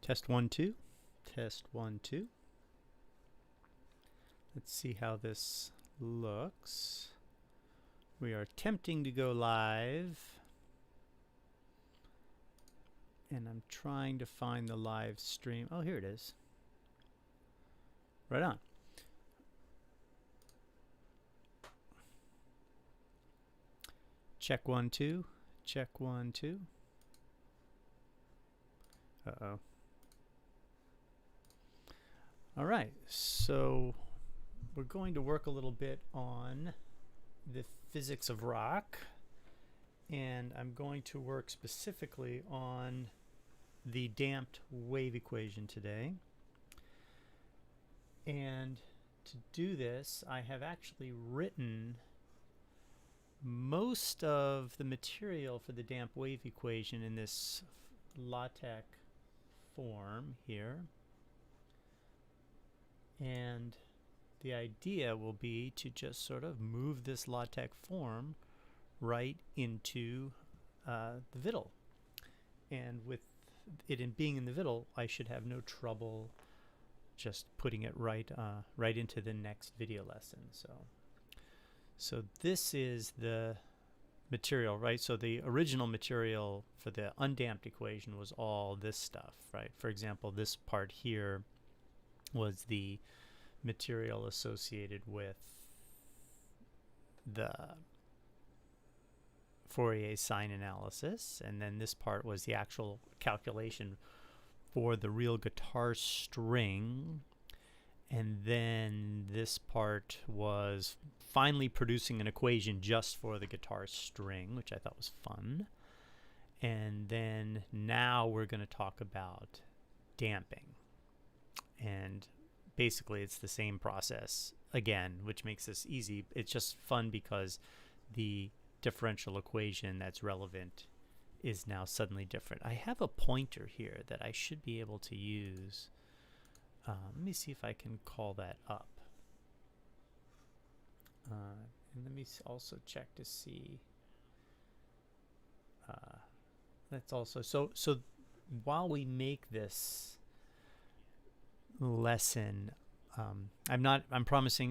Test 1, 2. Test 1, 2. Let's see how this looks. We are attempting to go live. And I'm trying to find the live stream. Oh, here it is. Right on. Check 1, 2. Check 1, 2. Uh-oh. All right, so we're going to work a little bit on the physics of rock, and I'm going to work specifically on the damped wave equation today. And to do this, I have actually written most of the material for the damped wave equation in this LaTeX form here. And the idea will be to just sort of move this LaTeX form right into the viddle. And with it being in the viddle, I should have no trouble just putting it right into the next video lesson. So this is the material, right? So the original material for the undamped equation was all this stuff, right? For example, this part here was the material associated with the Fourier sine analysis, and then this part was the actual calculation for the real guitar string, and then this part was finally producing an equation just for the guitar string, which I thought was fun. And then now we're going to talk about damping. And basically it's the same process again, which makes this easy. It's just fun because the differential equation that's relevant is now suddenly different. I have a pointer here that I should be able to use. Let me see if I can call that up. And let me also check to see. That's also so while we make this lesson, I'm not promising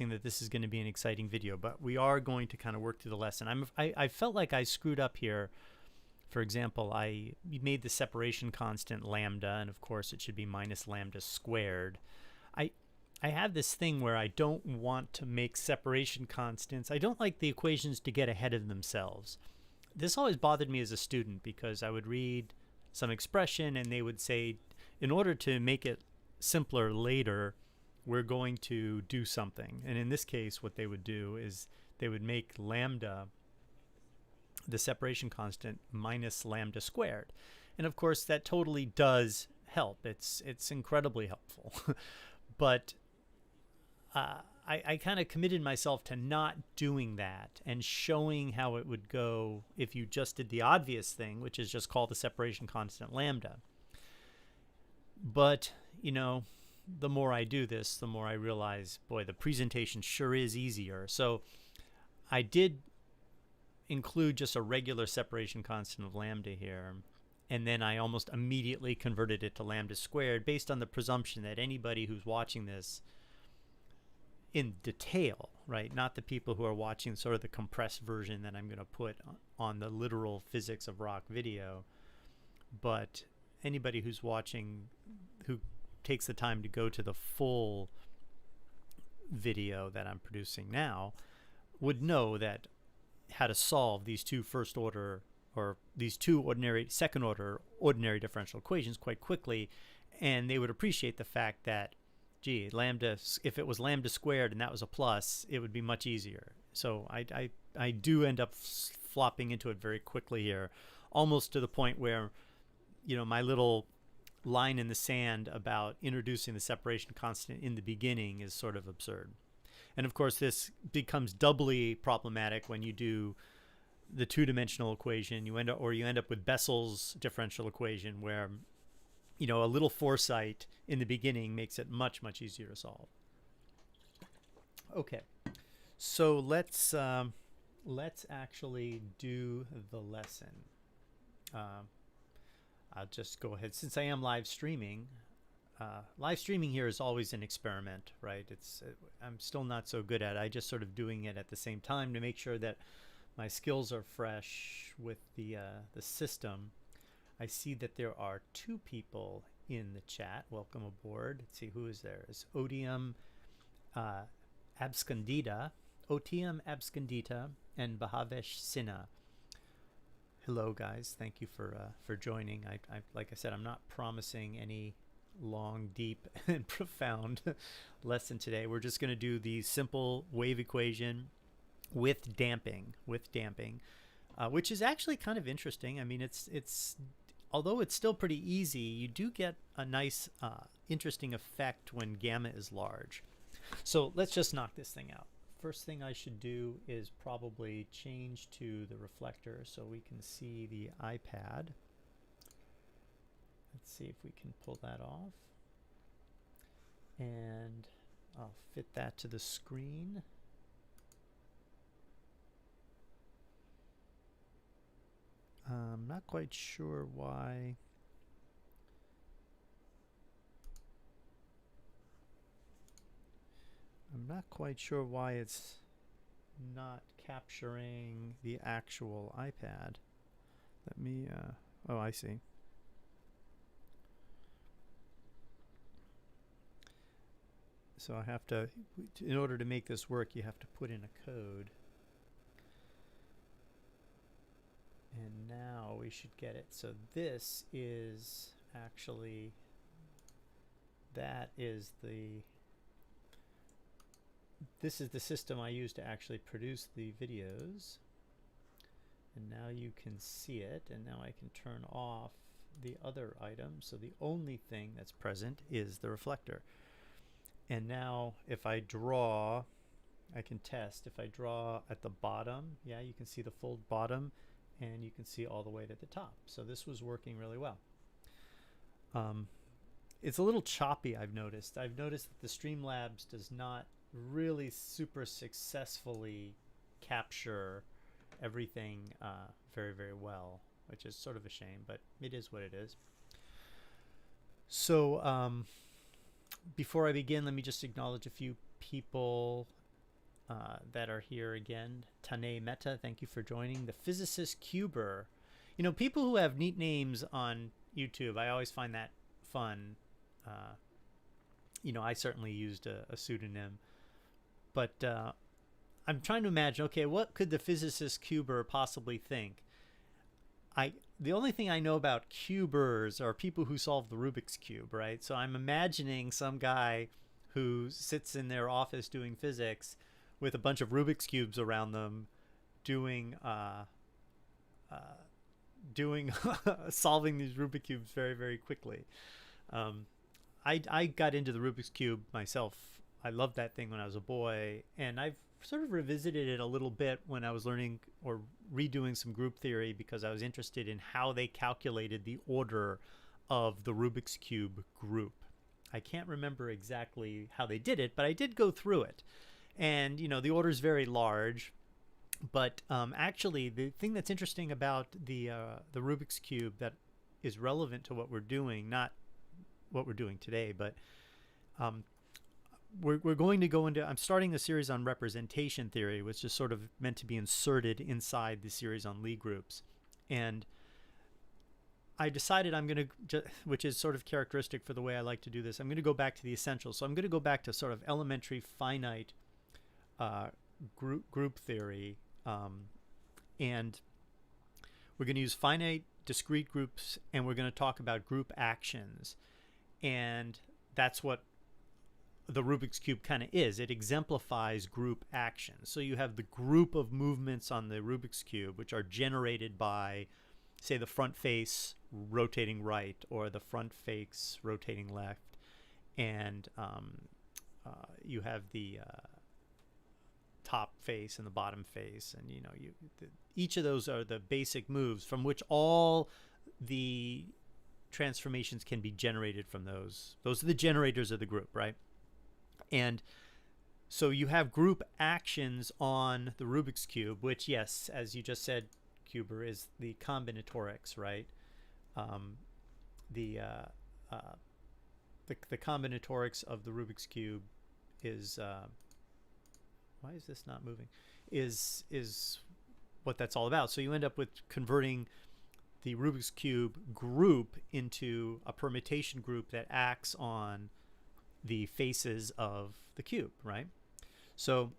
that this is going to be an exciting video, but we are going to kind of work through the lesson. I felt like I screwed up here. For example, I made the separation constant lambda, and of course it should be minus lambda squared. I have this thing where I don't want to make separation constants. I don't like the equations to get ahead of themselves. This always bothered me as a student because I would read some expression and they would say, in order to make it simpler later, we're going to do something. And in this case, what they would do is they would make lambda, the separation constant, minus lambda squared. And of course, that totally does help. It's incredibly helpful. But I kind of committed myself to not doing that and showing how it would go if you just did the obvious thing, which is just call the separation constant lambda. But, you know, the more I do this, the more I realize, boy, the presentation sure is easier. So I did include just a regular separation constant of lambda here, and then I almost immediately converted it to lambda squared based on the presumption that anybody who's watching this in detail, right, not the people who are watching sort of the compressed version that I'm going to put on the literal physics of rock video, but anybody who's watching who takes the time to go to the full video that I'm producing now would know that how to solve these two first order or these two second order ordinary differential equations quite quickly, and they would appreciate the fact that, gee, lambda, if it was lambda squared and that was a plus, it would be much easier. So I do end up flopping into it very quickly here, almost to the point where, you know, my little line in the sand about introducing the separation constant in the beginning is sort of absurd. And of course, this becomes doubly problematic when you do the two-dimensional equation. You end up with Bessel's differential equation, where, you know, a little foresight in the beginning makes it much, much easier to solve. Okay, so let's actually do the lesson. I'll just go ahead. Since I am live streaming here is always an experiment, right? I'm still not so good at it. I just sort of doing it at the same time to make sure that my skills are fresh with the system. I see that there are 2 people in the chat. Welcome aboard. Let's see who is there. It's Odium Abscondita, Otium Abscondita, and Bhavesh Sinha. Hello, guys. Thank you for joining. I like I said, I'm not promising any long, deep, and profound lesson today. We're just going to do the simple wave equation with damping, which is actually kind of interesting. I mean, it's although it's still pretty easy, you do get a nice, interesting effect when gamma is large. So let's just knock this thing out. First thing I should do is probably change to the reflector so we can see the iPad. Let's see if we can pull that off. And I'll fit that to the screen. I'm not quite sure why. I'm not quite sure why it's not capturing the actual iPad. Let me, oh, I see. So I have to, in order to make this work, you have to put in a code. And now we should get it. So this is actually, this is the system I use to actually produce the videos. And now you can see it, and now I can turn off the other item. So the only thing that's present is the reflector. And now if I draw, I can test. If I draw at the bottom, yeah, you can see the full bottom, and you can see all the way to the top. So this was working really well. It's a little choppy, I've noticed. I've noticed that the Streamlabs does not really super successfully capture everything very, very well, which is sort of a shame, but it is what it is. So before I begin, let me just acknowledge a few people that are here again. Tane Mehta, thank you for joining. The Physicist Cuber. You know, people who have neat names on YouTube, I always find that fun. You know, I certainly used a pseudonym. But I'm trying to imagine, okay, what could the Physicist Cuber possibly think? The only thing I know about cubers are people who solve the Rubik's Cube, right? So I'm imagining some guy who sits in their office doing physics with a bunch of Rubik's Cubes around them doing solving these Rubik's Cubes very, very quickly. I got into the Rubik's Cube myself. I loved that thing when I was a boy, and I've sort of revisited it a little bit when I was learning or redoing some group theory because I was interested in how they calculated the order of the Rubik's Cube group. I can't remember exactly how they did it, but I did go through it. And, you know, the order is very large, but actually the thing that's interesting about the Rubik's Cube that is relevant to what we're doing, not what we're doing today, but we're going to go into, I'm starting a series on representation theory, which is sort of meant to be inserted inside the series on Lie groups. And I decided I'm going to, which is sort of characteristic for the way I like to do this, I'm going to go back to the essentials. So I'm going to go back to sort of elementary finite group theory. And we're going to use finite discrete groups, and we're going to talk about group actions. And that's what the Rubik's Cube kind of is. It exemplifies group actions. So you have the group of movements on the Rubik's Cube, which are generated by, say, the front face rotating right or the front face rotating left. And you have the top face and the bottom face. And, you know, each of those are the basic moves from which all the transformations can be generated from those. Those are the generators of the group, right? And so you have group actions on the Rubik's Cube, which, yes, as you just said, Cuber, is the combinatorics, right? the the combinatorics of the Rubik's cube is why is this not moving? Is what that's all about. So you end up with converting the Rubik's cube group into a permutation group that acts on the faces of the cube, right? So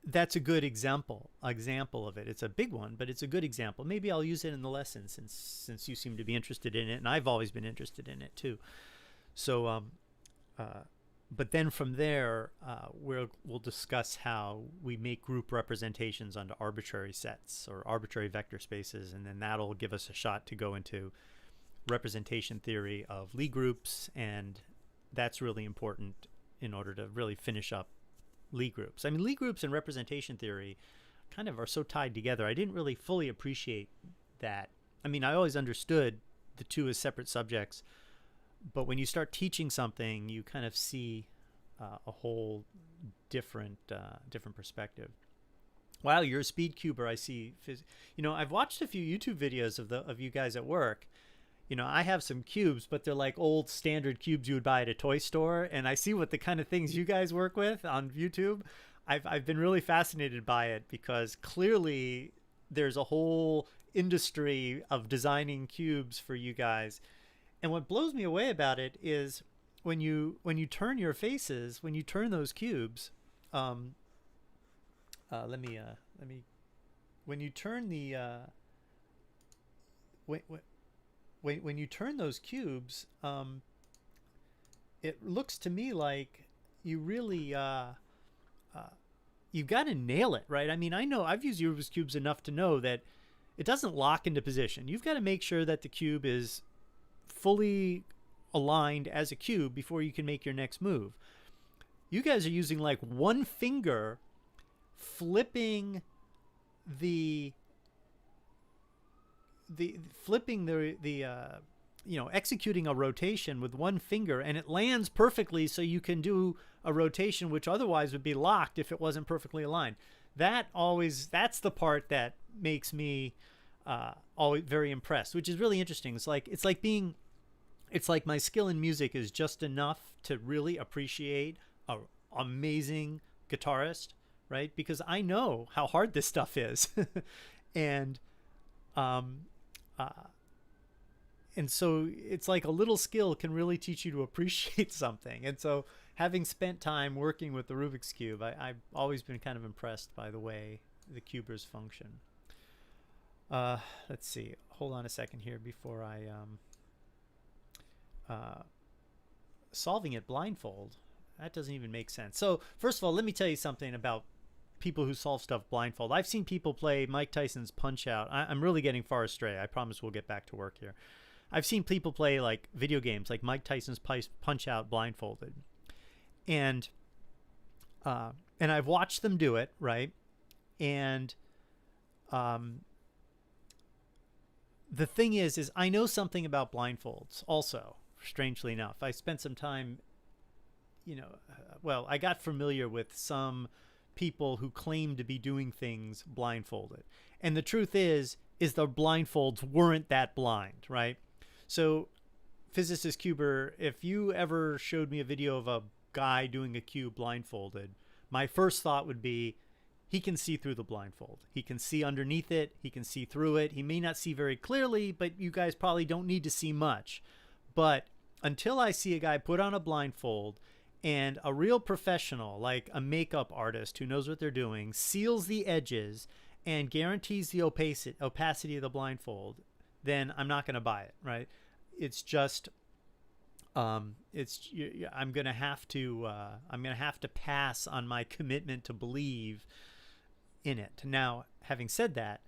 that's a good example of it. It's a big one, but it's a good example. Maybe I'll use it in the lesson since you seem to be interested in it, and I've always been interested in it too. So but then from there, we'll discuss how we make group representations onto arbitrary sets or arbitrary vector spaces, and then that'll give us a shot to go into representation theory of Lie groups, and that's really important in order to really finish up Lie groups. I mean, Lie groups and representation theory kind of are so tied together. I didn't really fully appreciate that. I mean, I always understood the two as separate subjects, but when you start teaching something, you kind of see a whole different perspective. Wow, you're a speed cuber. I see. You know, I've watched a few YouTube videos of you guys at work. You know, I have some cubes, but they're like old standard cubes you would buy at a toy store, and I see what the kind of things you guys work with on YouTube. I've been really fascinated by it because clearly there's a whole industry of designing cubes for you guys. And what blows me away about it is when you turn your faces, when you turn those cubes, when you turn the when you turn those cubes, it looks to me like you really you've got to nail it, right? I mean, I know I've used Rubik's cubes enough to know that it doesn't lock into position. You've got to make sure that the cube is fully aligned as a cube before you can make your next move. You guys are using like one finger, flipping the you know, executing a rotation with one finger, and it lands perfectly so you can do a rotation which otherwise would be locked if it wasn't perfectly aligned. That's the part that makes me always very impressed, which is really interesting. It's like my skill in music is just enough to really appreciate an amazing guitarist, right? Because I know how hard this stuff is. And so it's like a little skill can really teach you to appreciate something. And so having spent time working with the Rubik's Cube, I've always been kind of impressed by the way the cubers function. Let's see. Hold on a second here before I... solving it blindfold. That doesn't even make sense. So first of all, let me tell you something about people who solve stuff blindfold. I've seen people play Mike Tyson's Punch-Out. I'm really getting far astray. I promise we'll get back to work here. I've seen people play like video games like Mike Tyson's Punch-Out blindfolded. And I've watched them do it, right? And the thing is I know something about blindfolds also, strangely enough. I spent some time, you know, well, I got familiar with some people who claim to be doing things blindfolded. And the truth is the blindfolds weren't that blind, right? So physicist Cuber, if you ever showed me a video of a guy doing a cube blindfolded, my first thought would be he can see through the blindfold. He can see underneath it. He can see through it. He may not see very clearly, but you guys probably don't need to see much. But until I see a guy put on a blindfold and a real professional, like a makeup artist who knows what they're doing, seals the edges and guarantees the opacity of the blindfold, then I'm not going to buy it, right? It's just, I'm going to have to pass on my commitment to believe in it. Now, having said that,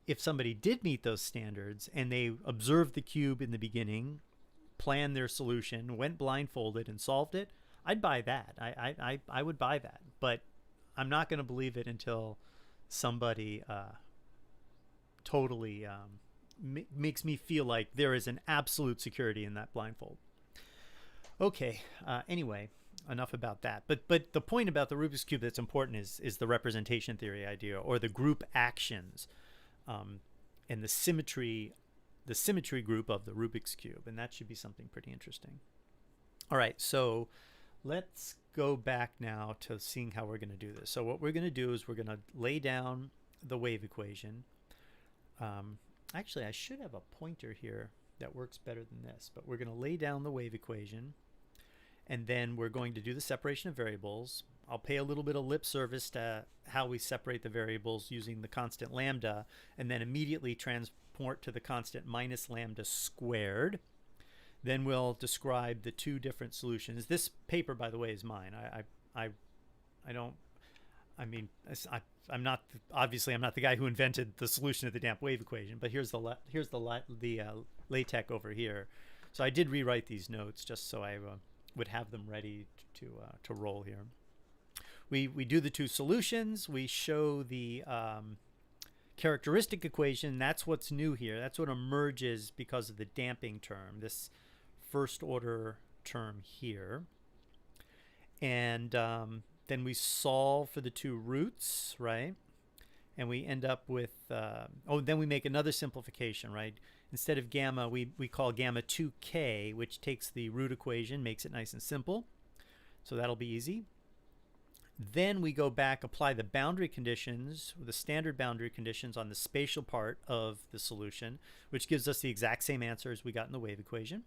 if somebody did meet those standards and they observed the cube in the beginning, planned their solution, went blindfolded and solved it, I'd buy that. I would buy that. But I'm not going to believe it until somebody totally makes me feel like there is an absolute security in that blindfold. Okay, anyway, enough about that. But the point about the Rubik's Cube that's important is the representation theory idea, or the group actions, and the symmetry the symmetry group of the Rubik's Cube, and that should be something pretty interesting. All right, so let's go back now to seeing how we're going to do this. So what we're going to do is we're going to lay down the wave equation. Actually, I should have a pointer here that works better than this, but we're going to lay down the wave equation, and then we're going to do the separation of variables. I'll pay a little bit of lip service to how we separate the variables using the constant lambda, and then immediately transport to the constant minus lambda squared. Then we'll describe the two different solutions. This paper, by the way, is mine. I'm not obviously I'm not the guy who invented the solution of the damp wave equation, but here's the LaTeX over here. So I did rewrite these notes just so I would have them ready to roll here. We do the two solutions. We show the characteristic equation. That's what's new here. That's what emerges because of the damping term, this first order term here. And then we solve for the two roots, right? And we end up with, then we make another simplification, right? Instead of gamma, we call gamma 2k, which takes the root equation, makes it nice and simple. So that'll be easy. Then we go back, apply the boundary conditions, the standard boundary conditions on the spatial part of the solution, which gives us the exact same answer as we got in the wave equation.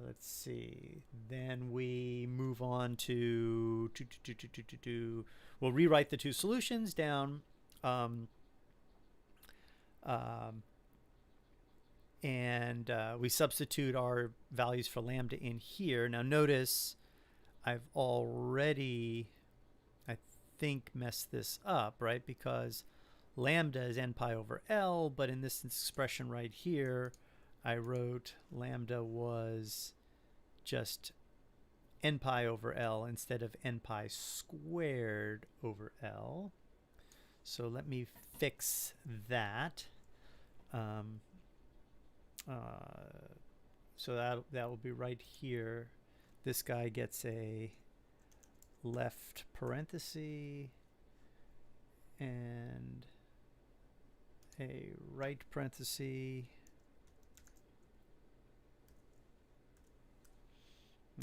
Let's see. Then we move on to we'll rewrite the two solutions down. We substitute our values for lambda in here. Now notice I've already, I think, messed this up, right? Because lambda is n pi over L, but in this expression right here, I wrote lambda was just n pi over L instead of n pi squared over L. So let me fix that. So that will be right here. This guy gets a left parenthesis and a right parenthesis.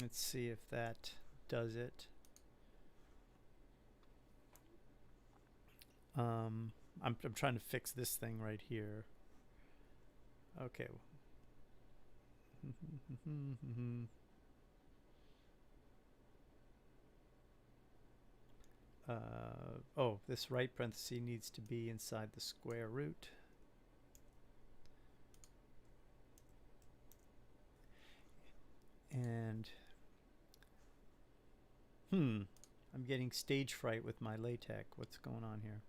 Let's see if that does it. I'm trying to fix this thing right here. Okay. This right parenthesis needs to be inside the square root. And I'm getting stage fright with my LaTeX. What's going on here?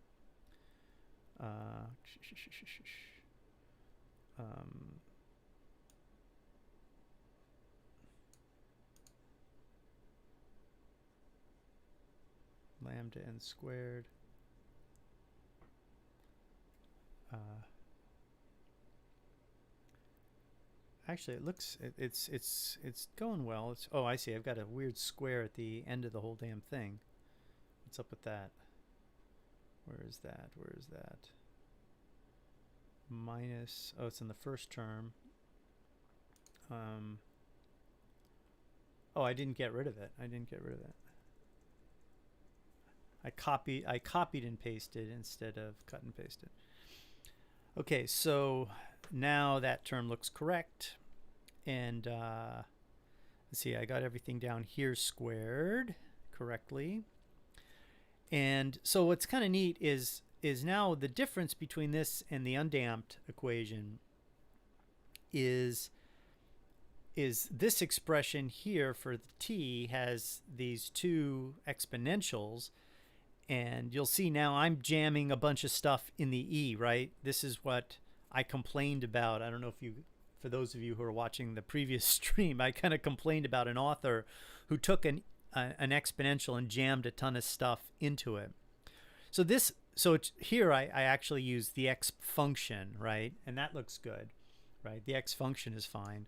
Lambda n squared. Actually, it looks it's going well. Oh, I see. I've got a weird square at the end of the whole damn thing. What's up with that? Where is that? Where is that? Minus. Oh, it's in the first term. Oh, I didn't get rid of it. I didn't get rid of it. I copied and pasted instead of cut and pasted. Okay, so now that term looks correct. And let's see, I got everything down here squared correctly. And so what's kind of neat is now the difference between this and the undamped equation is this expression here for the t has these two exponentials. And you'll see now I'm jamming a bunch of stuff in the E, right? This is what I complained about. I don't know if you, for those of you who are watching the previous stream, I kind of complained about an author who took an exponential and jammed a ton of stuff into it. So here I actually use the x function, right? And that looks good, right? The x function is fine.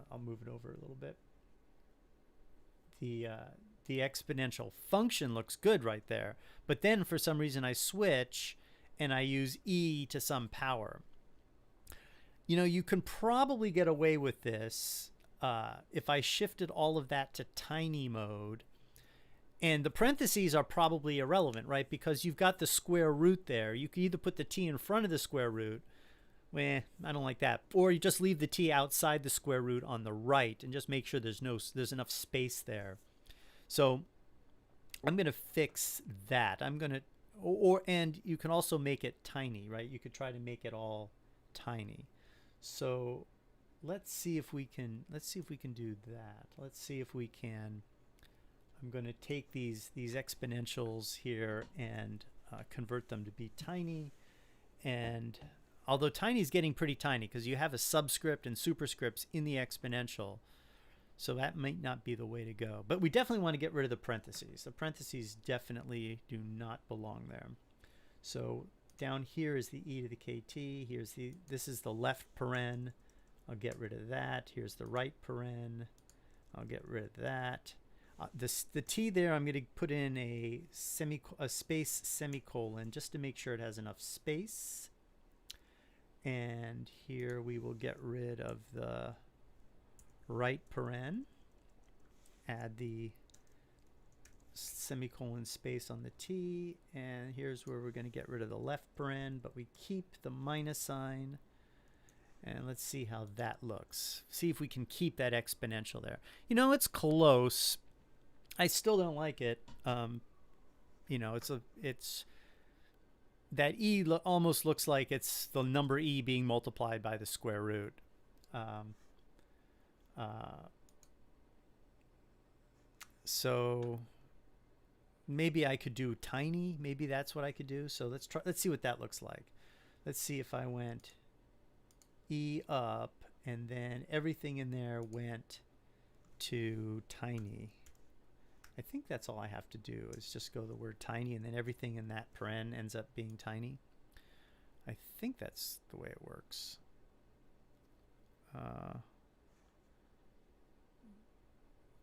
I'll move it over a little bit. The exponential function looks good right there, but then for some reason I switch and I use E to some power. You know, you can probably get away with this if I shifted all of that to tiny mode. And the parentheses are probably irrelevant, right? Because you've got the square root there. You can either put the t in front of the square root. I don't like that. Or you just leave the t outside the square root on the right and just make sure there's enough space there. So I'm going to fix that. I'm going to, and you can also make it tiny, right? You could try to make it all tiny. So let's see if we can do that. Let's see if we can. I'm going to take these exponentials here and convert them to be tiny. And although tiny is getting pretty tiny because you have a subscript and superscripts in the exponential, so that might not be the way to go. But we definitely want to get rid of the parentheses. The parentheses definitely do not belong there. So down here is the e to the kt. This is the left paren. I'll get rid of that. Here's the right paren. I'll get rid of that. The t there, I'm going to put in a space semicolon just to make sure it has enough space. And here we will get rid of the right paren. Add the semicolon space on the t, and here's where we're going to get rid of the left paren, but we keep the minus sign. And let's see how that looks. See if we can keep that exponential there. You know, it's close. I still don't like it. You know, it's that e almost looks like it's the number e being multiplied by the square root. So maybe I could do tiny. Maybe that's what I could do. So let's see what that looks like. Let's see if I went e up and then everything in there went to tiny. I think that's all I have to do is just go the word tiny, and then everything in that paren ends up being tiny. I think that's the way it works.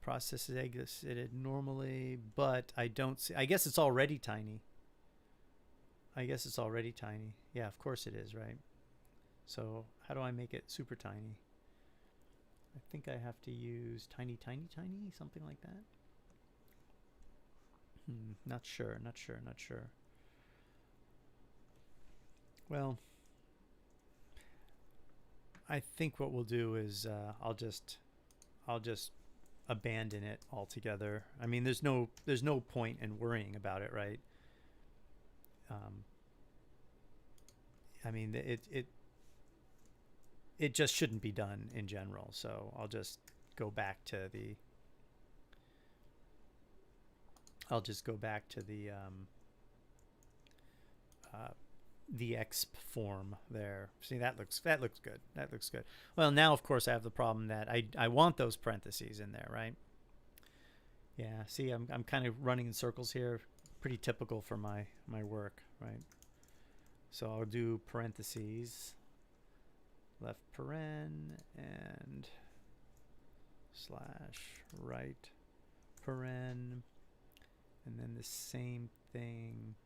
Process is exited normally, but I don't see. I guess it's already tiny. Yeah, of course it is, right? So how do I make it super tiny? I think I have to use tiny, something like that. Not sure. Well, I think what we'll do is I'll just abandon it altogether. I mean, there's no point in worrying about it, right? I mean, it just shouldn't be done in general. So I'll just go back to the exp form there. See, that looks good. Well, now of course I have the problem that I want those parentheses in there, right? Yeah, see, I'm kind of running in circles here. Pretty typical for my work, right? So I'll do parentheses, left paren, and slash right paren, and then the same thing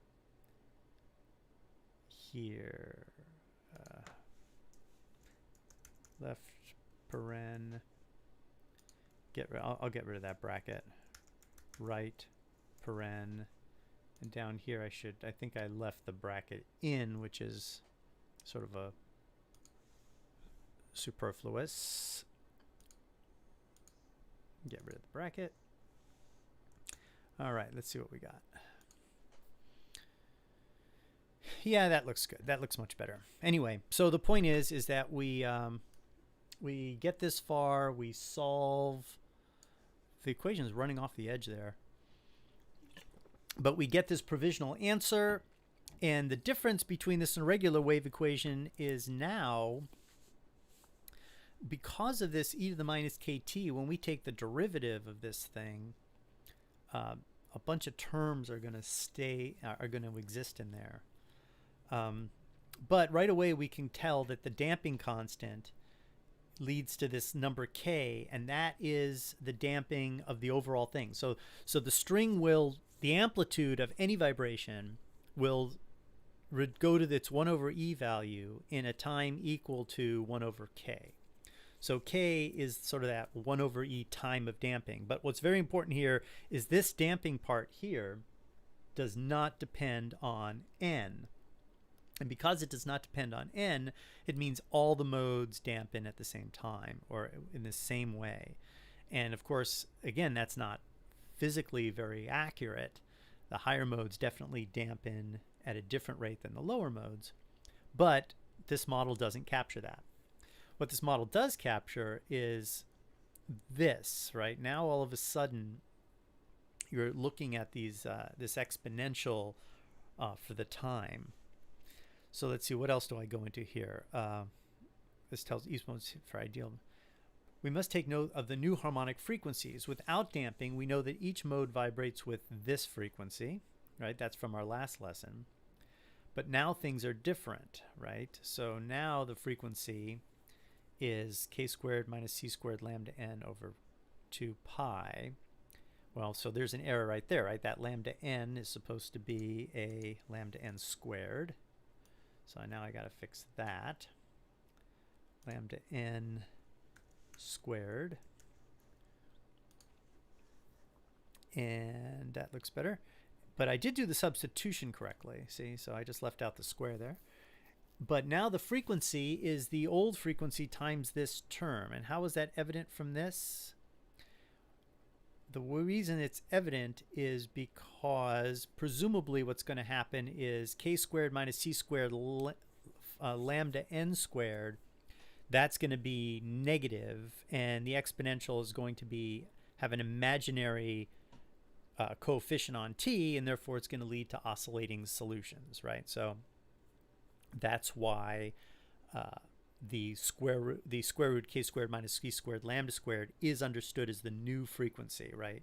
here. Left paren. I'll get rid of that bracket. Right paren, and down here I think I left the bracket in, which is sort of a superfluous. Get rid of the bracket. All right, let's see what we got. Yeah, that looks good. That looks much better. Anyway, so the point is that we get this far, we solve. The equation is running off the edge there. But we get this provisional answer, and the difference between this and a regular wave equation is now, because of this e to the minus kt, when we take the derivative of this thing, a bunch of terms are going to exist in there. But right away we can tell that the damping constant leads to this number k, and that is the damping of the overall thing. So the string the amplitude of any vibration will go to its 1 over e value in a time equal to 1 over k. So k is sort of that 1 over e time of damping. But what's very important here is this damping part here does not depend on n. And because it does not depend on n, it means all the modes dampen at the same time or in the same way. And of course, again, that's not physically very accurate. The higher modes definitely dampen at a different rate than the lower modes, but this model doesn't capture that. What this model does capture is this, right? Now all of a sudden you're looking at these this exponential for the time. So let's see, what else do I go into here? This tells each mode for ideal. We must take note of the new harmonic frequencies. Without damping, we know that each mode vibrates with this frequency, right? That's from our last lesson. But now things are different, right? So now the frequency is k squared minus c squared lambda n over 2 pi. Well, so there's an error right there, right? That lambda n is supposed to be a lambda n squared. So now I got to fix that. Lambda n squared. And that looks better. But I did do the substitution correctly. See, so I just left out the square there. But now the frequency is the old frequency times this term. And how is that evident from this? The reason it's evident is because presumably what's going to happen is k squared minus c squared lambda n squared, that's going to be negative, and the exponential is going to be have an imaginary coefficient on t, and therefore it's going to lead to oscillating solutions, right? So that's why the square root k squared minus c squared lambda squared is understood as the new frequency, right?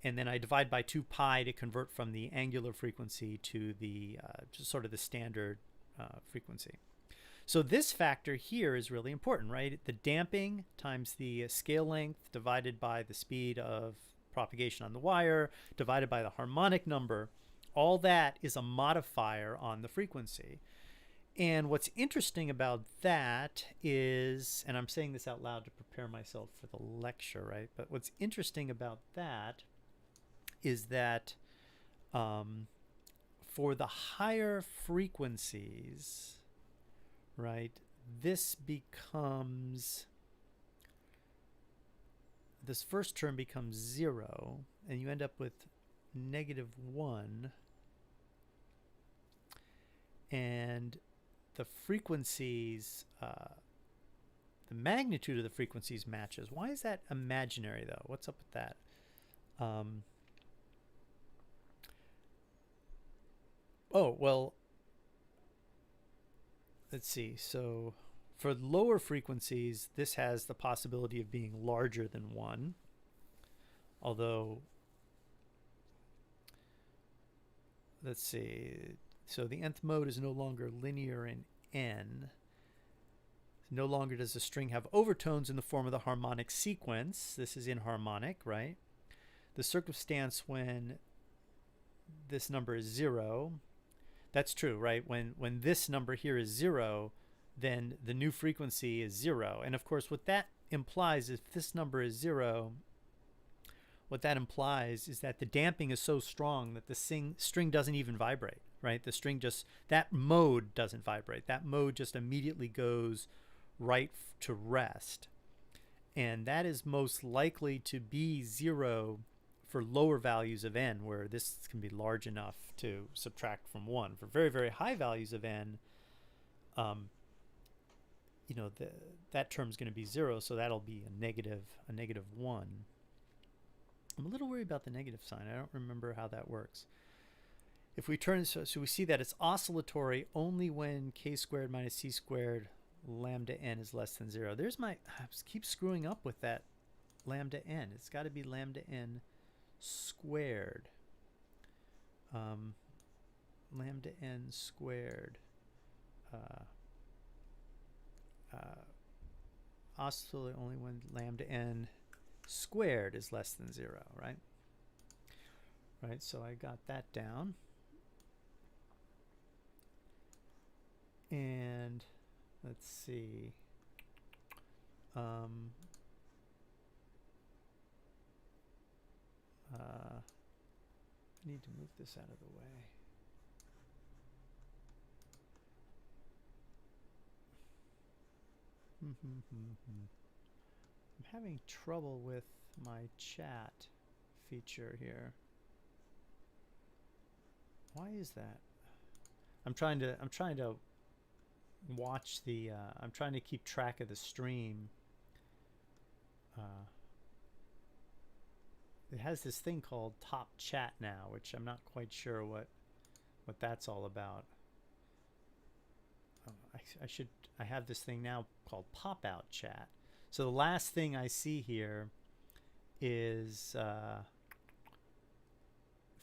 And then I divide by 2 pi to convert from the angular frequency to the just sort of the standard frequency. So this factor here is really important, right? The damping times the scale length divided by the speed of propagation on the wire divided by the harmonic number, all that is a modifier on the frequency. And what's interesting about that is, and I'm saying this out loud to prepare myself for the lecture, right? But what's interesting about that is that for the higher frequencies, right, this first term becomes 0, and you end up with -1, and the frequencies, the magnitude of the frequencies matches. Why is that imaginary though? What's up with that? Oh, well, let's see. So for lower frequencies, this has the possibility of being larger than 1. Although, let's see. So the nth mode is no longer linear in n. No longer does the string have overtones in the form of the harmonic sequence. This is inharmonic, right? The circumstance when this number is 0, that's true, right? When this number here is 0, then the new frequency is 0. And of course, what that implies, if this number is 0, what that implies is that the damping is so strong that the string doesn't even vibrate, right? The string just, that mode doesn't vibrate. That mode just immediately goes right to rest. And that is most likely to be 0 for lower values of n, where this can be large enough to subtract from 1. For very, very high values of n, you know, that term is going to be 0, so that'll be a negative 1. I'm a little worried about the negative sign. I don't remember how that works. If we turn, so we see that it's oscillatory only when k squared minus c squared lambda n is less than 0. There's my, I keep screwing up with that lambda n. It's got to be lambda n squared. Lambda n squared. Oscillate only when lambda n squared is less than 0, right? Right, so I got that down. And let's see. I need to move this out of the way. I'm having trouble with my chat feature here. Why is that? I'm trying to watch the I'm trying to keep track of the stream. It has this thing called Top Chat now, which I'm not quite sure what that's all about. I have this thing now called Pop Out Chat. So the last thing I see here is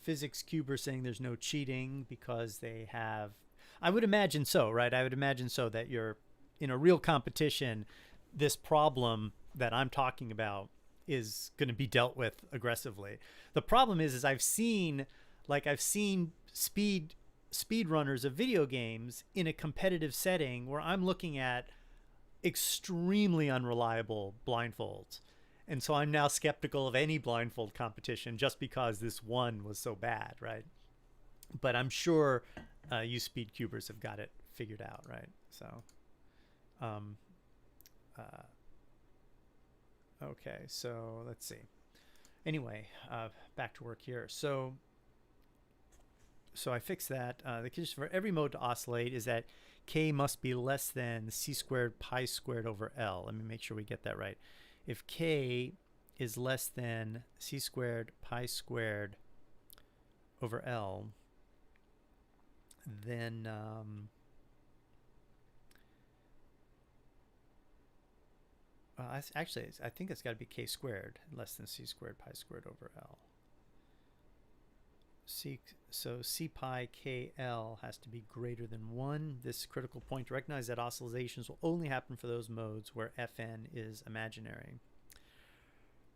Physics Cuber saying there's no cheating because they have. I would imagine so, right? I would imagine so that you're in a real competition. This problem that I'm talking about is going to be dealt with aggressively. The problem is I've seen speed runners of video games in a competitive setting where I'm looking at extremely unreliable blindfolds. And so I'm now skeptical of any blindfold competition just because this one was so bad, right? But I'm sure you speed cubers have got it figured out, right? So, okay, so let's see. Anyway, back to work here. So I fixed that. The condition for every mode to oscillate is that k must be less than c squared pi squared over L. Let me make sure we get that right. If k is less than c squared pi squared over L, then actually, I think it's got to be k squared less than c squared pi squared over L. So c pi kl has to be greater than 1. This critical point to recognize that oscillations will only happen for those modes where fn is imaginary.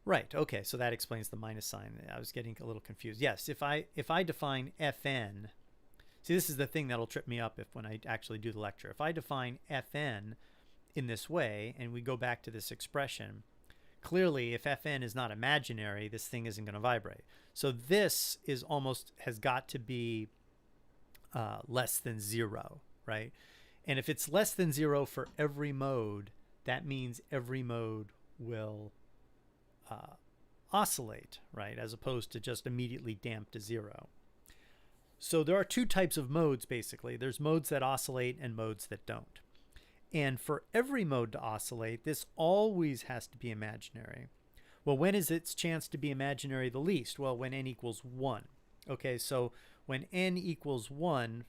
Right, okay, so that explains the minus sign. I was getting a little confused. Yes, if I define fn, see, this is the thing that'll trip me up when I actually do the lecture. If I define fn in this way and we go back to this expression, clearly if fn is not imaginary, this thing isn't going to vibrate. So this is has got to be less than 0, right? And if it's less than 0 for every mode, that means every mode will oscillate, right? As opposed to just immediately damp to 0. So there are two types of modes, basically. There's modes that oscillate and modes that don't. And for every mode to oscillate, this always has to be imaginary. Well, when is its chance to be imaginary the least? Well, when n equals 1. Okay, so when n equals 1,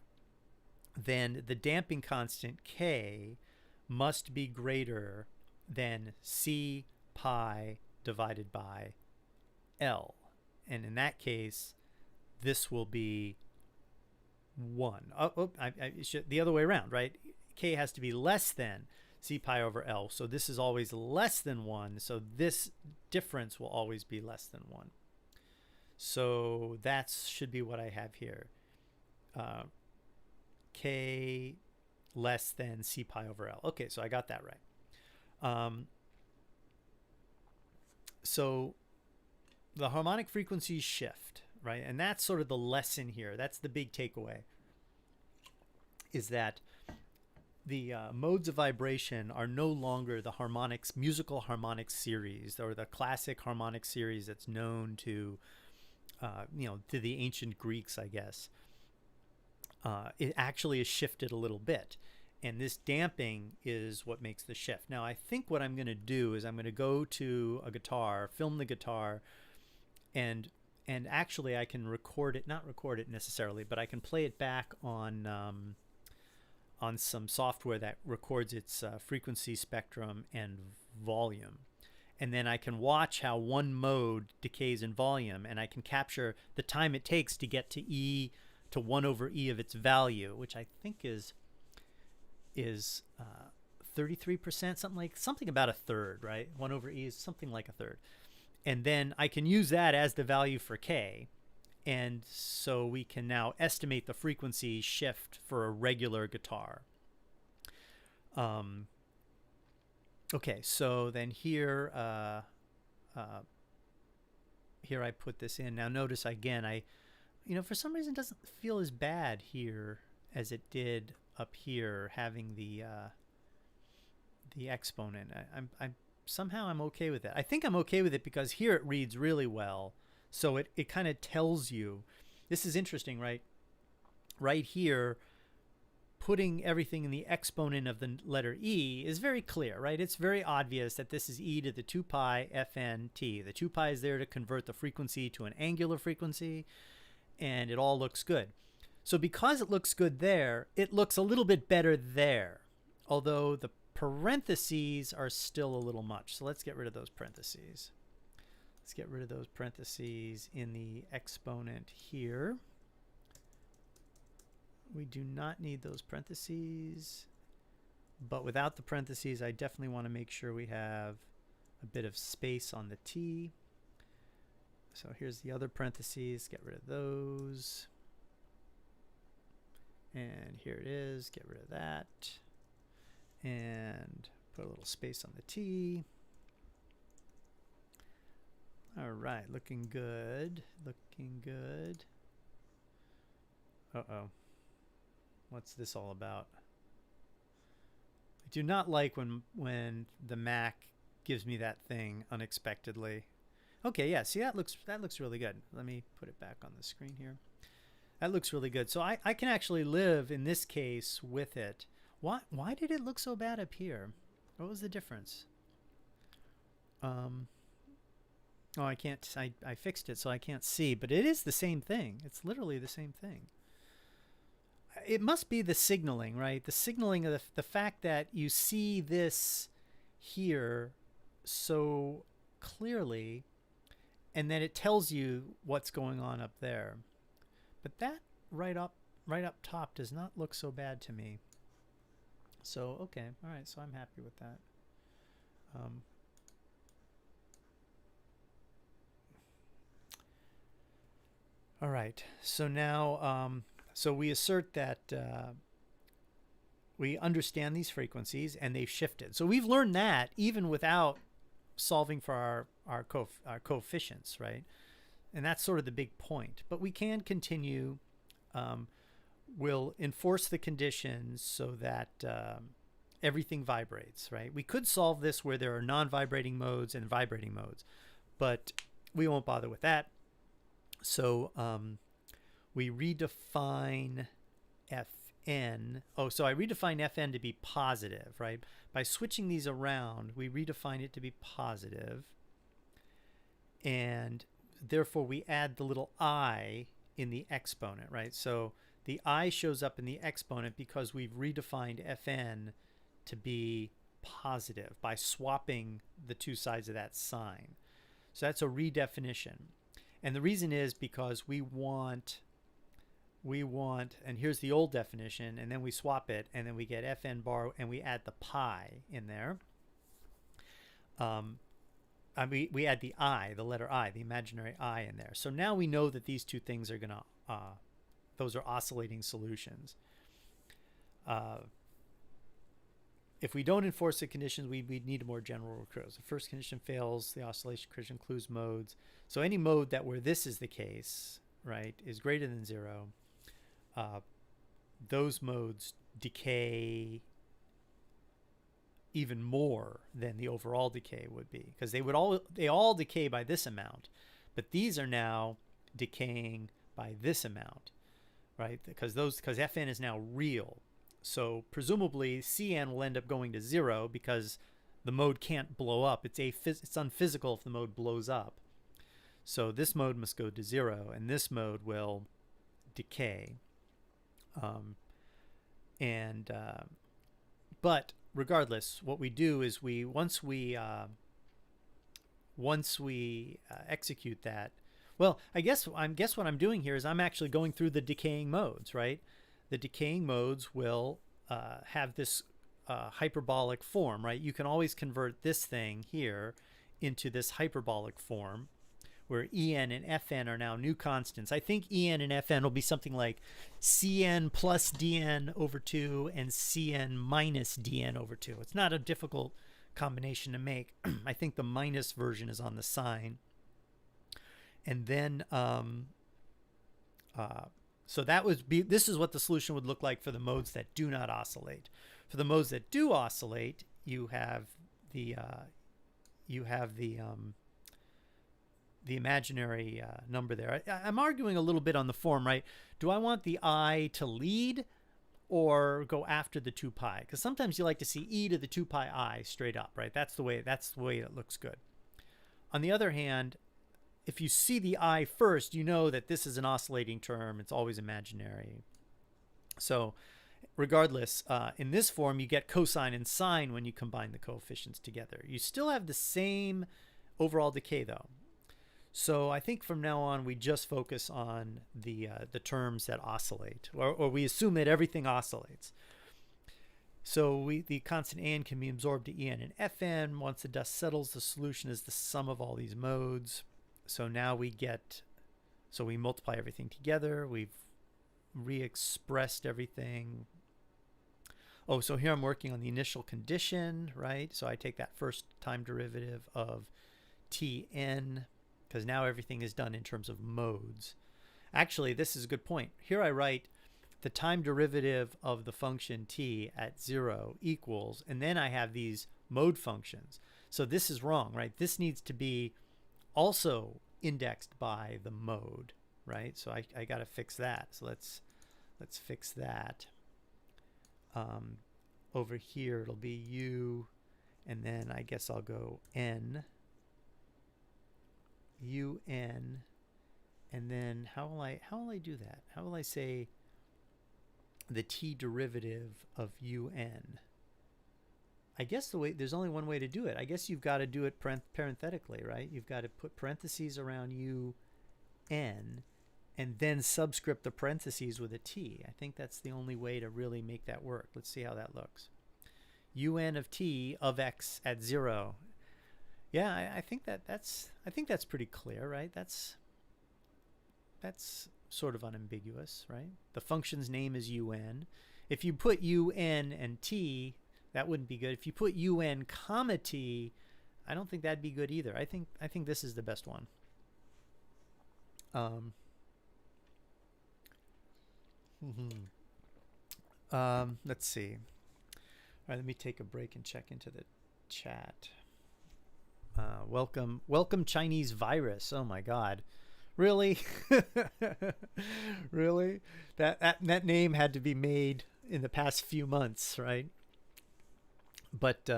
then the damping constant k must be greater than c pi divided by L. And in that case, this will be 1. The other way around, right? K has to be less than c pi over L. So this is always less than 1. So this difference will always be less than 1. So that should be what I have here. K less than c pi over L. Okay, so I got that right. So the harmonic frequencies shift, right? And that's sort of the lesson here. That's the big takeaway, is that the modes of vibration are no longer the musical harmonic series, or the classic harmonic series that's known to, to the ancient Greeks, I guess. It actually is shifted a little bit. And this damping is what makes the shift. Now, I think what I'm going to do is I'm going to go to a guitar, film the guitar, and actually I can not record it necessarily, but I can play it back on some software that records its frequency spectrum and volume. And then I can watch how one mode decays in volume, and I can capture the time it takes to get to 1 over e of its value, which I think is 33%, something about a third, right? 1 over e is something like a third. And then I can use that as the value for k. And so we can now estimate the frequency shift for a regular guitar. Okay, so then here, here I put this in. Now notice again, for some reason it doesn't feel as bad here as it did up here, having the exponent. Somehow I'm okay with it. I think I'm okay with it because here it reads really well. So it kind of tells you, this is interesting, right? Right here, putting everything in the exponent of the letter E is very clear, right? It's very obvious that this is e to the 2 pi fn t. The 2 pi is there to convert the frequency to an angular frequency, and it all looks good. So because it looks good there, it looks a little bit better there, although the parentheses are still a little much. So let's get rid of those parentheses. Let's get rid of those parentheses in the exponent here. We do not need those parentheses, but without the parentheses, I definitely want to make sure we have a bit of space on the t. So here's the other parentheses, get rid of those. And here it is, get rid of that. And put a little space on the t. All right, looking good, looking good. Uh-oh. What's this all about? I do not like when the Mac gives me that thing unexpectedly. Okay, yeah, see, that looks really good. Let me put it back on the screen here. That looks really good. So I can actually live in this case with it. Why did it look so bad up here? What was the difference? Oh, I can't. I fixed it so I can't see, but it is the same thing. It's literally the same thing. It must be the signaling, right? The signaling of the fact that you see this here so clearly, and then it tells you what's going on up there. But that right up top does not look so bad to me. So okay, all right. So I'm happy with that. All right. So now. So we assert that we understand these frequencies and they've shifted. So we've learned that even without solving for our coefficients, right? And that's sort of the big point. But we can continue. We'll enforce the conditions so that everything vibrates, right? We could solve this where there are non-vibrating modes and vibrating modes, but we won't bother with that. So we redefine Fn. Oh, so I redefine Fn to be positive, right? By switching these around, we redefine it to be positive. And therefore, we add the little I in the exponent, right? So the I shows up in the exponent because we've redefined Fn to be positive by swapping the two sides of that sign. So that's a redefinition. And the reason is because we want, and here's the old definition, and then we swap it, and then we get Fn bar, and we add the pi in there. We add the I, the letter I, the imaginary I in there. So now we know that these two things are going to, those are oscillating solutions. If we don't enforce the conditions, we need a more general recurrence. The first condition fails, the oscillation condition includes modes. So any mode that where this is the case, right, is greater than 0, those modes decay even more than the overall decay would be, because they all decay by this amount, but these are now decaying by this amount, right? Because Fn is now real. So presumably Cn will end up going to 0 because the mode can't blow up. It's unphysical if the mode blows up. So this mode must go to 0, and this mode will decay. But regardless, what we do is once we execute that, well, I guess what I'm doing here is I'm actually going through the decaying modes, right? The decaying modes will have this hyperbolic form, right? You can always convert this thing here into this hyperbolic form, where En and Fn are now new constants. I think En and Fn will be something like Cn plus Dn over 2 and Cn minus Dn over 2. It's not a difficult combination to make. I think the minus version is on the sign. And then, so this is what the solution would look like for the modes that do not oscillate. For the modes that do oscillate, you have the imaginary number there. I'm arguing a little bit on the form, right? Do I want the I to lead or go after the 2 pi? Because sometimes you like to see e to the 2 pi I straight up, right? That's the way it looks good. On the other hand, if you see the I first, you know that this is an oscillating term. It's always imaginary. So regardless, in this form, you get cosine and sine when you combine the coefficients together. You still have the same overall decay, though. So I think from now on, we just focus on the terms that oscillate, or we assume that everything oscillates. So the constant an can be absorbed to En and Fn. Once the dust settles, the solution is the sum of all these modes. So now we multiply everything together. We've re-expressed everything. Oh, so here I'm working on the initial condition, right? So I take that first time derivative of Tn, because now everything is done in terms of modes. Actually, this is a good point. Here I write the time derivative of the function t at 0 equals, and then I have these mode functions. So this is wrong, right? This needs to be also indexed by the mode, right? So I got to fix that. So let's fix that. Over here it'll be u, and then I guess I'll go n, un, and then how will I do that? How will I say the t derivative of un? I guess there's only one way to do it. I guess you've got to do it parenthetically, right? You've got to put parentheses around un and then subscript the parentheses with a t. I think that's the only way to really make that work. Let's see how that looks. Un of t of x at 0. Yeah, I think that's pretty clear, right? That's sort of unambiguous, right? The function's name is un. If you put un and t, that wouldn't be good. If you put un comma t, I don't think that'd be good either. I think this is the best one. Let's see. All right, let me take a break and check into the chat. Welcome Chinese virus. Oh my God. Really? Really? That name had to be made in the past few months, right? But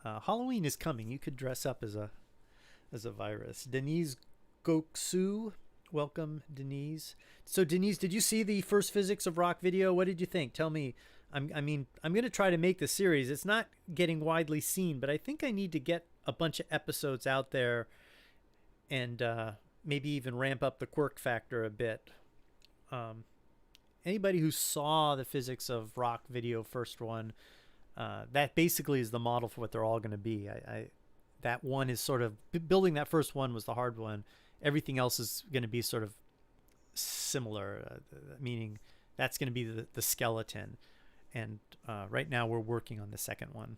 Halloween is coming. You could dress up as a virus. Denise Goksu, welcome, Denise. So Denise, did you see the first physics of rock video? What did you think? Tell me. I'm going to try to make the series. It's not getting widely seen, but I think I need to get a bunch of episodes out there and maybe even ramp up the quirk factor a bit. Anybody who saw the physics of rock video first one, that basically is the model for what they're all going to be. That one is sort of building. That first one was the hard one. Everything else is going to be sort of similar, meaning that's going to be the skeleton. And right now we're working on the second one.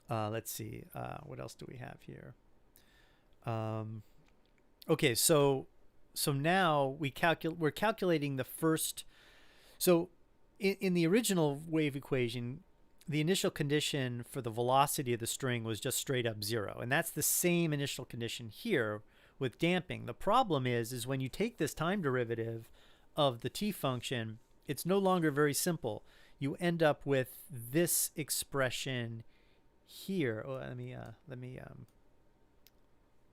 Let's see. What else do we have here? Okay, so now we're calculating the first. So in the original wave equation, the initial condition for the velocity of the string was just straight up 0, and that's the same initial condition here with damping. The problem is when you take this time derivative of the t function, it's no longer very simple. You end up with this expression here. Oh, let me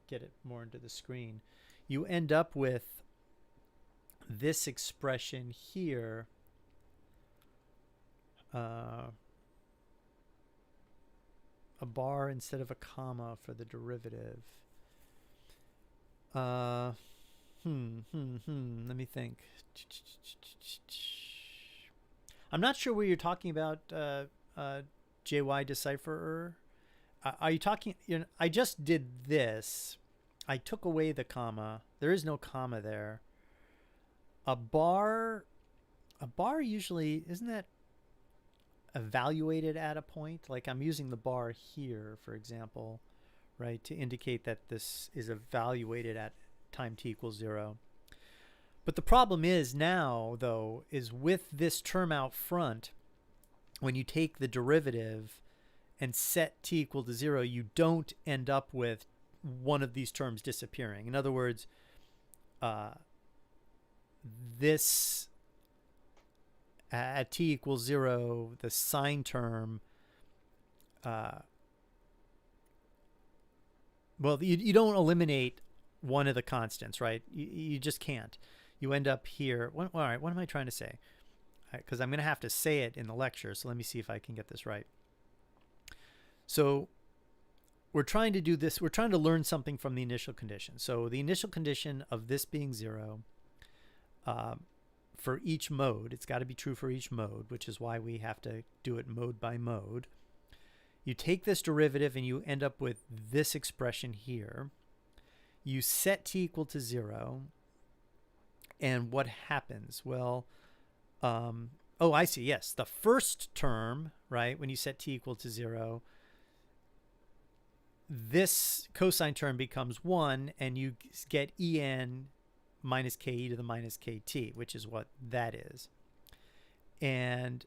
get it more into the screen. You end up with this expression here. A bar instead of a comma for the derivative. Let me think. I'm not sure where you're talking about, JY Decipherer. Are you talking? I just did this. I took away the comma. There is no comma there. A bar usually, isn't that evaluated at a point? Like I'm using the bar here, for example, right, to indicate that this is evaluated at time t equals 0. But the problem is now, though, is with this term out front, when you take the derivative and set t equal to 0, you don't end up with one of these terms disappearing. In other words, this at t equals 0, the sine term, well, you don't eliminate one of the constants, right? You just can't. You end up here. All right, what am I trying to say? Because I'm going to have to say it in the lecture, so let me see if I can get this right. So we're trying to do this. We're trying to learn something from the initial condition. So the initial condition of this being 0 for each mode, it's got to be true for each mode, which is why we have to do it mode by mode. You take this derivative and you end up with this expression here. You set t equal to 0. And what happens? Well, oh, I see. Yes, the first term, right, when you set t equal to 0, this cosine term becomes 1, and you get en minus ke to the minus kt, which is what that is. And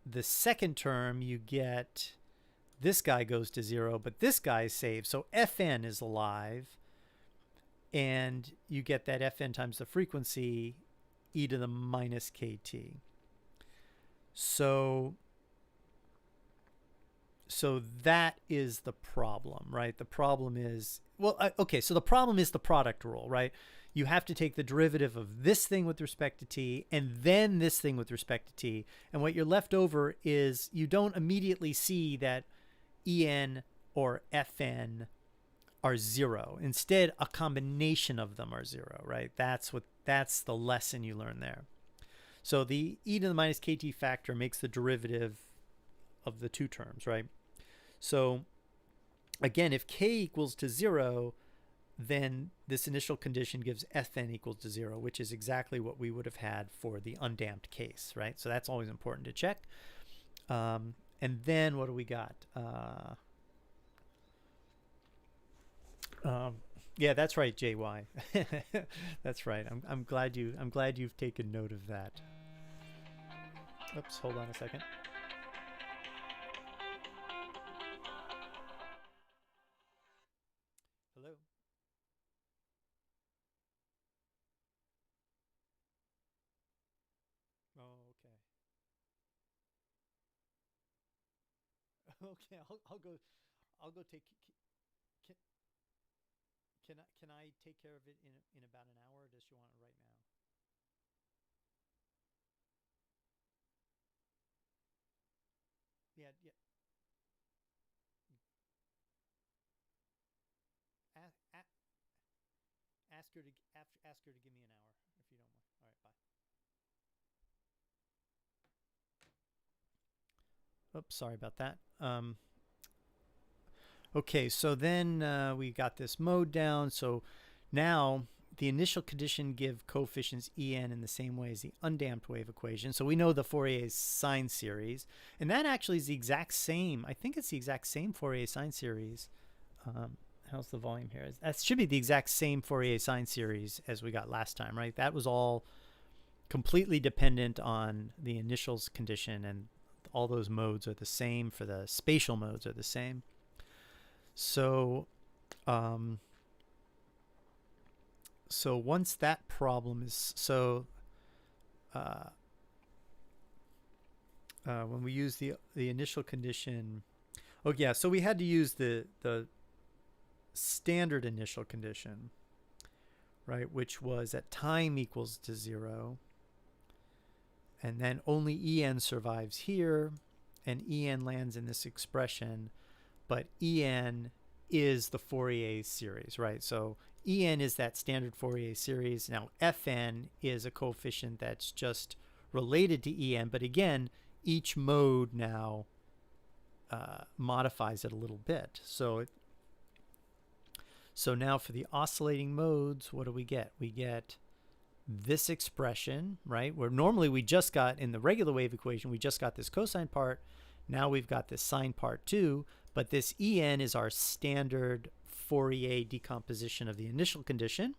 the second term, you get this guy goes to 0, but this guy is saved. So fn is alive. And you get that fn times the frequency e to the minus kt. So that is the problem, right? The problem is, well, okay, so the problem is the product rule, right? You have to take the derivative of this thing with respect to t and then this thing with respect to t. And what you're left over is you don't immediately see that en or fn are 0. Instead, a combination of them are 0, right? That's the lesson you learn there. So the e to the minus kt factor makes the derivative of the two terms, right? So again, if k equals to 0, then this initial condition gives fn equals to 0, which is exactly what we would have had for the undamped case, right? So that's always important to check. And then what do we got? Yeah, that's right, JY. That's right. I'm glad you've taken note of that. Oops, hold on a second. Hello. Oh, okay. Okay, I'll go take. Can I take care of it in about an hour, or does she want it right now? Yeah, yeah. Ask her to give me an hour if you don't mind. All right, bye. Oops, sorry about that. Okay, so then we got this mode down. So now the initial condition give coefficients en in the same way as the undamped wave equation. So we know the Fourier sine series, and that actually is the exact same. I think it's the exact same Fourier sine series. How's the volume here? That should be the exact same Fourier sine series as we got last time, right? That was all completely dependent on the initials condition, and all those modes are the same. For the spatial modes are the same. So so once that problem is, so when we use the initial condition, oh yeah, so we had to use the standard initial condition, right, which was at time equals to 0, and then only en survives here, and en lands in this expression, but en is the Fourier series, right? So en is that standard Fourier series. Now fn is a coefficient that's just related to en, but again, each mode now modifies it a little bit. So So now for the oscillating modes, what do we get? We get this expression, right? Where normally we just got, in the regular wave equation, we just got this cosine part. Now we've got this sine part too, but this En is our standard Fourier decomposition of the initial condition.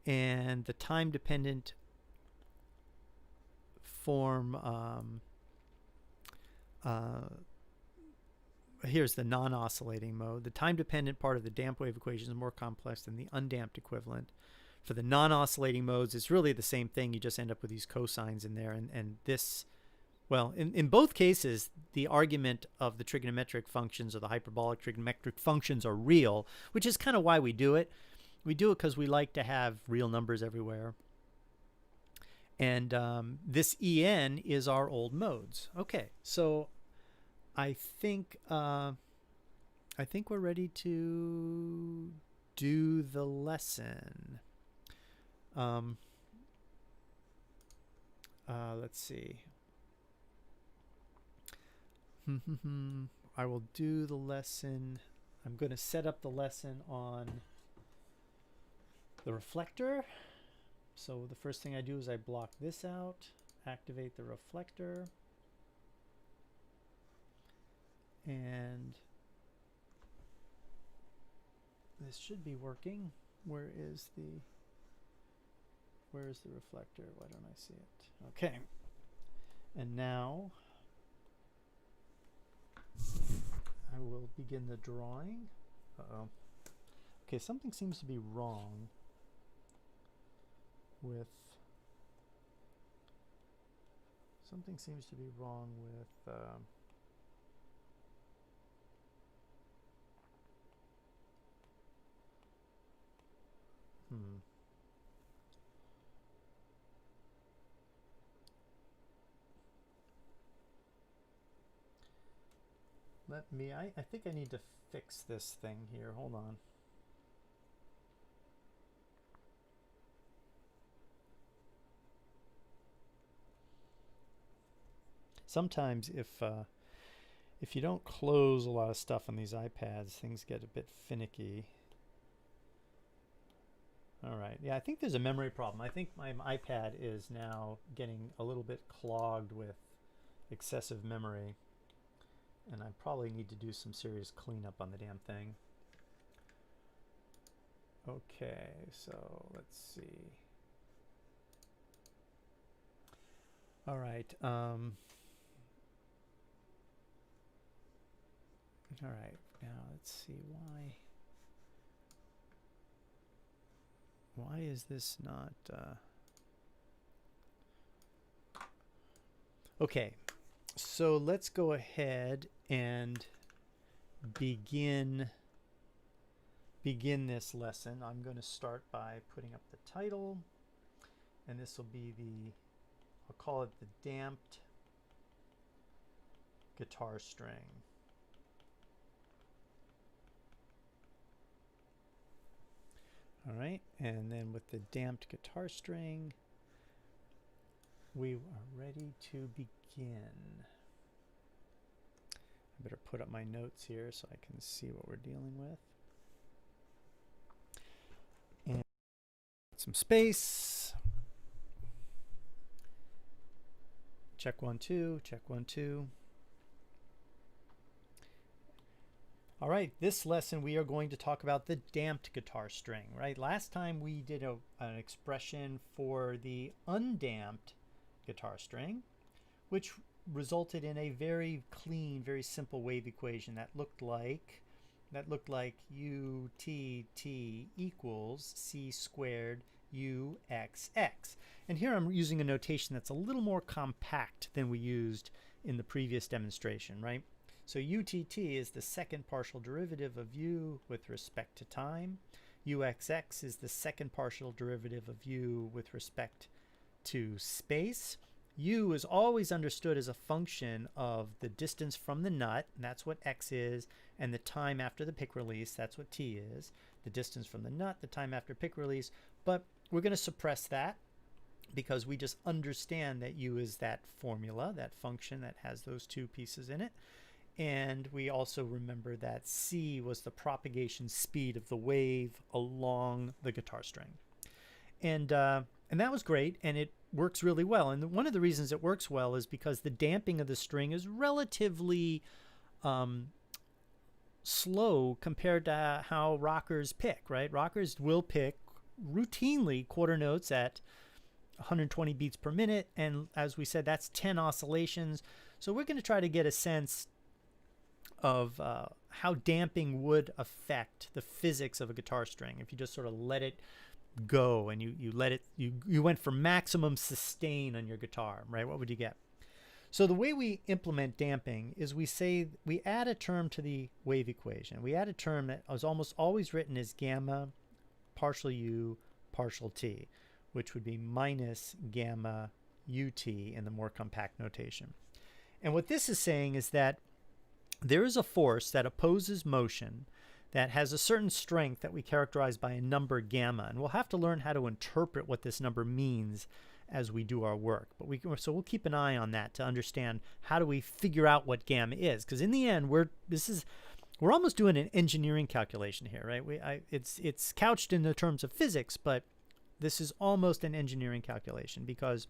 And the time-dependent form, here's the non-oscillating mode. The time-dependent part of the damped wave equation is more complex than the undamped equivalent. For the non-oscillating modes, it's really the same thing. You just end up with these cosines in there. And this, well, in both cases, the argument of the trigonometric functions or the hyperbolic trigonometric functions are real, which is kind of why we do it. We do it because we like to have real numbers everywhere. And this En is our old modes. Okay, so I think we're ready to do the lesson. Let's see. I will do the lesson. I'm going to set up the lesson on the reflector. So the first thing I do is I block this out, activate the reflector, and this should be working. Where is the reflector? Why don't I see it? Okay. And now I will begin the drawing. Okay, something seems to be wrong with I think I need to fix this thing here. Hold on. Sometimes if you don't close a lot of stuff on these iPads, things get a bit finicky. All right. Yeah, I think there's a memory problem. I think my iPad is now getting a little bit clogged with excessive memory. And I probably need to do some serious cleanup on the damn thing. Okay, so let's see. All right. All right. Now let's see why is this not okay. So let's go ahead and begin this lesson. I'm going to start by putting up the title, and this will be I'll call it the damped guitar string. All right, and then with the damped guitar string, we are ready to begin. I better put up my notes here so I can see what we're dealing with. And some space. Check 1, 2, check 1, 2. All right, this lesson we are going to talk about the damped guitar string, right? Last time we did an expression for the undamped guitar string, which resulted in a very clean, very simple wave equation that looked like UTT equals C squared UXX. And here I'm using a notation that's a little more compact than we used in the previous demonstration, right? So UTT is the second partial derivative of U with respect to time. UXX is the second partial derivative of U with respect to space. U is always understood as a function of the distance from the nut, and that's what X is, and the time after the pick release, that's what T is. The distance from the nut, the time after pick release, but we're going to suppress that because we just understand that U is that formula, that function that has those two pieces in it. And we also remember that c was the propagation speed of the wave along the guitar string. And that was great, and it works really well. And one of the reasons it works well is because the damping of the string is relatively slow compared to how rockers pick, right? Rockers will pick routinely quarter notes at 120 beats per minute, and as we said, that's 10 oscillations. So we're going to try to get a sense of how damping would affect the physics of a guitar string if you just sort of let it go and you went for maximum sustain on your guitar, right? What would you get? So the way we implement damping is we add a term to the wave equation. We add a term that is almost always written as gamma partial u partial t, which would be minus gamma ut in the more compact notation. And what this is saying is that there is a force that opposes motion that has a certain strength that we characterize by a number gamma, and we'll have to learn how to interpret what this number means as we do our work. But so we'll keep an eye on that to understand how do we figure out what gamma is, because in the end we're almost doing an engineering calculation here, right? It's couched in the terms of physics, but this is almost an engineering calculation because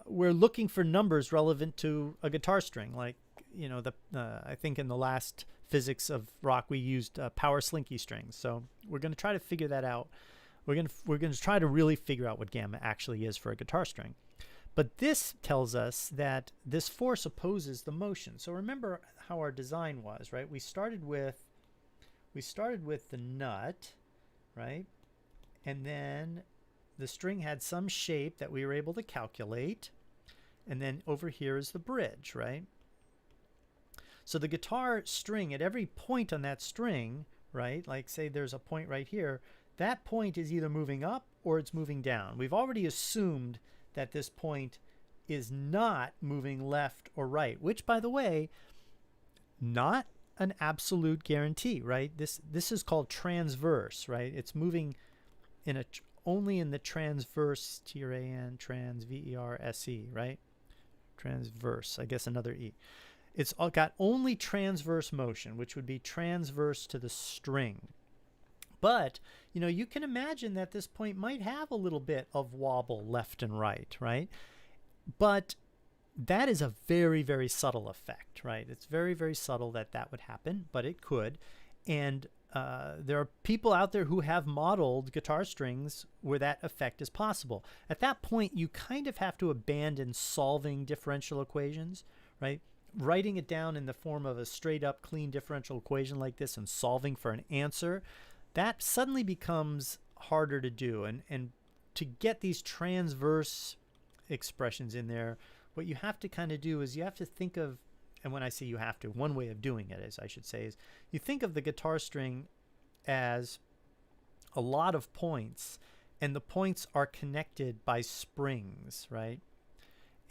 we're looking for numbers relevant to a guitar string. Like, you know, I think in the last physics of rock we used power slinky strings. So we're going to try to figure that out. We're going to try to really figure out what gamma actually is for a guitar string. But this tells us that this force opposes the motion. So remember how our design was, right? We started with the nut, right? And then the string had some shape that we were able to calculate. And then over here is the bridge, right? So the guitar string, at every point on that string, right? Like say there's a point right here, that point is either moving up or it's moving down. We've already assumed that this point is not moving left or right, which, by the way, not an absolute guarantee, right? This is called transverse, right? It's moving only in the transverse, T-R-A-N, trans, V-E-R-S-E, right? Transverse, I guess another E. It's got only transverse motion, which would be transverse to the string. But, you know, you can imagine that this point might have a little bit of wobble left and right, right? But that is a very, very subtle effect, right? It's very, very subtle that would happen, but it could. And there are people out there who have modeled guitar strings where that effect is possible. At that point, you kind of have to abandon solving differential equations, right? Writing it down in the form of a straight up clean differential equation like this and solving for an answer, that suddenly becomes harder to do. And to get these transverse expressions in there, what you have to kind of do is you have to think of, and when I say you have to, one way of doing it, as I should say, is you think of the guitar string as a lot of points, and the points are connected by springs, right?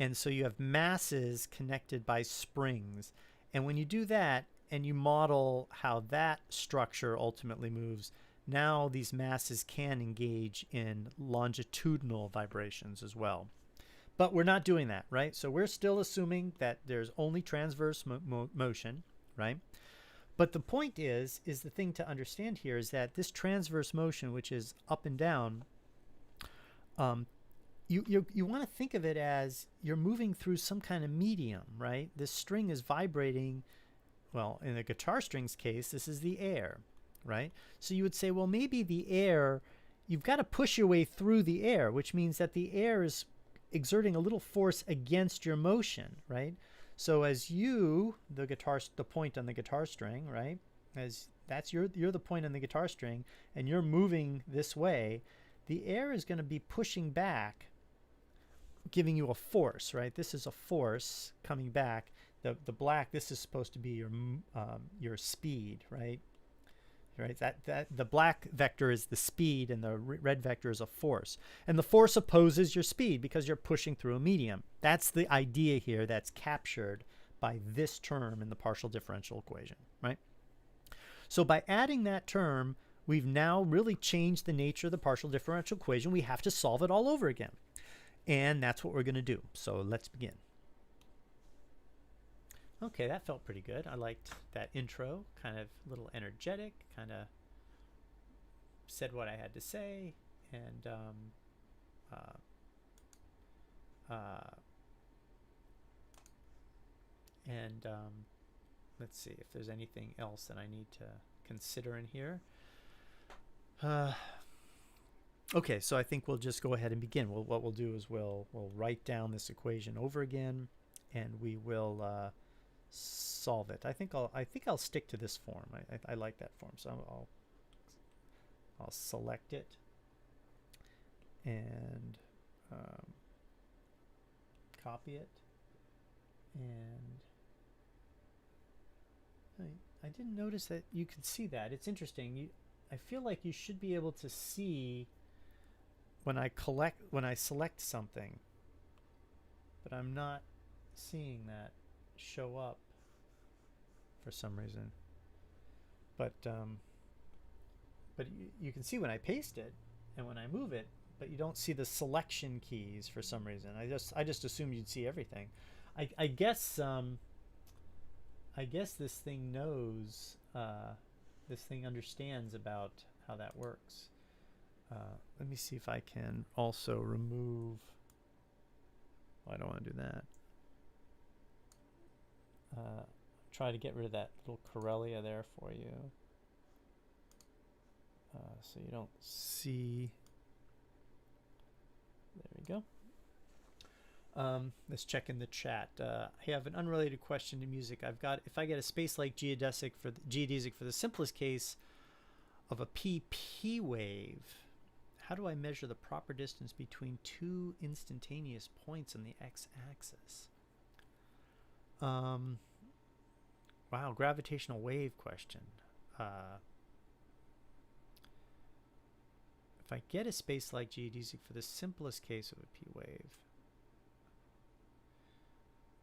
And so you have masses connected by springs. And when you do that and you model how that structure ultimately moves, now these masses can engage in longitudinal vibrations as well. But we're not doing that, right? So we're still assuming that there's only transverse motion, right? But the point is the thing to understand here is that this transverse motion, which is up and down, you want to think of it as you're moving through some kind of medium, right? This string is vibrating. Well, in the guitar string's case, this is the air, right? So you would say, well, maybe the air, you've got to push your way through the air, which means that the air is exerting a little force against your motion, right? So as you, the point on the guitar string, right? As you're the point on the guitar string and you're moving this way, the air is going to be pushing back, giving you a force, right? This is a force coming back. The black, this is supposed to be your speed, right? Right. That the black vector is the speed, and the red vector is a force. And the force opposes your speed because you're pushing through a medium. That's the idea here that's captured by this term in the partial differential equation, right? So by adding that term, we've now really changed the nature of the partial differential equation. We have to solve it all over again. And that's what we're going to do. So let's begin. Okay, that felt pretty good. I liked that intro, kind of a little energetic, kind of said what I had to say, and uh, uh, and let's see if there's anything else that I need to consider in here. Okay, so I think we'll just go ahead and begin. What we'll do is we'll write down this equation over again, and we will solve it. I think I'll stick to this form. I like that form, so I'll select it, and copy it, and I didn't notice that you could see that. It's interesting. I feel like you should be able to see when I select something, but I'm not seeing that show up for some reason. But you can see when I paste it and when I move it, but you don't see the selection keys for some reason. I just assumed you'd see everything. I guess this thing knows, this thing understands about how that works. Let me see if I can also remove. Well, I don't want to do that. Try to get rid of that little Corellia there for you, so you don't see. There we go. Let's check in the chat. I have an unrelated question to music. If I get a space-like geodesic for the simplest case of a PP wave, how do I measure the proper distance between two instantaneous points on the x-axis? Wow, gravitational wave question. If I get a space-like geodesic for the simplest case of a P wave,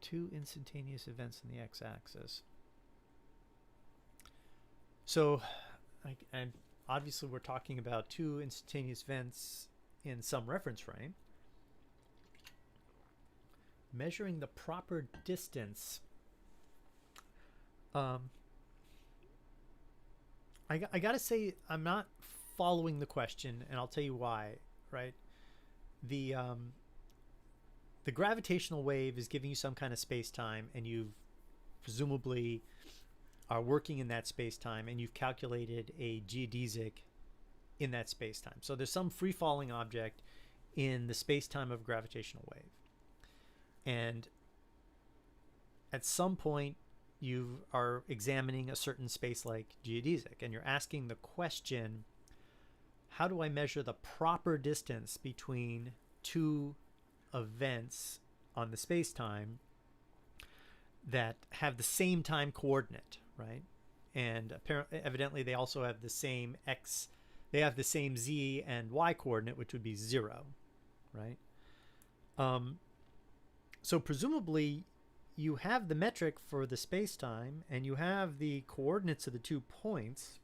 two instantaneous events in the x-axis. So, and obviously we're talking about two instantaneous events in some reference frame. Measuring the proper distance. I gotta say I'm not following the question, and I'll tell you why. Right, the gravitational wave is giving you some kind of space-time, and you've presumably are working in that space-time, and you've calculated a geodesic in that space-time. So there's some free-falling object in the space-time of a gravitational wave, and at some point you are examining a certain space-like geodesic, and you're asking the question, how do I measure the proper distance between two events on the space-time that have the same time coordinate, right? And apparently, evidently, they also have the same x. They have the same z and y coordinate, which would be 0, right? So presumably, you have the metric for the space-time, and you have the coordinates of the 2 points.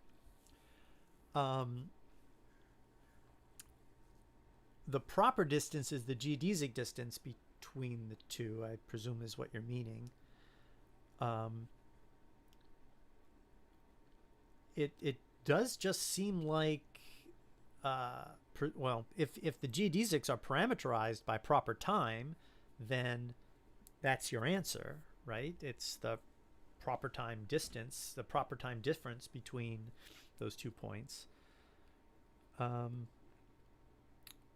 The proper distance is the geodesic distance between the two, I presume is what you're meaning. It does just seem like, well, if the geodesics are parameterized by proper time, then that's your answer, right? It's the proper time distance, the proper time difference between those 2 points.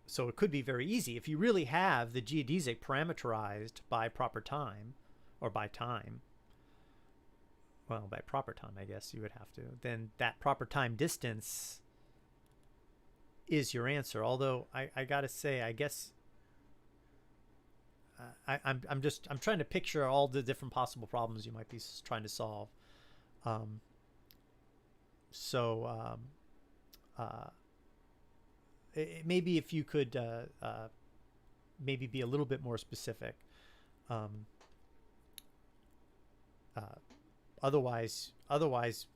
So it could be very easy. If you really have the geodesic parameterized by proper time, or by time, well, by proper time, I guess you would have to, then that proper time distance is your answer. Although I gotta say, I guess I'm trying to picture all the different possible problems you might be trying to solve. Maybe if you could maybe be a little bit more specific. Otherwise,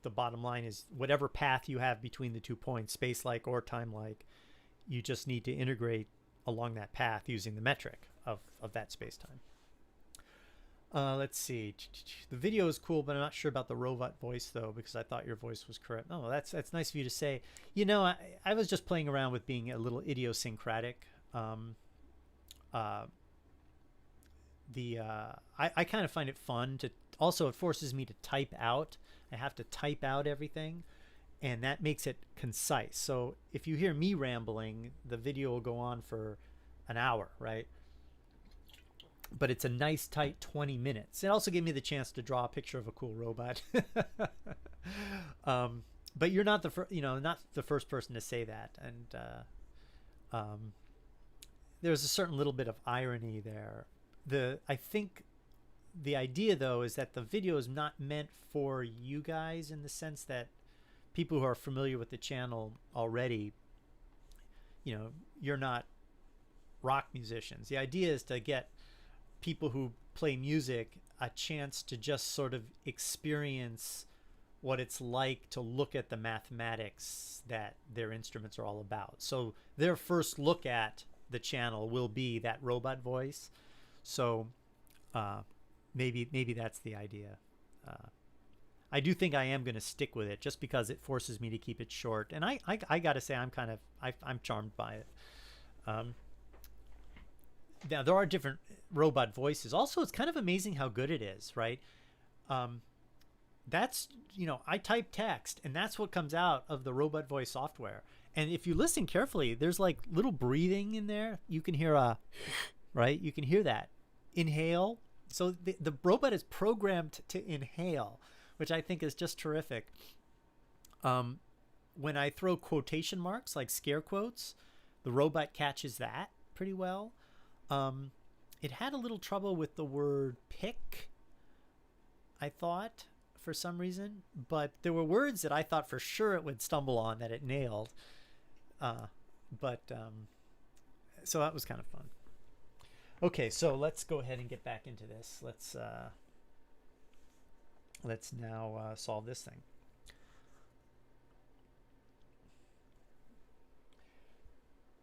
the bottom line is whatever path you have between the 2 points, space-like or time-like, you just need to integrate along that path using the metric of that space-time. Let's see. The video is cool, but I'm not sure about the robot voice though, because I thought your voice was correct. Oh, that's nice of you to say. You know, I was just playing around with being a little idiosyncratic. Uh, I kind of find it fun to. Also, it forces me to type out. I have to type out everything, and that makes it concise. So if you hear me rambling, the video will go on for an hour, right? But it's a nice tight 20 minutes. It also gave me the chance to draw a picture of a cool robot. But you're not the not the first person to say that, and there's a certain little bit of irony there. I think the idea though is that the video is not meant for you guys, in the sense that people who are familiar with the channel already, you're not rock musicians. The idea is to get people who play music a chance to just sort of experience what it's like to look at the mathematics that their instruments are all about. So their first look at the channel will be that robot voice. So maybe that's the idea. I do think I am going to stick with it, just because it forces me to keep it short. And I got to say, I'm charmed by it. Now, there are different robot voices. Also, it's kind of amazing how good it is, right? That's, I type text, and that's what comes out of the robot voice software. And if you listen carefully, there's like little breathing in there. You can hear right? You can hear that. Inhale. So the robot is programmed to inhale, which I think is just terrific. When I throw quotation marks, like scare quotes, the robot catches that pretty well. It had a little trouble with the word pick, I thought, for some reason, but there were words that I thought for sure it would stumble on that it nailed. So that was kind of fun. Okay, so let's go ahead and get back into this. Let's now solve this thing.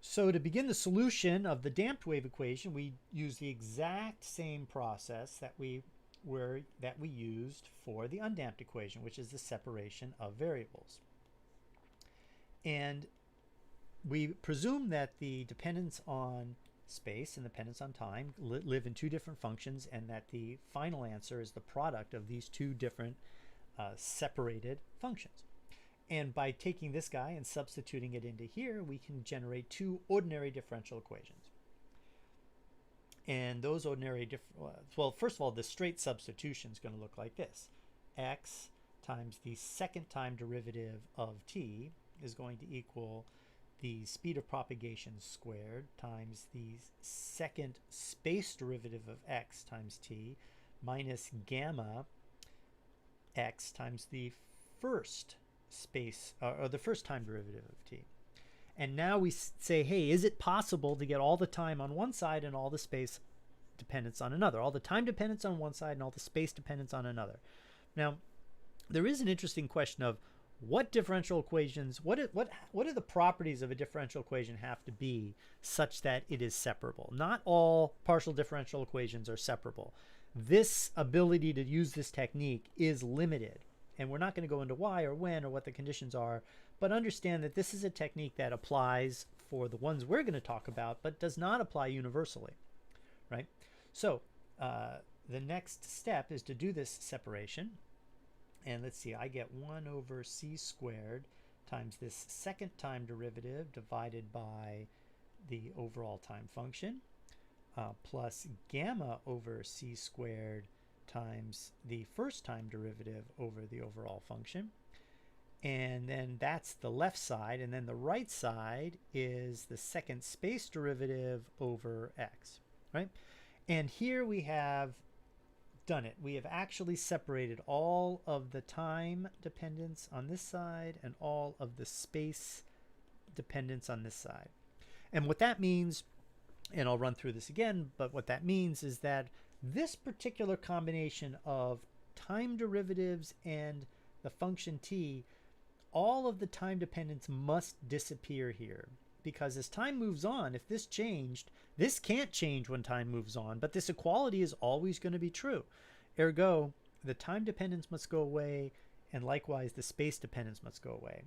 So to begin the solution of the damped wave equation, we use the exact same process that we used for the undamped equation, which is the separation of variables. And we presume that the dependence on space and dependence on time live in two different functions, and that the final answer is the product of these two different separated functions. And by taking this guy and substituting it into here, we can generate two ordinary differential equations. And those ordinary, well, first of all, the straight substitution is going to look like this. X times the second time derivative of t is going to equal the speed of propagation squared times the second space derivative of x times t minus gamma x times the first space or the first time derivative of t. And now we say, hey, is it possible to get all the time on one side and all the space dependence on another? All the time dependence on one side and all the space dependence on another. Now, there is an interesting question of what differential equations, what do the properties of a differential equation have to be such that it is separable? Not all partial differential equations are separable. This ability to use this technique is limited. And we're not going to go into why or when or what the conditions are, but understand that this is a technique that applies for the ones we're going to talk about, but does not apply universally, right? So the next step is to do this separation. And let's see, I get 1 over c squared times this second time derivative divided by the overall time function, plus gamma over c squared times the first time derivative over the overall function. And then that's the left side, and then the right side is the second space derivative over x, right? And here we have done it. We have actually separated all of the time dependence on this side and all of the space dependence on this side. And what that means, and I'll run through this again, but what that means is that this particular combination of time derivatives and the function t, all of the time dependence must disappear here, because as time moves on, if this changed, This can't change when time moves on, but this equality is always going to be true. Ergo, the time dependence must go away, and likewise the space dependence must go away.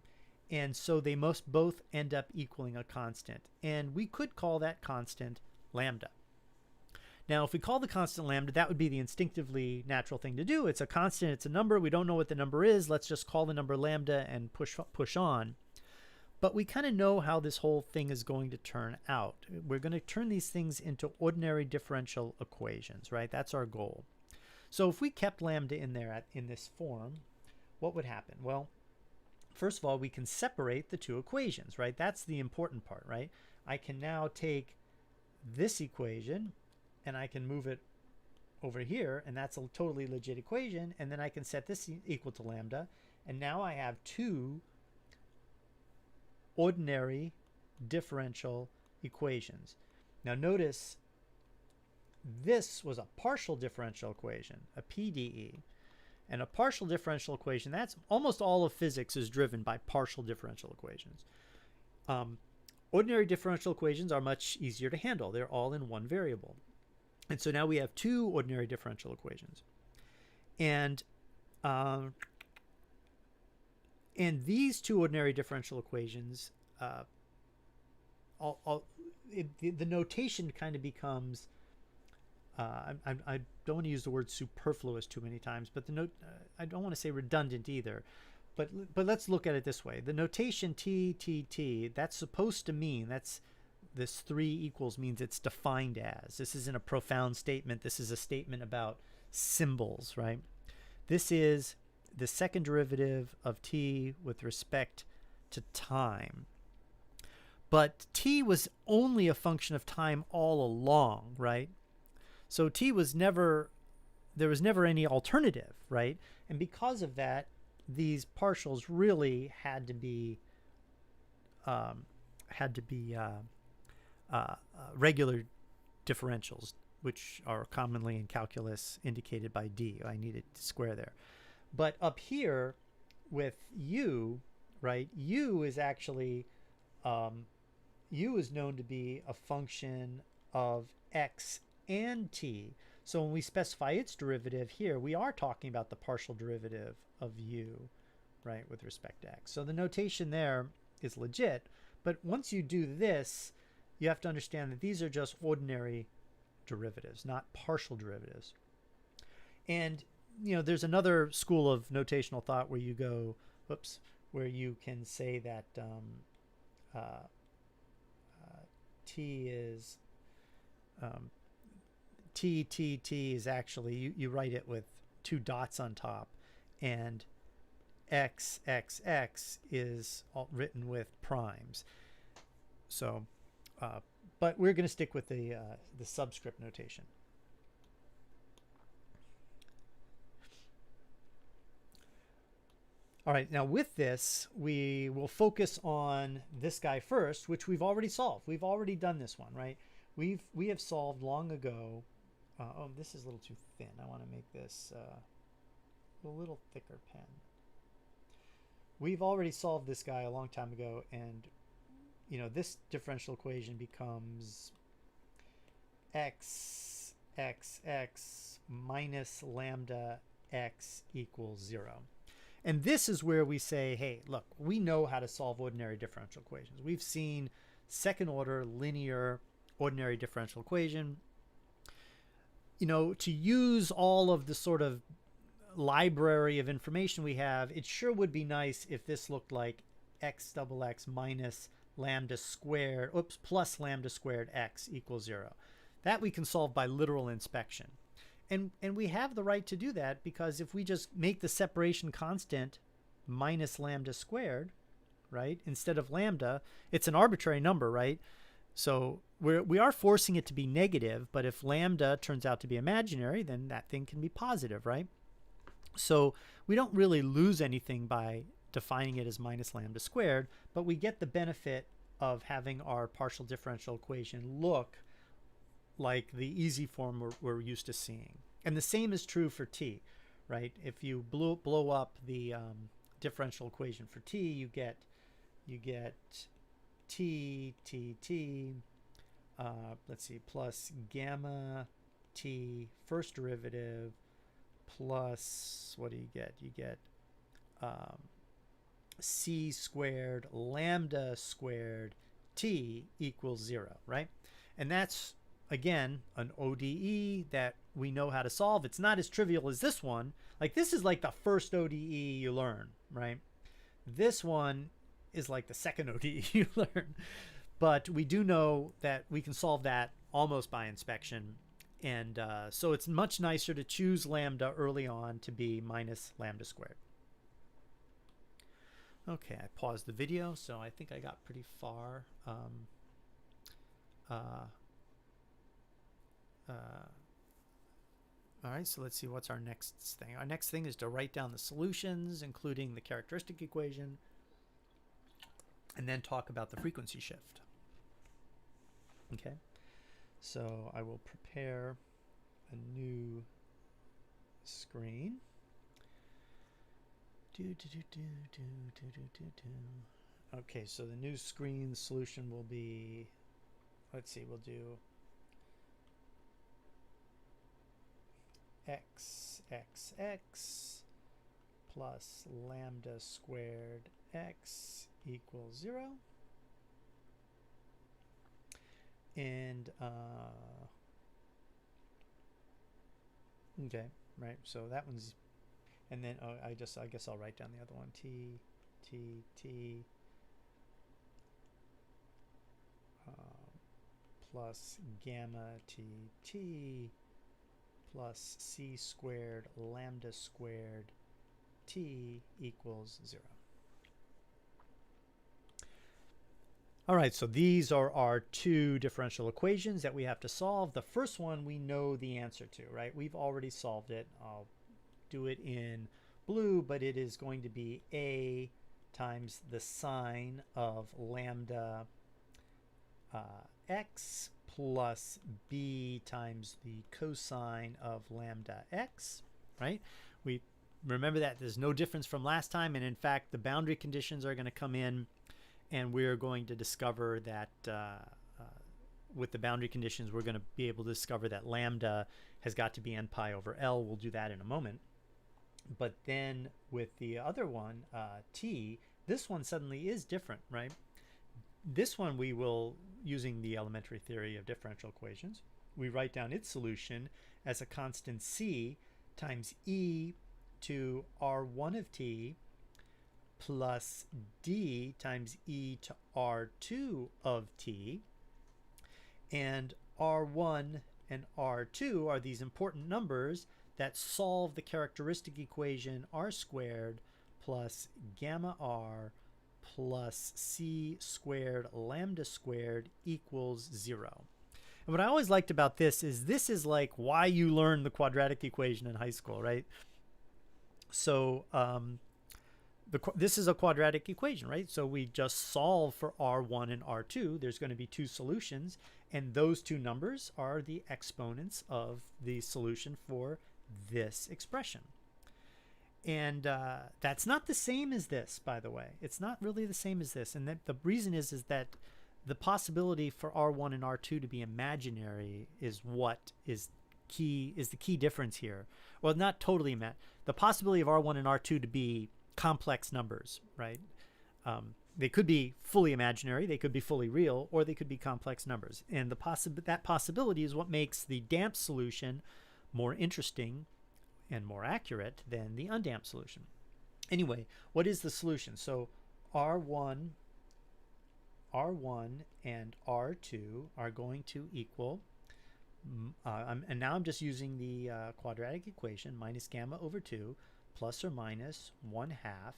And so they must both end up equaling a constant. And we could call that constant lambda. Now, if we call the constant lambda, that would be the instinctively natural thing to do. It's a constant, it's a number. We don't know what the number is. Let's just call the number lambda and push on. But we kind of know how this whole thing is going to turn out. We're going to turn these things into ordinary differential equations, right? That's our goal. So if we kept lambda in there in this form, what would happen? Well, first of all, we can separate the two equations, right? That's the important part, right? I can now take this equation and I can move it over here, and that's a totally legit equation, and then I can set this equal to lambda, and now I have two ordinary differential equations. Now notice this was a partial differential equation, a PDE. And a partial differential equation, that's almost all of physics is driven by partial differential equations. Ordinary differential equations are much easier to handle. They're all in one variable. And so now we have two ordinary differential equations. And these two ordinary differential equations, the notation kind of becomes, I don't want to use the word superfluous too many times, but I don't want to say redundant either. But let's look at it this way. The notation T, T, T, that's supposed to mean, this 3 equals means it's defined as. This isn't a profound statement. This is a statement about symbols, right? This is the second derivative of t with respect to time. But t was only a function of time all along, right? So t was never, there was never any alternative, right? And because of that, these partials really had to be regular differentials, which are commonly in calculus indicated by d. I needed to square there. But up here with u, right, u is actually, u is known to be a function of x and t. So when we specify its derivative here, we are talking about the partial derivative of u, right, with respect to x. So the notation there is legit. But once you do this, you have to understand that these are just ordinary derivatives, not partial derivatives. And you know, there's another school of notational thought where you go, where you can say that t is t is actually, you write it with 2 dots on top, and x is written with primes. So, but we're going to stick with the subscript notation. All right, now with this, we will focus on this guy first, which we've already solved. We've already done this one, right? We have solved long ago. Oh, this is a little too thin. I want to make this a little thicker pen. We've already solved this guy a long time ago, and you know, this differential equation becomes x minus lambda x equals 0. And this is where we say, hey, look, we know how to solve ordinary differential equations. We've seen second order linear ordinary differential equation. You know, to use all of the sort of library of information we have, it sure would be nice if this looked like x minus lambda squared, plus lambda squared x equals 0. That we can solve by literal inspection. And we have the right to do that, because if we just make the separation constant minus lambda squared, right, instead of lambda, it's an arbitrary number, right? So we are forcing it to be negative, but if lambda turns out to be imaginary, then that thing can be positive, right? So we don't really lose anything by defining it as minus lambda squared, but we get the benefit of having our partial differential equation look like the easy form we're used to seeing. And the same is true for t, right? If you blow up the differential equation for t, you get t let's see, plus gamma t first derivative plus, what do you get? You get c squared lambda squared t equals 0, right? And that's, again, an ODE that we know how to solve. It's not as trivial as this one. Like, this is like the first ODE you learn, right? This one is like the second ODE you learn. But we do know that we can solve that almost by inspection. And so it's much nicer to choose lambda early on to be minus lambda squared. Okay, I paused the video, so I think I got pretty far. All right, so let's see what's our next thing. Our next thing is to write down the solutions, including the characteristic equation, and then talk about the frequency shift. Okay, so I will prepare a new screen. Okay, so the new screen solution will be, let's see, we'll do x plus lambda squared x equals 0. And okay, right, so that one's, and then I guess I'll write down the other one, t plus gamma t plus c squared lambda squared t equals 0. All right, so these are our two differential equations that we have to solve. The first one we know the answer to, right? We've already solved it. I'll do it in blue, but it is going to be a times the sine of lambda x plus b times the cosine of lambda x, right? We remember that there's no difference from last time, and in fact the boundary conditions are going to come in, and we're going to discover that with the boundary conditions we're going to be able to discover that lambda has got to be n pi over L. We'll do that in a moment. But then with the other one, t, this one suddenly is different, right? This one we will, using the elementary theory of differential equations, we write down its solution as a constant c times e to r1 of t plus d times e to r2 of t. And r1 and r2 are these important numbers that solve the characteristic equation r squared plus gamma r plus c squared lambda squared equals 0. And what I always liked about this is like why you learn the quadratic equation in high school, right? So this is a quadratic equation, right? So we just solve for r1 and r2. There's going to be two solutions, and those two numbers are the exponents of the solution for this expression. And that's not the same as this, by the way. It's not really the same as this. And that the reason is that the possibility for r1 and r2 to be imaginary is what is the key difference here. Well, not totally the possibility of r1 and r2 to be complex numbers, right? They could be fully imaginary, they could be fully real, or they could be complex numbers. And that possibility is what makes the damped solution more interesting and more accurate than the undamped solution. Anyway, what is the solution? So R1 and R2 are going to equal, and now I'm just using the quadratic equation, minus gamma over 2 plus or minus 1/2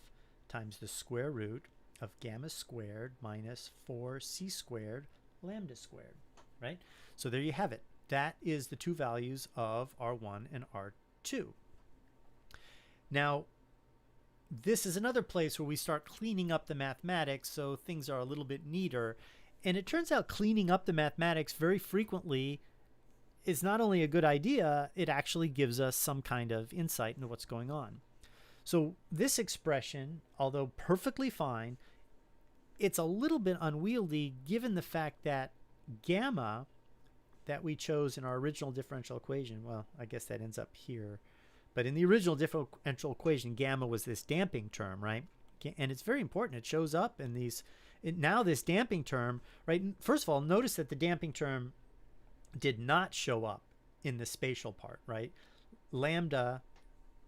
times the square root of gamma squared minus 4c squared lambda squared, right? So there you have it. That is the two values of R1 and R2. Now, this is another place where we start cleaning up the mathematics so things are a little bit neater. And it turns out cleaning up the mathematics very frequently is not only a good idea, it actually gives us some kind of insight into what's going on. So this expression, although perfectly fine, it's a little bit unwieldy given the fact that gamma that we chose in our original differential equation, well, I guess that ends up here. But in the original differential equation, gamma was this damping term, right? And it's very important. It shows up in these, now this damping term, right? First of all, notice that the damping term did not show up in the spatial part, right? Lambda,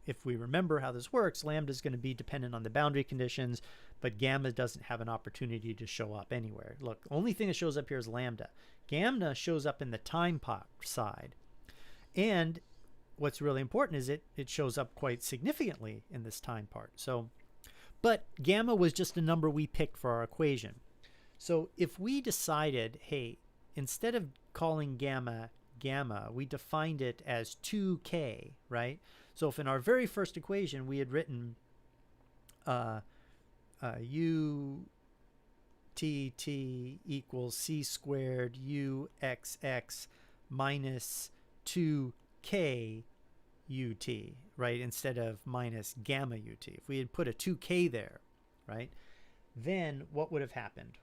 if we remember how this works, lambda is going to be dependent on the boundary conditions, but gamma doesn't have an opportunity to show up anywhere. Look, only thing that shows up here is lambda. Gamma shows up in the time part side. And what's really important is it shows up quite significantly in this time part. So, but gamma was just a number we picked for our equation. So if we decided, hey, instead of calling gamma gamma, we defined it as 2k, right? So if in our very first equation we had written u t equals c squared u x minus 2k ut, right, instead of minus gamma ut. If we had put a 2k there, right, then what would have happened?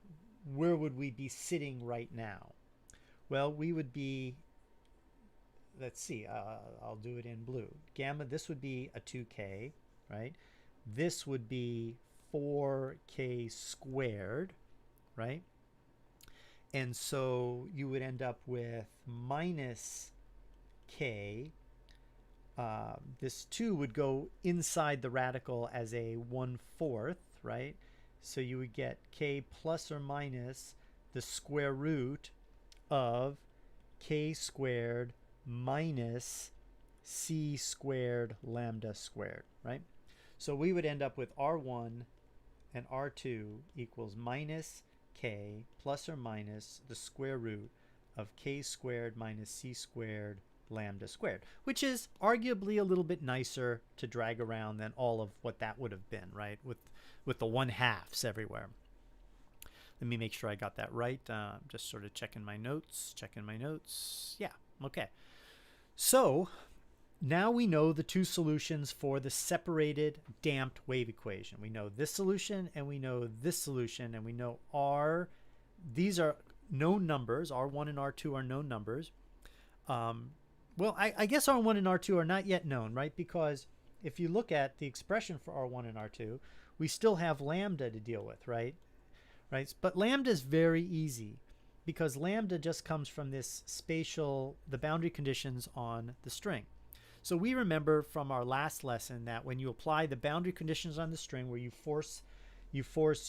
Where would we be sitting right now? Well, we would be, let's see, I'll do it in blue. Gamma, this would be a 2k, right? This would be 4k squared, right? And so you would end up with minus k. This 2 would go inside the radical as a 1/4, right? So you would get k plus or minus the square root of k squared minus c squared lambda squared, right? So we would end up with R1 and R2 equals minus k plus or minus the square root of k squared minus c squared lambda squared, which is arguably a little bit nicer to drag around than all of what that would have been, right? With the 1/2s everywhere. Let me make sure I got that right. Just sort of checking my notes. Yeah, okay. So now we know the two solutions for the separated damped wave equation. We know this solution and we know this solution, and we know these are known numbers. R1 and R2 are known numbers. Well, I guess R1 and R2 are not yet known, right? Because if you look at the expression for R1 and R2, we still have lambda to deal with, right? But lambda is very easy because lambda just comes from this spatial, the boundary conditions on the string. So we remember from our last lesson that when you apply the boundary conditions on the string, where you force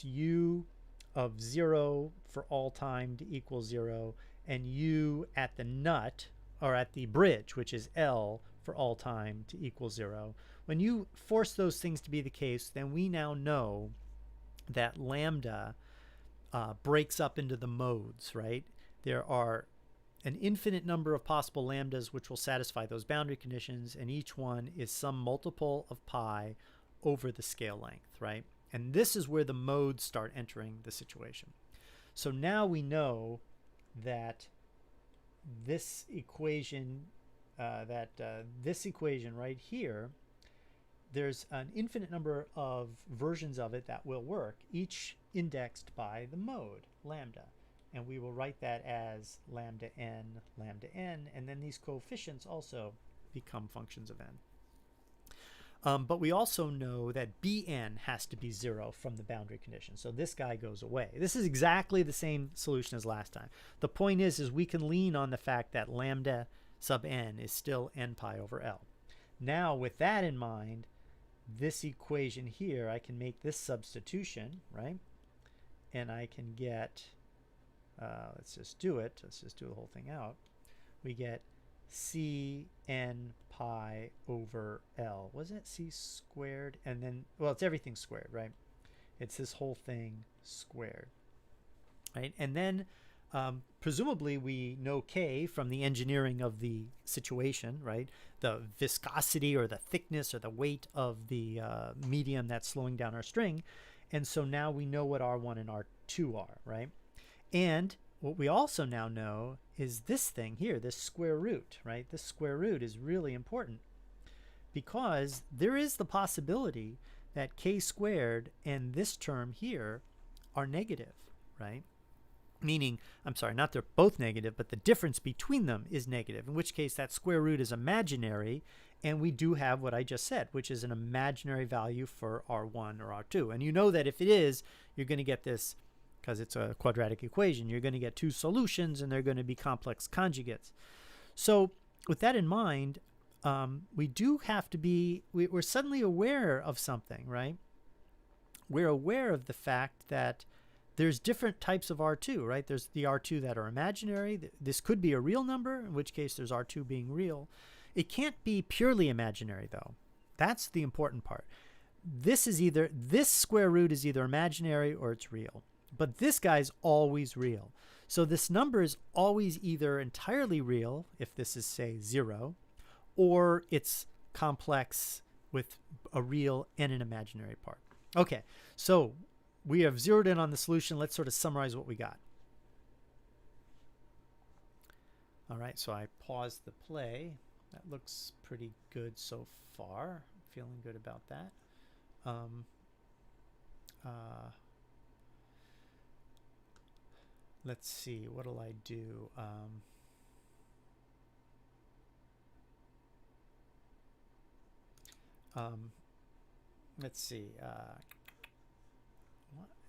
u of 0 for all time to equal 0, and u at the nut, or at the bridge, which is L, for all time to equal 0. When you force those things to be the case, then we now know that lambda breaks up into the modes, right? There are an infinite number of possible lambdas which will satisfy those boundary conditions, and each one is some multiple of pi over the scale length, right? And this is where the modes start entering the situation. So now we know that this equation, this equation right here, there's an infinite number of versions of it that will work, each indexed by the mode, lambda. And we will write that as lambda n, and then these coefficients also become functions of n. But we also know that bn has to be 0 from the boundary condition. So this guy goes away. This is exactly the same solution as last time. The point is we can lean on the fact that lambda sub n is still n pi over L. Now with that in mind, this equation here, I can make this substitution, right? And I can get, let's just do it. Let's just do the whole thing out. We get c n pi over L. Was it c squared? And then, well, it's everything squared, right? It's this whole thing squared, right? And then presumably we know k from the engineering of the situation, right? The viscosity or the thickness or the weight of the medium that's slowing down our string. And so now we know what R1 and R2 are, right? And what we also now know is this thing here, this square root, right? This square root is really important because there is the possibility that k squared and this term here are negative, right? meaning, I'm sorry, not they're both negative, but the difference between them is negative, in which case that square root is imaginary, and we do have what I just said, which is an imaginary value for R1 or R2. And you know that if it is, you're going to get this, because it's a quadratic equation, you're going to get two solutions, and they're going to be complex conjugates. So with that in mind, we do have to be, we're suddenly aware of something, right? We're aware of the fact that there's different types of R2, right? There's the R2 that are imaginary. This could be a real number, in which case there's R2 being real. It can't be purely imaginary, though. That's the important part. This square root is either imaginary or it's real. But this guy's always real. So this number is always either entirely real, if this is, say, 0, or it's complex with a real and an imaginary part. Okay, so we have zeroed in on the solution. Let's sort of summarize what we got. All right, so I paused the play. That looks pretty good so far. Feeling good about that. Let's see, what'll I do? Let's see.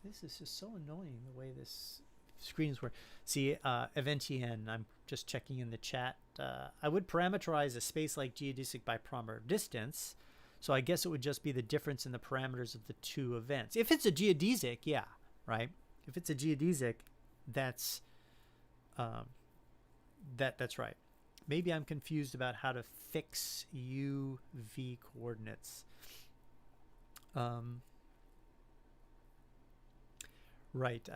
This is just so annoying, the way this screens work. See, Eventien, I'm just checking in the chat. I would parameterize a space like geodesic by parameter distance. So I guess it would just be the difference in the parameters of the two events. If it's a geodesic, yeah, right? If it's a geodesic, that's that's right. Maybe I'm confused about how to fix UV coordinates. Right.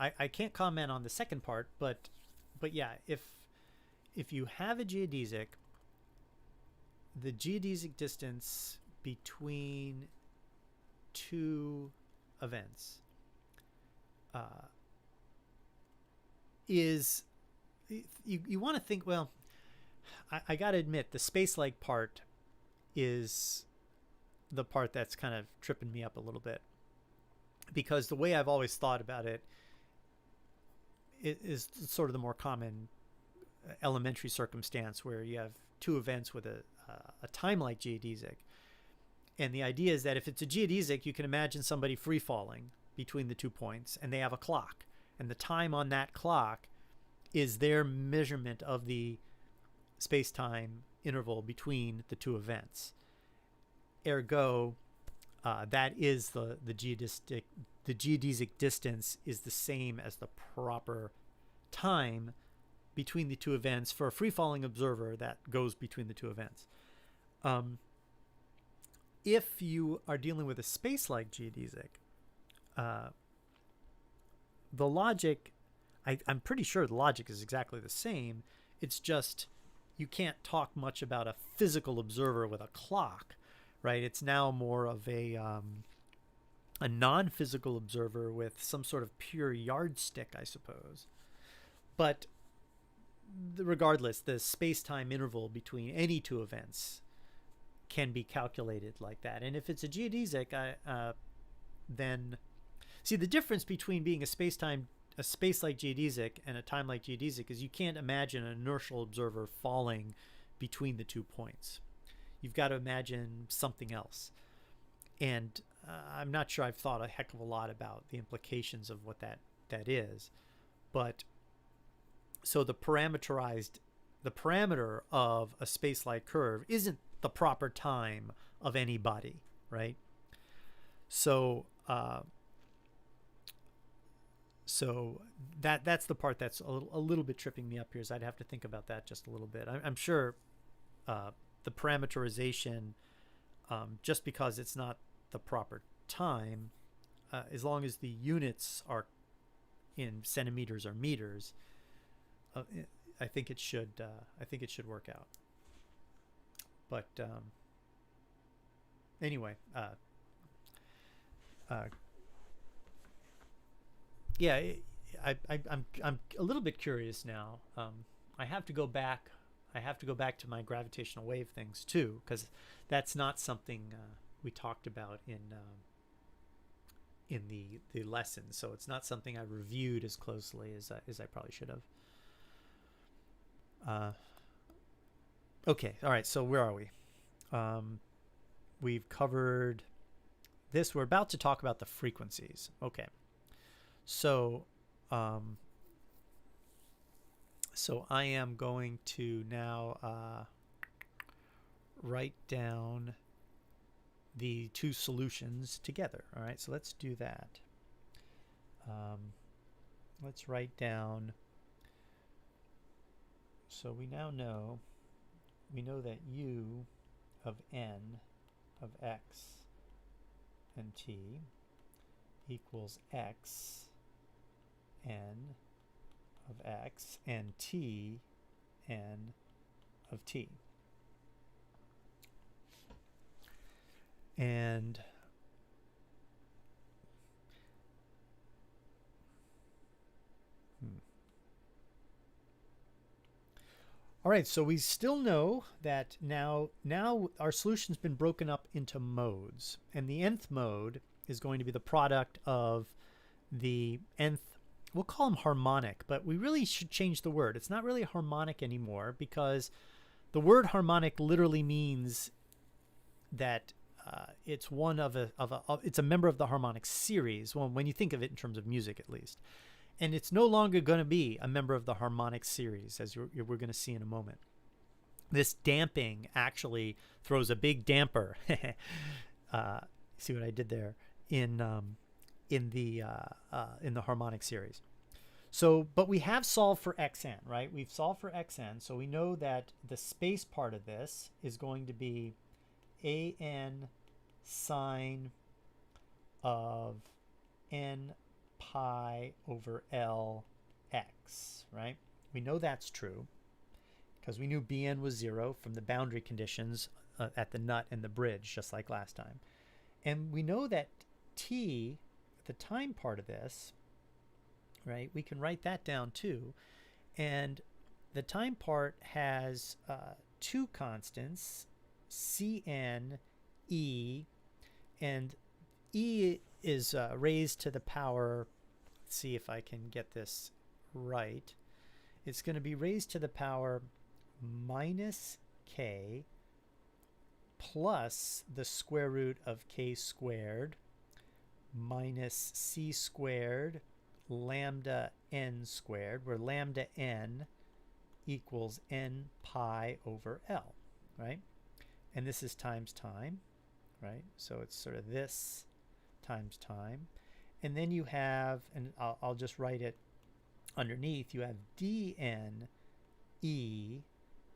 I can't comment on the second part, but yeah, if you have a geodesic, the geodesic distance between two events is, you want to think, well, I got to admit, the space-like part is the part that's kind of tripping me up a little bit, because the way I've always thought about it is sort of the more common elementary circumstance, where you have two events with a time-like geodesic. And the idea is that if it's a geodesic, you can imagine somebody free-falling between the 2 points, and they have a clock. And the time on that clock is their measurement of the space-time interval between the two events. Ergo, that is the geodesic distance is the same as the proper time between the two events for a free-falling observer that goes between the two events. If you are dealing with a space-like geodesic, the logic, I'm pretty sure the logic is exactly the same. It's just you can't talk much about a physical observer with a clock, right? It's now more of a non-physical observer with some sort of pure yardstick, I suppose. But regardless, the space-time interval between any two events can be calculated like that. And if it's a geodesic, then see, the difference between being a space-like geodesic and a time-like geodesic is you can't imagine an inertial observer falling between the 2 points. You've got to imagine something else. And I'm not sure I've thought a heck of a lot about the implications of what that is. But so the parameter of a space-like curve isn't the proper time of any body, right? So that's the part that's a little bit tripping me up here. So I'd have to think about that just a little bit. I'm sure the parameterization, just because it's not the proper time, as long as the units are in centimeters or meters, I think it should work out. But anyway, yeah, I'm a little bit curious now. I have to go back to my gravitational wave things too, because that's not something we talked about in the lesson, so it's not something I reviewed as closely as I probably should have. Okay, all right, so where are we? We've covered this. We're about to talk about the frequencies. Okay, so so I am going to now write down the two solutions together. All right, so let's do that. Let's write down. So we now know, that u of n of x and t equals x n of x and t n of t. And all right, so we still know that now our solution's been broken up into modes, and the nth mode is going to be the product of the nth, we'll call them harmonic, but we really should change the word. It's not really harmonic anymore, because the word harmonic literally means that it's one of it's a member of the harmonic series. Well, when you think of it in terms of music, at least. And it's no longer going to be a member of the harmonic series, as we're going to see in a moment. This damping actually throws a big damper. See what I did there in the harmonic series. So, but we have solved for xn, right? We've solved for xn, so we know that the space part of this is going to be an sine of n pi over L x, right? We know that's true because we knew Bn was 0 from the boundary conditions at the nut and the bridge, just like last time. And we know that t, the time part of this, right, we can write that down too. And the time part has two constants, Cn, E, and E is raised to the power, let's see if I can get this right. It's going to be raised to the power minus k plus the square root of k squared minus c squared lambda n squared, where lambda n equals n pi over L, right? And this is times time, right? So it's sort of this times time. And then you have, and I'll just write it underneath, you have dn e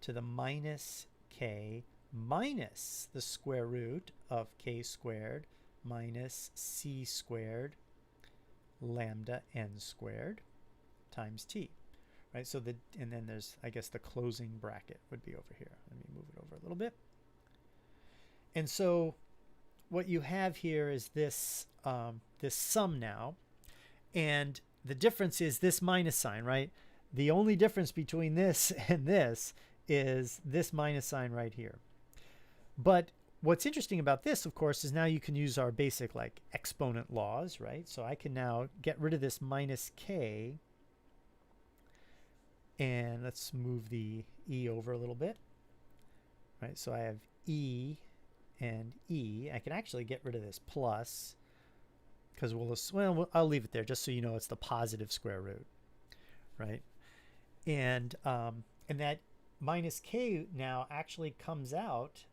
to the minus k minus the square root of k squared minus c squared lambda n squared times t, right? So and then there's, I guess, the closing bracket would be over here. Let me move it over a little bit. And so what you have here is this this sum now, and the difference is this minus sign, right? The only difference between this and this is this minus sign right here. But what's interesting about this, of course, is now you can use our basic like exponent laws, right? So I can now get rid of this minus k, and let's move the e over a little bit, right? So I have e and e. I can actually get rid of this plus, because I'll leave it there just so you know it's the positive square root, right? And that minus k now actually comes out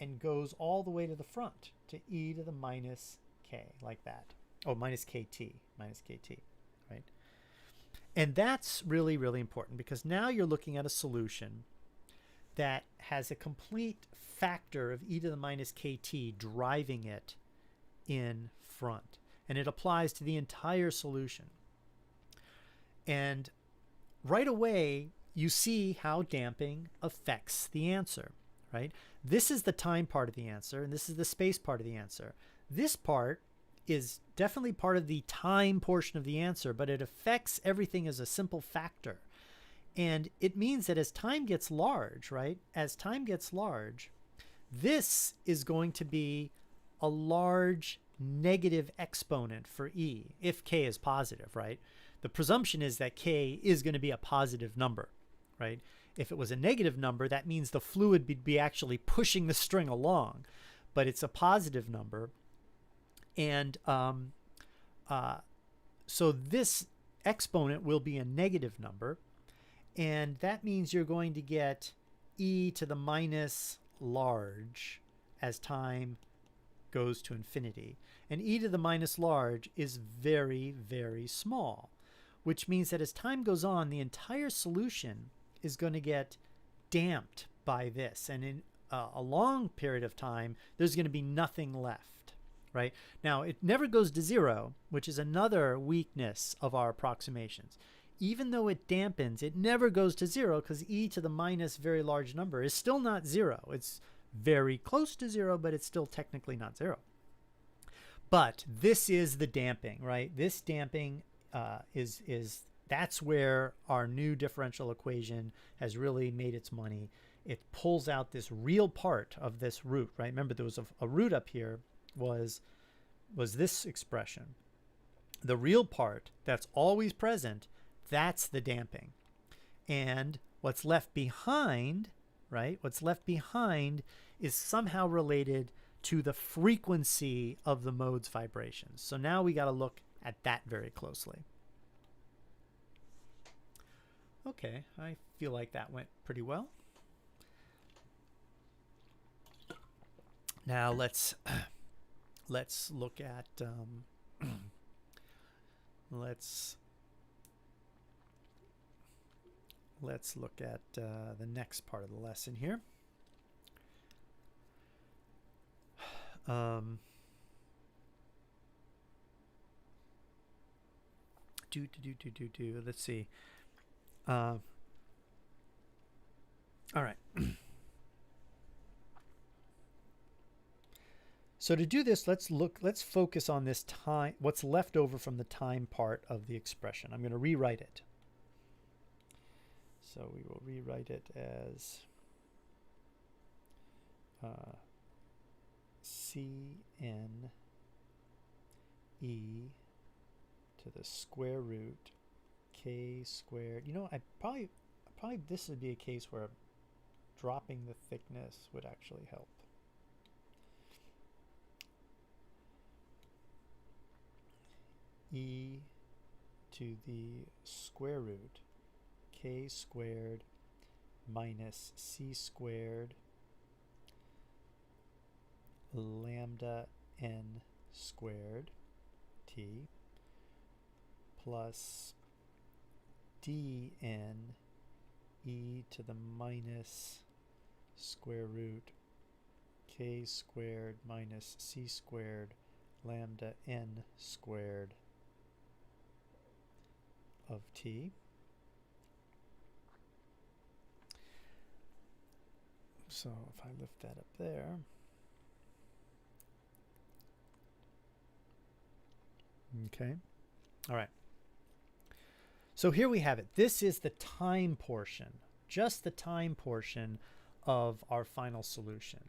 and goes all the way to the front to e to the minus k, like that. Oh, minus kt, right? And that's really, really important, because now you're looking at a solution that has a complete factor of e to the minus kt driving it in front. And it applies to the entire solution. And right away, you see how damping affects the answer, right? This is the time part of the answer, and this is the space part of the answer. This part is definitely part of the time portion of the answer, but it affects everything as a simple factor. And it means that as time gets large, right? As time gets large, this is going to be a large negative exponent for E if K is positive, right? The presumption is that K is going to be a positive number, right? If it was a negative number, that means the fluid would be actually pushing the string along, but it's a positive number. And so this exponent will be a negative number, and that means you're going to get e to the minus large as time goes to infinity. And e to the minus large is very, very small, which means that as time goes on, the entire solution is going to get damped by this. And in a long period of time, there's going to be nothing left, right? Now, it never goes to zero, which is another weakness of our approximations. Even though it dampens, it never goes to zero because e to the minus very large number is still not zero. It's very close to zero, but it's still technically not zero. But this is the damping, right? This damping that's where our new differential equation has really made its money. It pulls out this real part of this root, right? Remember, there was a root up here was this expression. The real part that's always present, that's the damping. And what's left behind, right? What's left behind is somehow related to the frequency of the mode's vibrations. So now we got to look at that very closely. Okay, I feel like that went pretty well. Now let's look at let's look at the next part of the lesson here. Let's see. All right. So to do this, let's focus on this time, what's left over from the time part of the expression. I'm going to rewrite it. So we will rewrite it as Cn e to the square root k squared. You know, I probably this would be a case where dropping the thickness would actually help. E to the square root k squared minus c squared lambda n squared t plus dn e to the minus square root k squared minus c squared lambda n squared of t. So if I lift that up there, okay, all right. So here we have it. This is the time portion, just the time portion of our final solution.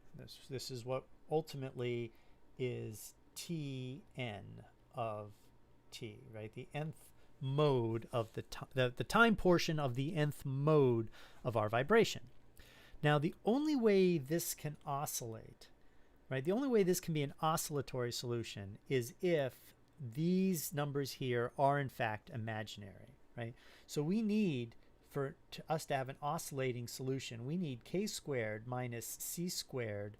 This is what ultimately is Tn of t, right? The nth mode of the time portion of the nth mode of our vibration. Now, the only way this can oscillate, right? The only way this can be an oscillatory solution is if these numbers here are in fact imaginary, right? So we need, for us to have an oscillating solution, we need k squared minus c squared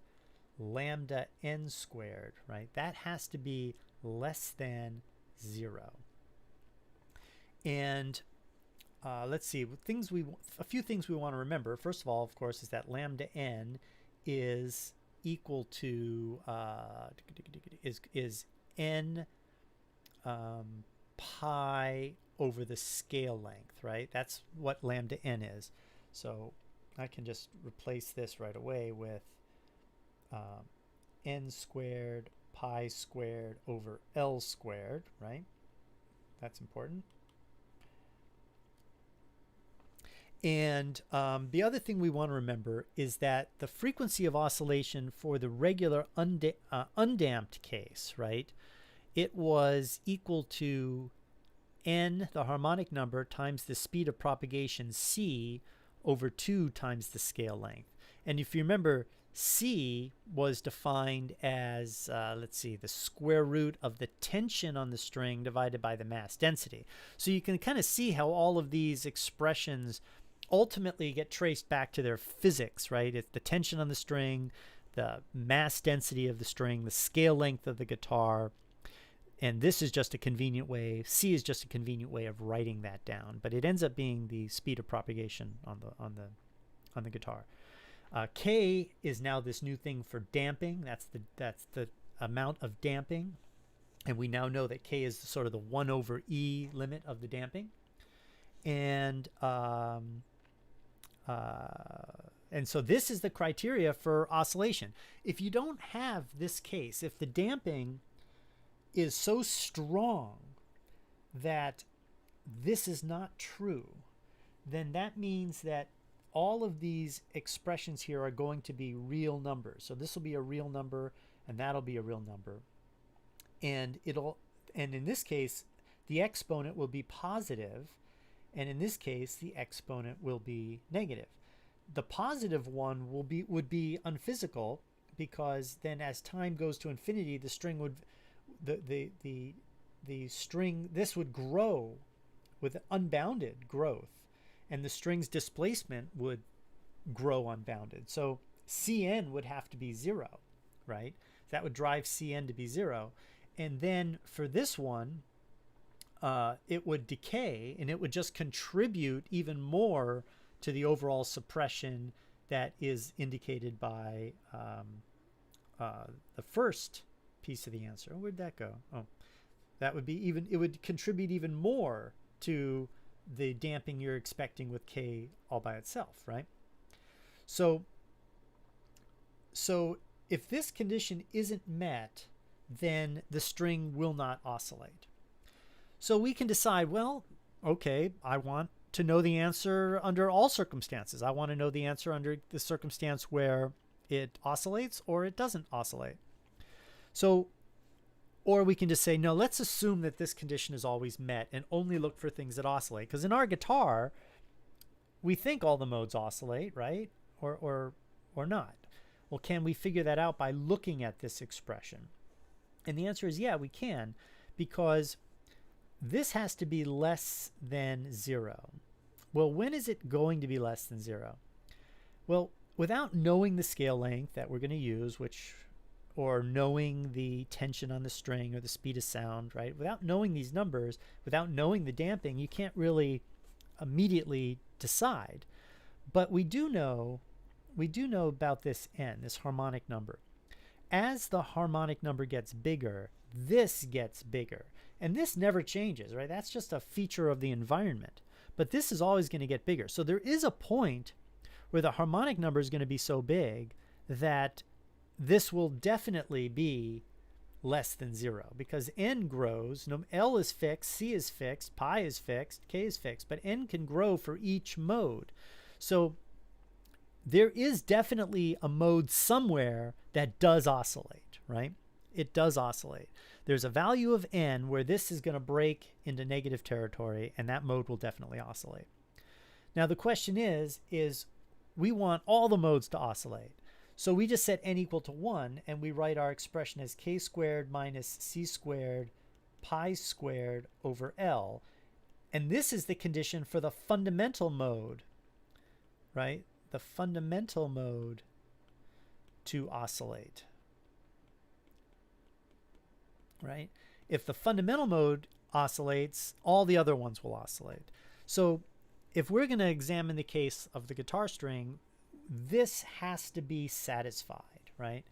lambda n squared, right? That has to be less than 0. And let's see, a few things we want to remember. First of all, of course, is that lambda n is equal to is n pi over the scale length, right? That's what lambda n is. So I can just replace this right away with n squared pi squared over L squared, right? That's important. And the other thing we want to remember is that the frequency of oscillation for the regular undamped case, right, it was equal to n, the harmonic number, times the speed of propagation c over 2 times the scale length. And if you remember, c was defined as, let's see, the square root of the tension on the string divided by the mass density. So you can kind of see how all of these expressions ultimately get traced back to their physics, right? It's the tension on the string, the mass density of the string, the scale length of the guitar, and this is just a convenient way, C is just a convenient way of writing that down, but it ends up being the speed of propagation on the guitar. K is now this new thing for damping. That's the amount of damping, and we now know that K is sort of the 1 over E limit of the damping, and so this is the criteria for oscillation. If you don't have this case, if the damping is so strong that this is not true, then that means that all of these expressions here are going to be real numbers. So this will be a real number, and that'll be a real number. And in this case, the exponent will be positive, and in this case, the exponent will be negative. The positive one would be unphysical, because then as time goes to infinity, the string would the string, this would grow with unbounded growth, and the string's displacement would grow unbounded. So Cn would have to be 0, right? That would drive Cn to be 0. And then for this one, it would decay, and it would just contribute even more to the overall suppression that is indicated by the first piece of the answer. Where'd that go? Oh, that would be even, it would contribute even more to the damping you're expecting with K all by itself, right? So if this condition isn't met, then the string will not oscillate. So we can decide, well, okay, I want to know the answer under all circumstances. I want to know the answer under the circumstance where it oscillates or it doesn't oscillate. So, or we can just say, no, let's assume that this condition is always met and only look for things that oscillate. Because in our guitar, we think all the modes oscillate, right? Or not. Well, can we figure that out by looking at this expression? And the answer is, yeah, we can, because this has to be less than 0. Well, when is it going to be less than 0? Well, without knowing the scale length that we're going to use, or knowing the tension on the string or the speed of sound, right? Without knowing these numbers, without knowing the damping, you can't really immediately decide. But we do know about this n, this harmonic number. As the harmonic number gets bigger, this gets bigger. And this never changes, right? That's just a feature of the environment. But this is always going to get bigger. So there is a point where the harmonic number is going to be so big that this will definitely be less than 0, because n grows. L is fixed, C is fixed, pi is fixed, K is fixed, but n can grow for each mode. So there is definitely a mode somewhere that does oscillate, right? It does oscillate. There's a value of n where this is going to break into negative territory, and that mode will definitely oscillate. Now the question is we want all the modes to oscillate. So we just set n equal to 1, and we write our expression as k squared minus c squared pi squared over L. And this is the condition for the fundamental mode, right? The fundamental mode to oscillate, right? If the fundamental mode oscillates, all the other ones will oscillate. So if we're going to examine the case of the guitar string, this has to be satisfied, right?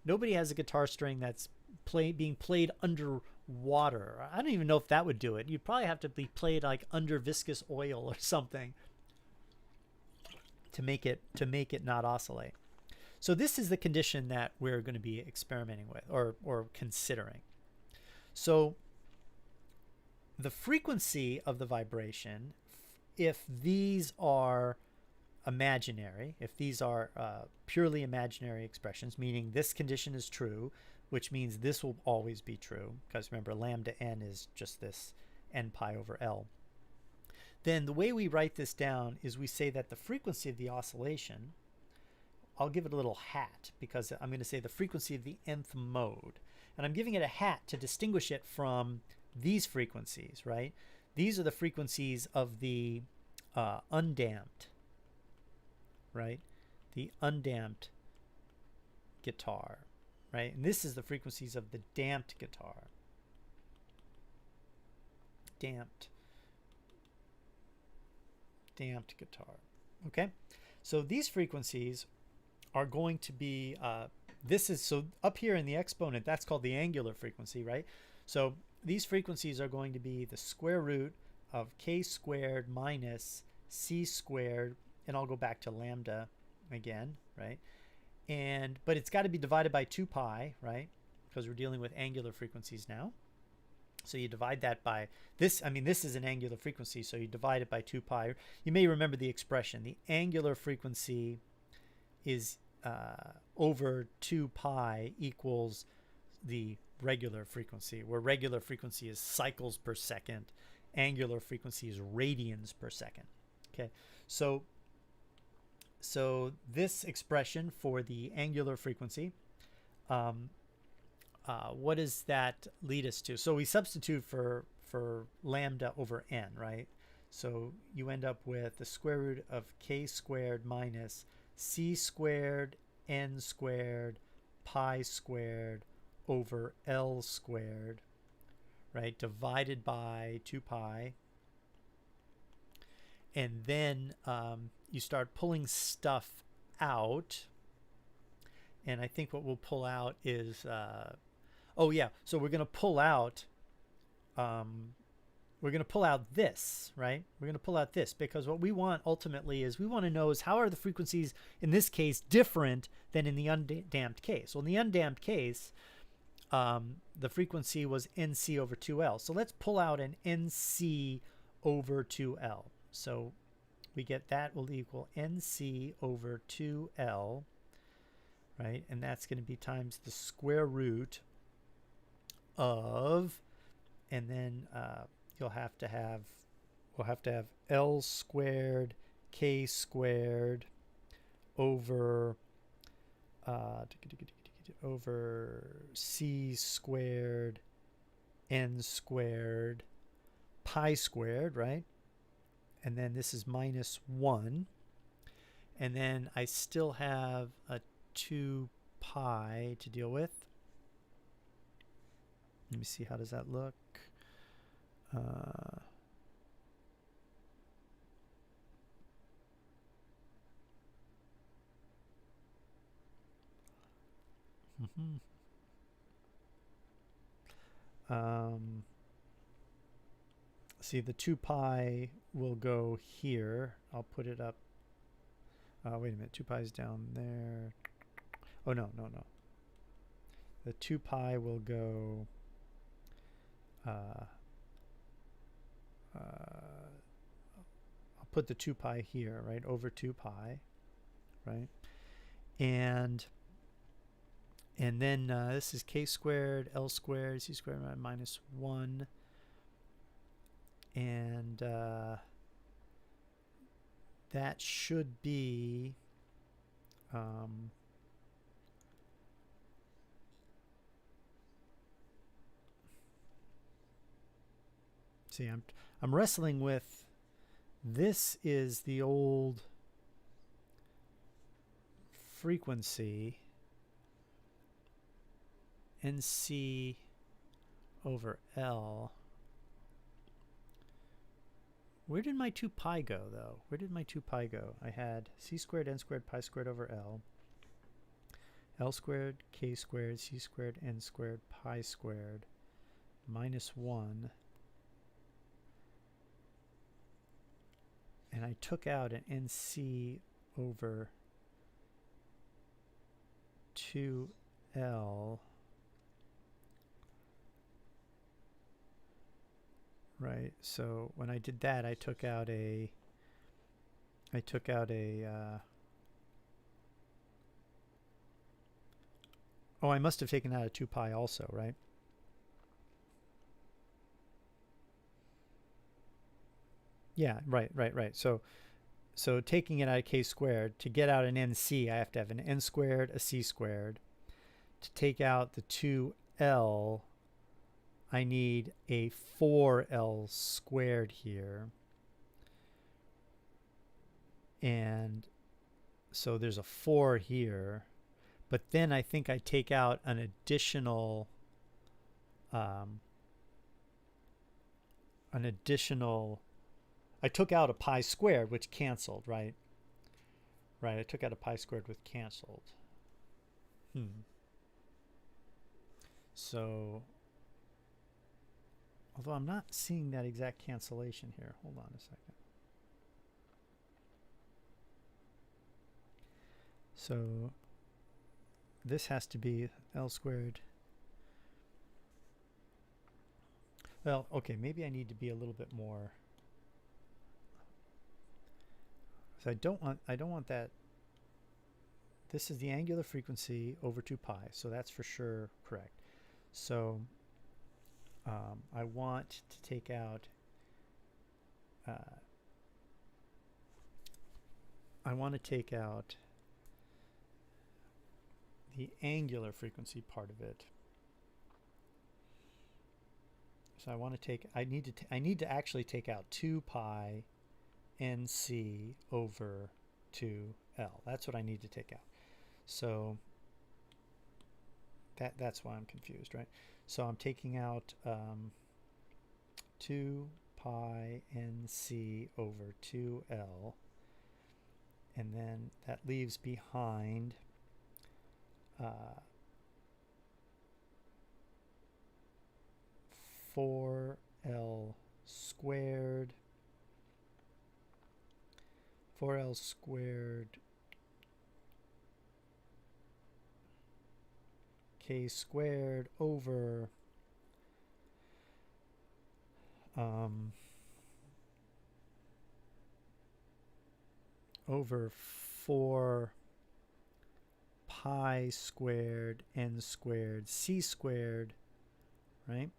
Nobody has a guitar string that's being played underwater. I don't even know if that would do it. You'd probably have to be played like under viscous oil or something to make it not oscillate. So this is the condition that we're going to be experimenting with or considering. So the frequency of the vibration, if these are imaginary, if these are purely imaginary expressions, meaning this condition is true, which means this will always be true, because remember, lambda n is just this n pi over L. Then the way we write this down is we say that the frequency of the oscillation, I'll give it a little hat, because I'm going to say the frequency of the nth mode. And I'm giving it a hat to distinguish it from these frequencies, right? These are the frequencies of the undamped, right? The undamped guitar, right? And this is the frequencies of the damped guitar. Damped guitar. Okay? So these frequencies are going to be, this is, so up here in the exponent, that's called the angular frequency, right? So these frequencies are going to be the square root of k squared minus c squared, and I'll go back to lambda again, right? But it's got to be divided by 2 pi, right? Because we're dealing with angular frequencies now. So you divide that by this. I mean, this is an angular frequency, so you divide it by 2 pi. You may remember the expression. The angular frequency is over 2 pi equals the regular frequency, where regular frequency is cycles per second. Angular frequency is radians per second. Okay, so this expression for the angular frequency, what does that lead us to? So we substitute for lambda over n, right? So you end up with the square root of k squared minus c squared n squared pi squared over L squared, right? Divided by 2 pi. And then you start pulling stuff out. And I think what we'll pull out is, oh yeah, so we're going to pull out, this, right? We're going to pull out this, because what we want ultimately is, we want to know is how are the frequencies in this case different than in the undamped case. Well, in the undamped case, the frequency was NC over 2L. So let's pull out an NC over 2L. So we get that will equal NC over 2L, right? And that's going to be times the square root of, and then we'll have to have L squared K squared over C squared N squared pi squared, right? And then this is minus 1. And then I still have a 2 pi to deal with. Let me see, how does that look? See, the 2 pi will go here. I'll put it up. Wait a minute, 2 pi is down there. Oh, no. The 2 pi will go I'll put the 2 pi here, right, over 2 pi, right? And then this is k squared, L squared, C squared minus 1. And that should be see, I'm wrestling with, this is the old frequency, NC over L. Where did my 2 pi go, though? Where did my 2 pi go? I had C squared, N squared, pi squared over L. L squared, K squared, C squared, N squared, pi squared, minus 1. And I took out an NC over 2L. Right, so when I did that, I took out a Oh, I must have taken out a 2 pi also, right? Yeah, right. So taking it out of k squared, to get out an nc, I have to have an n squared, a c squared. To take out the 2l, I need a 4l squared here. And so there's a 4 here. But then I think I take out an additional I took out a pi squared, which canceled, right? Right, I took out a pi squared, which canceled. So, although I'm not seeing that exact cancellation here. Hold on a second. So, this has to be L squared. Well, okay, maybe I need to be a little bit more. So I don't want that. This is the angular frequency over 2 pi, so that's for sure correct. So I want to take out the angular frequency part of it. So I want to take, I need to actually take out 2 pi nc over 2l. That's what I need to take out. So that's why I'm confused, right? So I'm taking out 2 pi nc over 2l, and then that leaves behind 4l squared k squared over over 4 pi squared n squared c squared, right?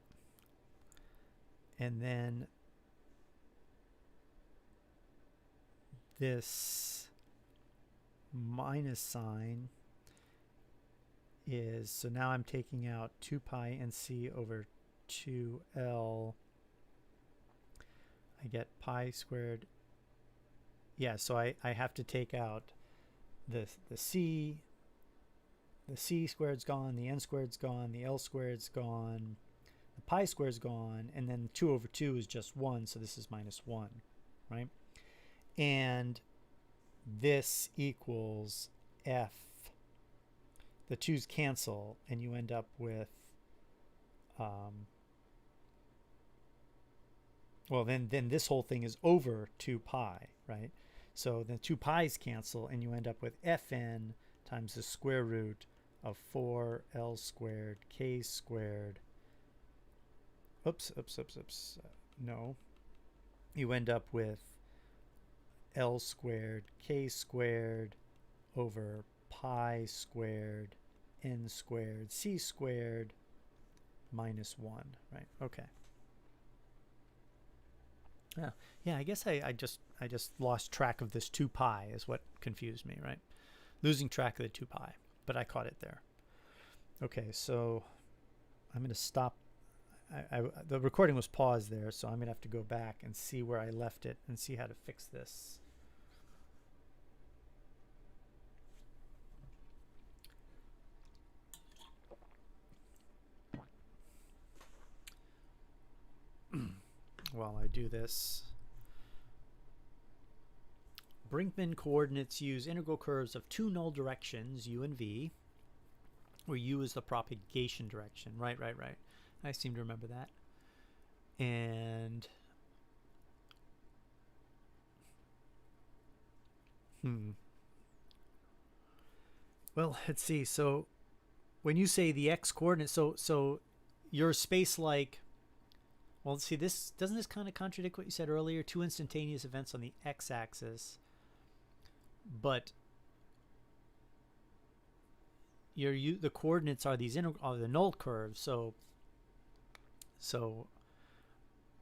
And then this minus sign is, so now I'm taking out 2 pi nc over 2l. I get pi squared. Yeah, so I have to take out the c squared's gone, the n squared's gone, the l squared's gone, the pi squared's gone, and then 2 over 2 is just 1, so this is minus 1, right? And this equals f. The 2's cancel, and you end up with, well, then this whole thing is over 2 pi, right? So the 2 pi's cancel, and you end up with fn times the square root of 4l squared k squared. No. You end up with l squared k squared over pi squared n squared c squared minus 1, right? Okay. Yeah, I guess I just lost track of this 2 pi is what confused me, right? Losing track of the 2 pi, but I caught it there. Okay, so I'm going to stop. The recording was paused there, so I'm going to have to go back and see where I left it and see how to fix this. While I do this, Brinkman coordinates use integral curves of 2 null directions, u and v, where u is the propagation direction. Right. I seem to remember that. And well, let's see. So when you say the x coordinate, so your space like, well, let's see, doesn't this kind of contradict what you said earlier? 2 instantaneous events on the x-axis, but the coordinates are these are the null curves. So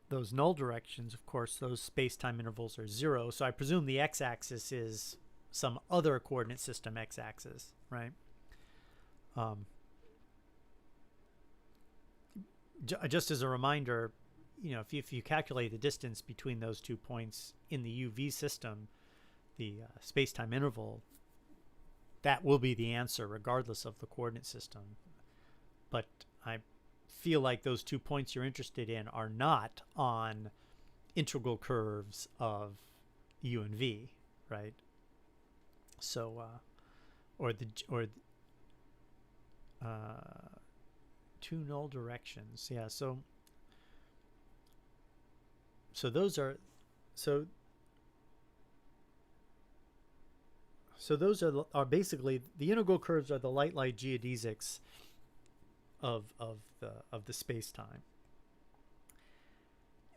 those null directions, of course, those space-time intervals are 0. So I presume the x-axis is some other coordinate system x-axis, right? Just as a reminder, if you calculate the distance between those 2 points in the UV system, the space-time interval, that will be the answer regardless of the coordinate system. But I feel like those 2 points you're interested in are not on integral curves of u and v, right? So two null directions. Yeah, so those are those are basically the integral curves are the light geodesics of the space-time.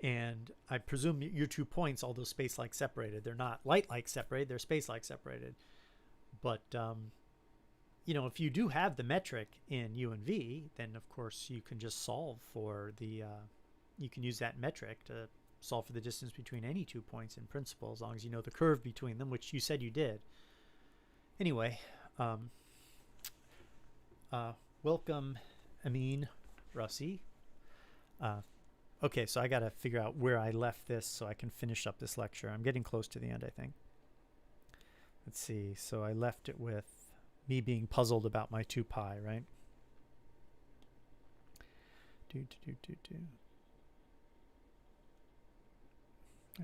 And I presume your 2 points, although space-like separated, they're not light-like separated, they're space-like separated. But if you do have the metric in u and v, then of course you can just solve for the you can use that metric to solve for the distance between any 2 points in principle, as long as you know the curve between them, which you said you did. Anyway, welcome, Amin Russi. Okay, so I got to figure out where I left this so I can finish up this lecture. I'm getting close to the end, I think. Let's see. So I left it with me being puzzled about my 2 pi, right?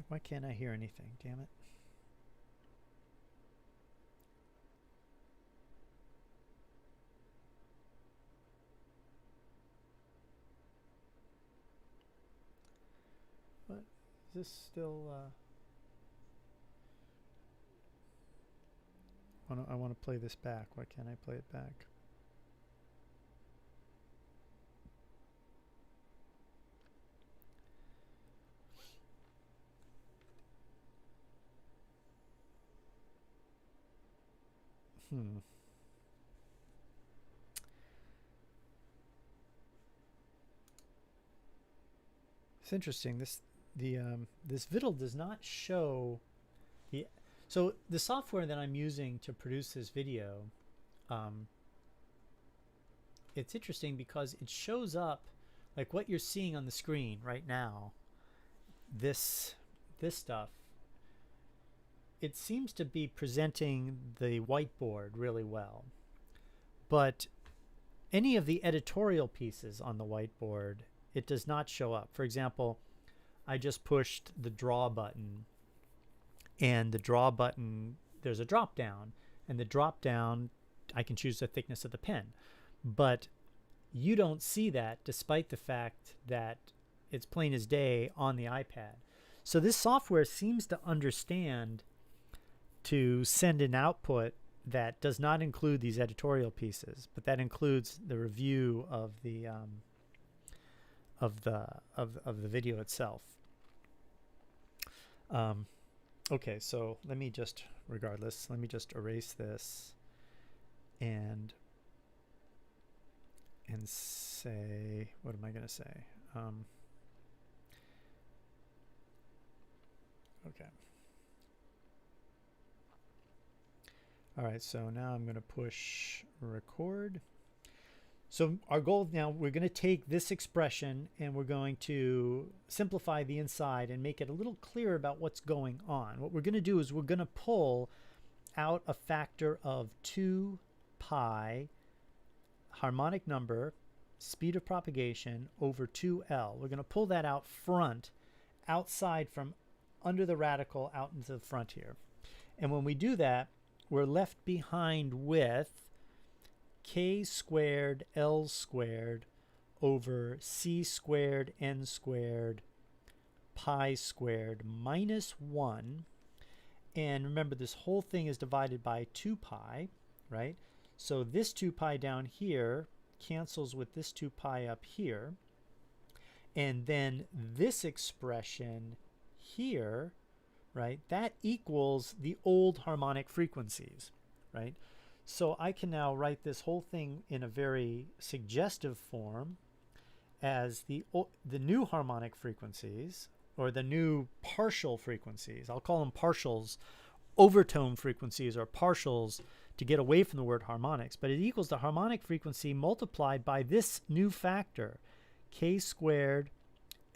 Why can't I hear anything? Damn it. What? Is this still... I want to play this back. Why can't I play it back? It's interesting. This Viddle does not show the... So the software that I'm using to produce this video, it's interesting because it shows up like what you're seeing on the screen right now. This stuff, it seems to be presenting the whiteboard really well, but any of the editorial pieces on the whiteboard, it does not show up. For example, I just pushed the draw button, and the draw button, there's a drop down, and the drop down, I can choose the thickness of the pen, but you don't see that despite the fact that it's plain as day on the iPad. So this software seems to understand to send an output that does not include these editorial pieces, but that includes the review of the video itself. Okay, so let me just erase this and say, what am I going to say? Okay. All right, so now I'm going to push record. So our goal now, we're going to take this expression and we're going to simplify the inside and make it a little clearer about what's going on. What we're going to do is we're going to pull out a factor of 2 pi harmonic number, speed of propagation, over 2L. We're going to pull that out front, outside from under the radical out into the front here. And when we do that, we're left behind with k squared L squared over c squared n squared pi squared minus 1. And remember, this whole thing is divided by 2 pi, right? So this 2 pi down here cancels with this 2 pi up here. And then this expression here, right, that equals the old harmonic frequencies, right? So I can now write this whole thing in a very suggestive form as the new harmonic frequencies, or the new partial frequencies. I'll call them partials, overtone frequencies, or partials, to get away from the word harmonics. But it equals the harmonic frequency multiplied by this new factor, k squared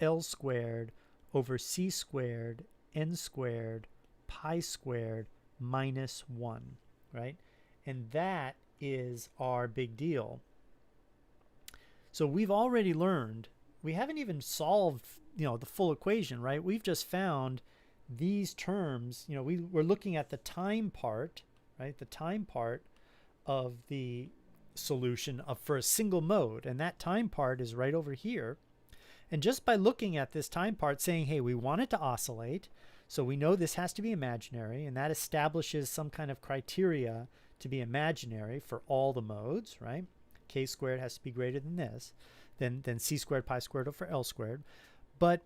L squared over c squared n squared pi squared minus 1, right? And that is our big deal. So we've already learned, we haven't even solved, the full equation, right? We've just found these terms. We're looking at the time part, right? The time part of the solution for a single mode. And that time part is right over here. And just by looking at this time part, saying, hey, we want it to oscillate, so we know this has to be imaginary, and that establishes some kind of criteria to be imaginary for all the modes, right? K squared has to be greater than this, than c squared pi squared over L squared. But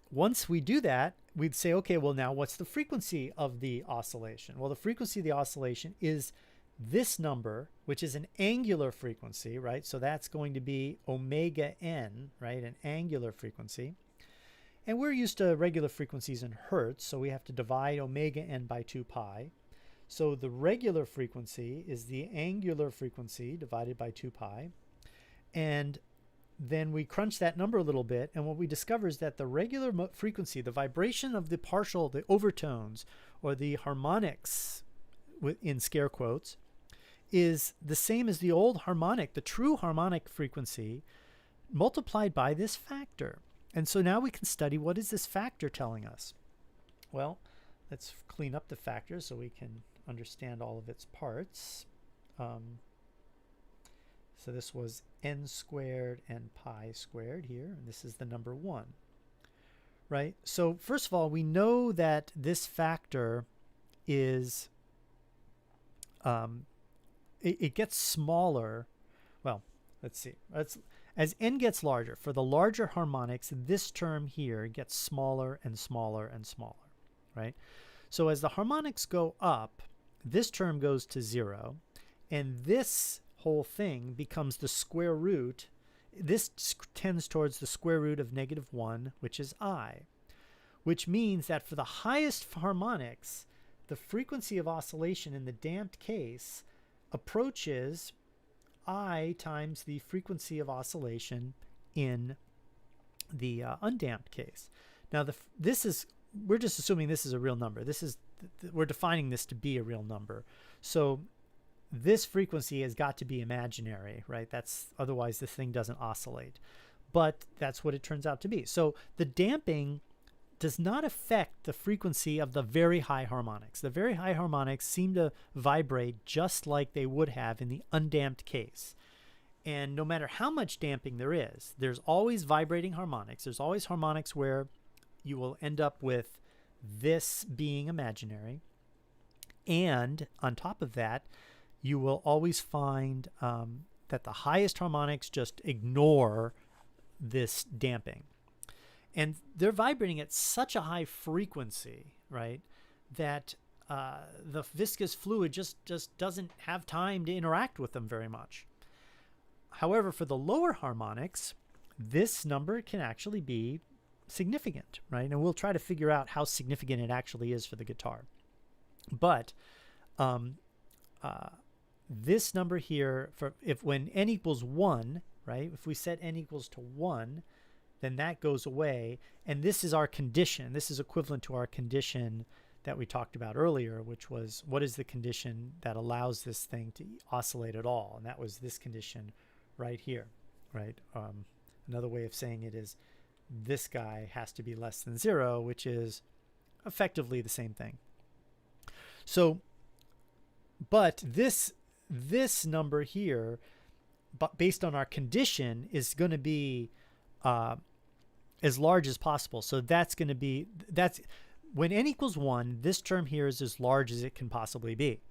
once we do that, we'd say, okay, well, now what's the frequency of the oscillation? Well, the frequency of the oscillation is this number, which is an angular frequency, right? So that's going to be omega n, right? An angular frequency. And we're used to regular frequencies in hertz, so we have to divide omega n by 2 pi. So the regular frequency is the angular frequency divided by 2 pi. And then we crunch that number a little bit, and what we discover is that the regular frequency, the vibration of the partial, the overtones, or the harmonics, in scare quotes, is the same as the old harmonic, the true harmonic frequency, multiplied by this factor. And so now we can study, what is this factor telling us? Well, let's clean up the factor so we can understand all of its parts. So this was n squared and pi squared here, and this is the number 1, right? So first of all, we know that this factor is, it gets smaller. Well, let's see. As n gets larger, for the larger harmonics, this term here gets smaller and smaller and smaller, right? So as the harmonics go up, this term goes to 0, and this whole thing becomes the square root. This tends towards the square root of -1, which is I, which means that for the highest harmonics, the frequency of oscillation in the damped case approaches I times the frequency of oscillation in the undamped case. Now, we're just assuming this is a real number. We're defining this to be a real number. So this frequency has got to be imaginary, right? Otherwise this thing doesn't oscillate. But that's what it turns out to be. So the damping does not affect the frequency of the very high harmonics. The very high harmonics seem to vibrate just like they would have in the undamped case. And no matter how much damping there is, there's always vibrating harmonics. There's always harmonics where you will end up with this being imaginary. And on top of that, you will always find that the highest harmonics just ignore this damping. And they're vibrating at such a high frequency, right, that the viscous fluid just doesn't have time to interact with them very much. However, for the lower harmonics, this number can actually be significant, right? And we'll try to figure out how significant it actually is for the guitar. But this number here, when n equals 1, right, if we set n equals to 1, then that goes away. And this is our condition. This is equivalent to our condition that we talked about earlier, which was, what is the condition that allows this thing to oscillate at all? And that was this condition right here, right? Another way of saying it is this guy has to be less than 0, which is effectively the same thing. So, but this number here, but based on our condition, is going to be as large as possible. So that's going to be, when n equals 1, this term here is as large as it can possibly be,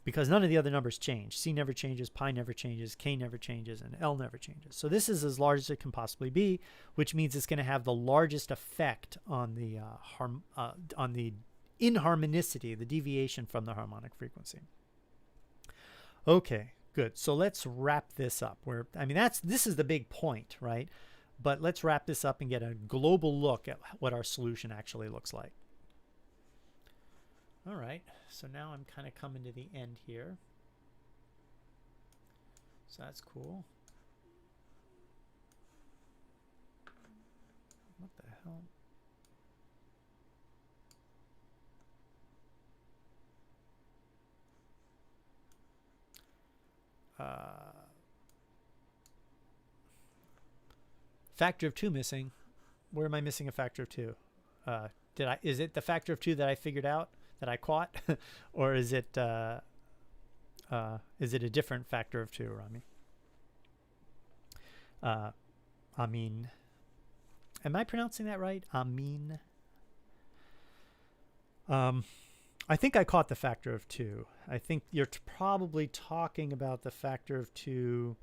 because none of the other numbers change. C never changes, pi never changes, k never changes, and L never changes. So this is as large as it can possibly be, which means it's going to have the largest effect on the inharmonicity, the deviation from the harmonic frequency. Okay, good. So let's wrap this up. I mean, this is the big point, right? But let's wrap this up and get a global look at what our solution actually looks like. All right, so now I'm kind of coming to the end here. So that's cool. What the hell? Factor of 2 missing. Where am I missing a factor of 2? Is it the factor of 2 that I figured out, that I caught? Or is it a different factor of 2, Rami? Amin. Am I pronouncing that right? Amin. I think I caught the factor of 2. I think you're probably talking about the factor of 2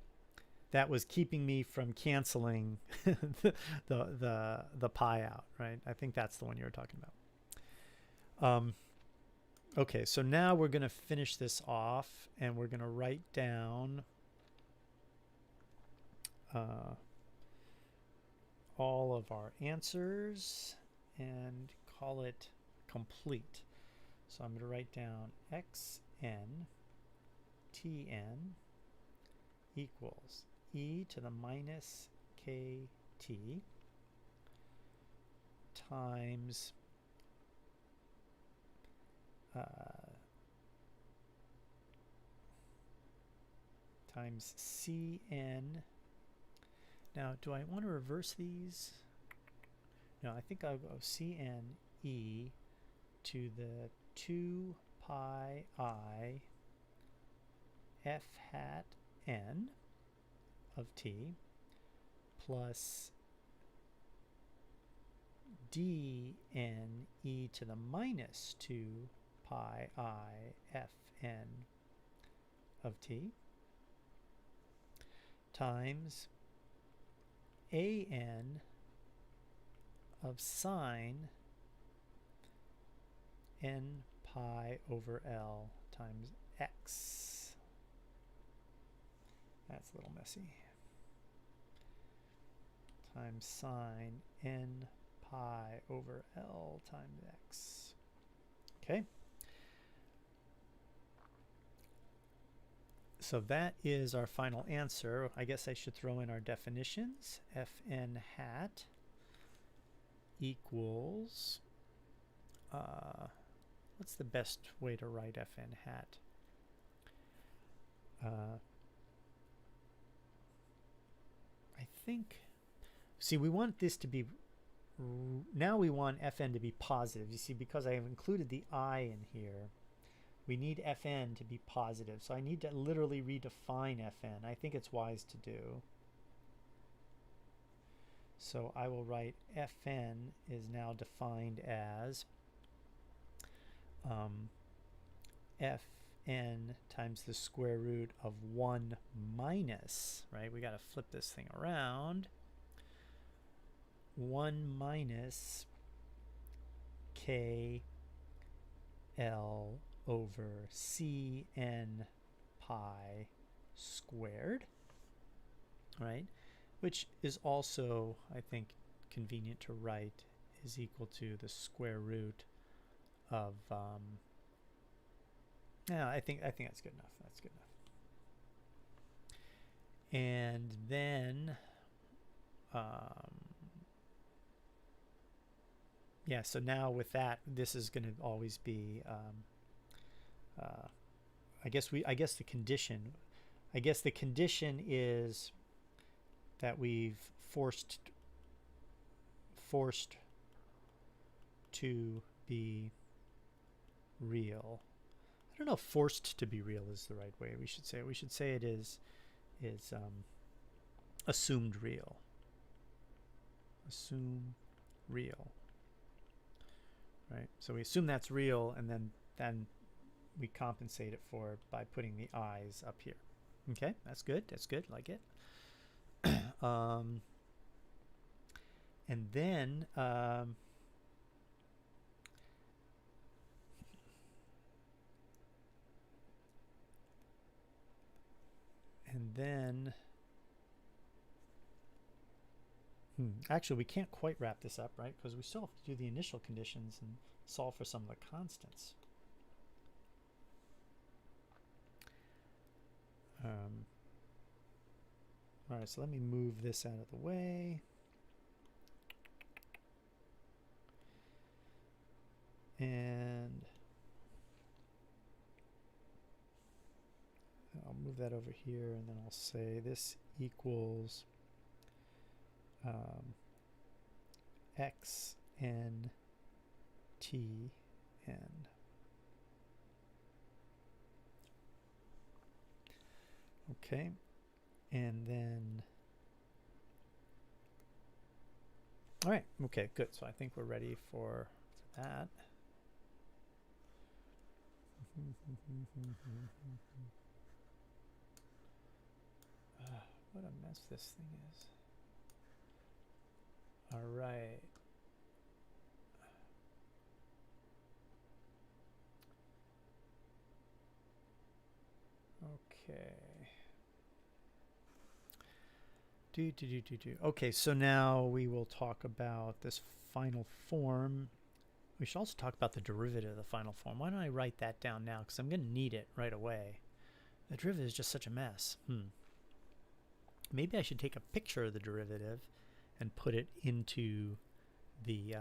that was keeping me from canceling the pi out, right? I think that's the one you were talking about. Okay, so now we're going to finish this off, and we're going to write down all of our answers and call it complete. So I'm going to write down xn tn equals e to the minus kt times times cn. Now, do I want to reverse these? No, I think I'll go cn e to the 2 pi I f hat n of t plus d n e to the minus 2 pi I f n of t times a n of sine n pi over L times x. That's a little messy. Times sine n pi over L times x. Okay. So that is our final answer. I guess I should throw in our definitions. Fn hat equals what's the best way to write Fn hat? I think, see, we want this to be, now we want Fn to be positive. You see, because I have included the I in here, we need Fn to be positive. So I need to literally redefine Fn. I think it's wise to do. So I will write Fn is now defined as Fn times the square root of 1 minus, right? We got to flip this thing around. 1 minus k L over cn pi squared, right? Which is also, I think, convenient to write, is equal to the square root of yeah, I think that's good enough. That's good enough. And then yeah, so now with that, this is going to always be I guess the condition is that we've forced to be real. I don't know if forced to be real is the right way. We should say it is assumed real. Assume real. Right? So we assume that's real, and then we compensate it for it by putting the i's up here. Okay, that's good. That's good. Like it. And then And then, actually, we can't quite wrap this up, right? Because we still have to do the initial conditions and solve for some of the constants. All right, so let me move this out of the way. And I'll move that over here, and then I'll say this equals x n t n. Okay, and then, all right, okay, good. So I think we're ready for that. What a mess this thing is. All right. Okay. Okay, so now we will talk about this final form. We should also talk about the derivative of the final form. Why don't I write that down now? Because I'm going to need it right away. The derivative is just such a mess. Maybe I should take a picture of the derivative and put it into the...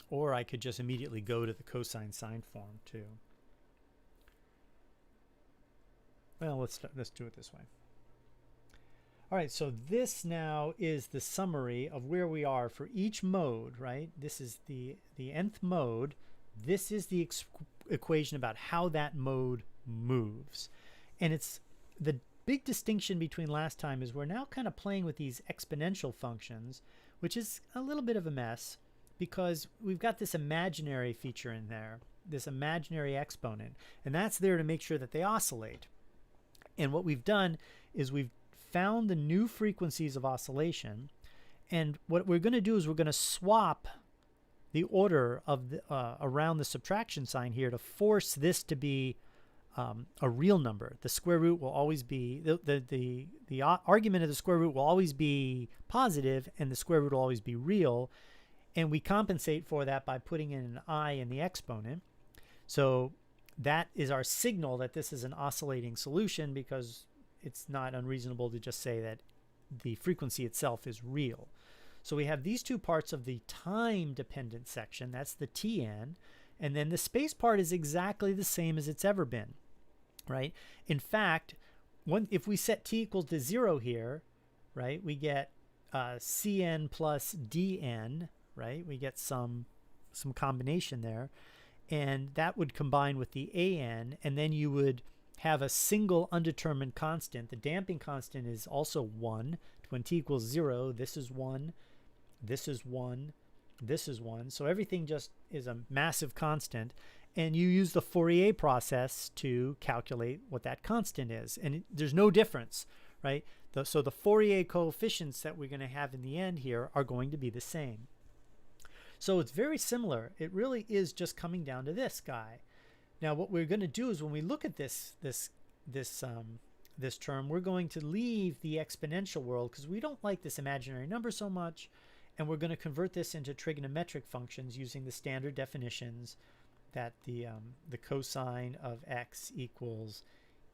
Or I could just immediately go to the cosine sine form too. Well, let's do it this way. All right, so this now is the summary of where we are for each mode, right? This is the nth mode. This is the equation about how that mode moves. And it's the big distinction between last time is we're now kind of playing with these exponential functions, which is a little bit of a mess because we've got this imaginary feature in there, this imaginary exponent, and that's there to make sure that they oscillate. And what we've done is we've found the new frequencies of oscillation, and what we're going to do is we're going to swap the order of the, around the subtraction sign here to force this to be a real number. The square root will always be, the argument of the square root will always be positive, and the square root will always be real, and we compensate for that by putting in an I in the exponent. So that is our signal that this is an oscillating solution, because it's not unreasonable to just say that the frequency itself is real. So we have these two parts of the time-dependent section. That's the Tn. And then the space part is exactly the same as it's ever been, right? In fact, if we set t equals to 0 here, right, we get Cn plus Dn, right? We get some combination there. And that would combine with the An, and then you would have a single undetermined constant. The damping constant is also 1. When t equals 0, this is 1, this is 1, this is 1. So everything just is a massive constant. And you use the Fourier process to calculate what that constant is. And there's no difference, right? So the Fourier coefficients that we're going to have in the end here are going to be the same. So it's very similar. It really is just coming down to this guy. Now, what we're going to do is when we look at this term, we're going to leave the exponential world because we don't like this imaginary number so much, and we're going to convert this into trigonometric functions using the standard definitions that the cosine of x equals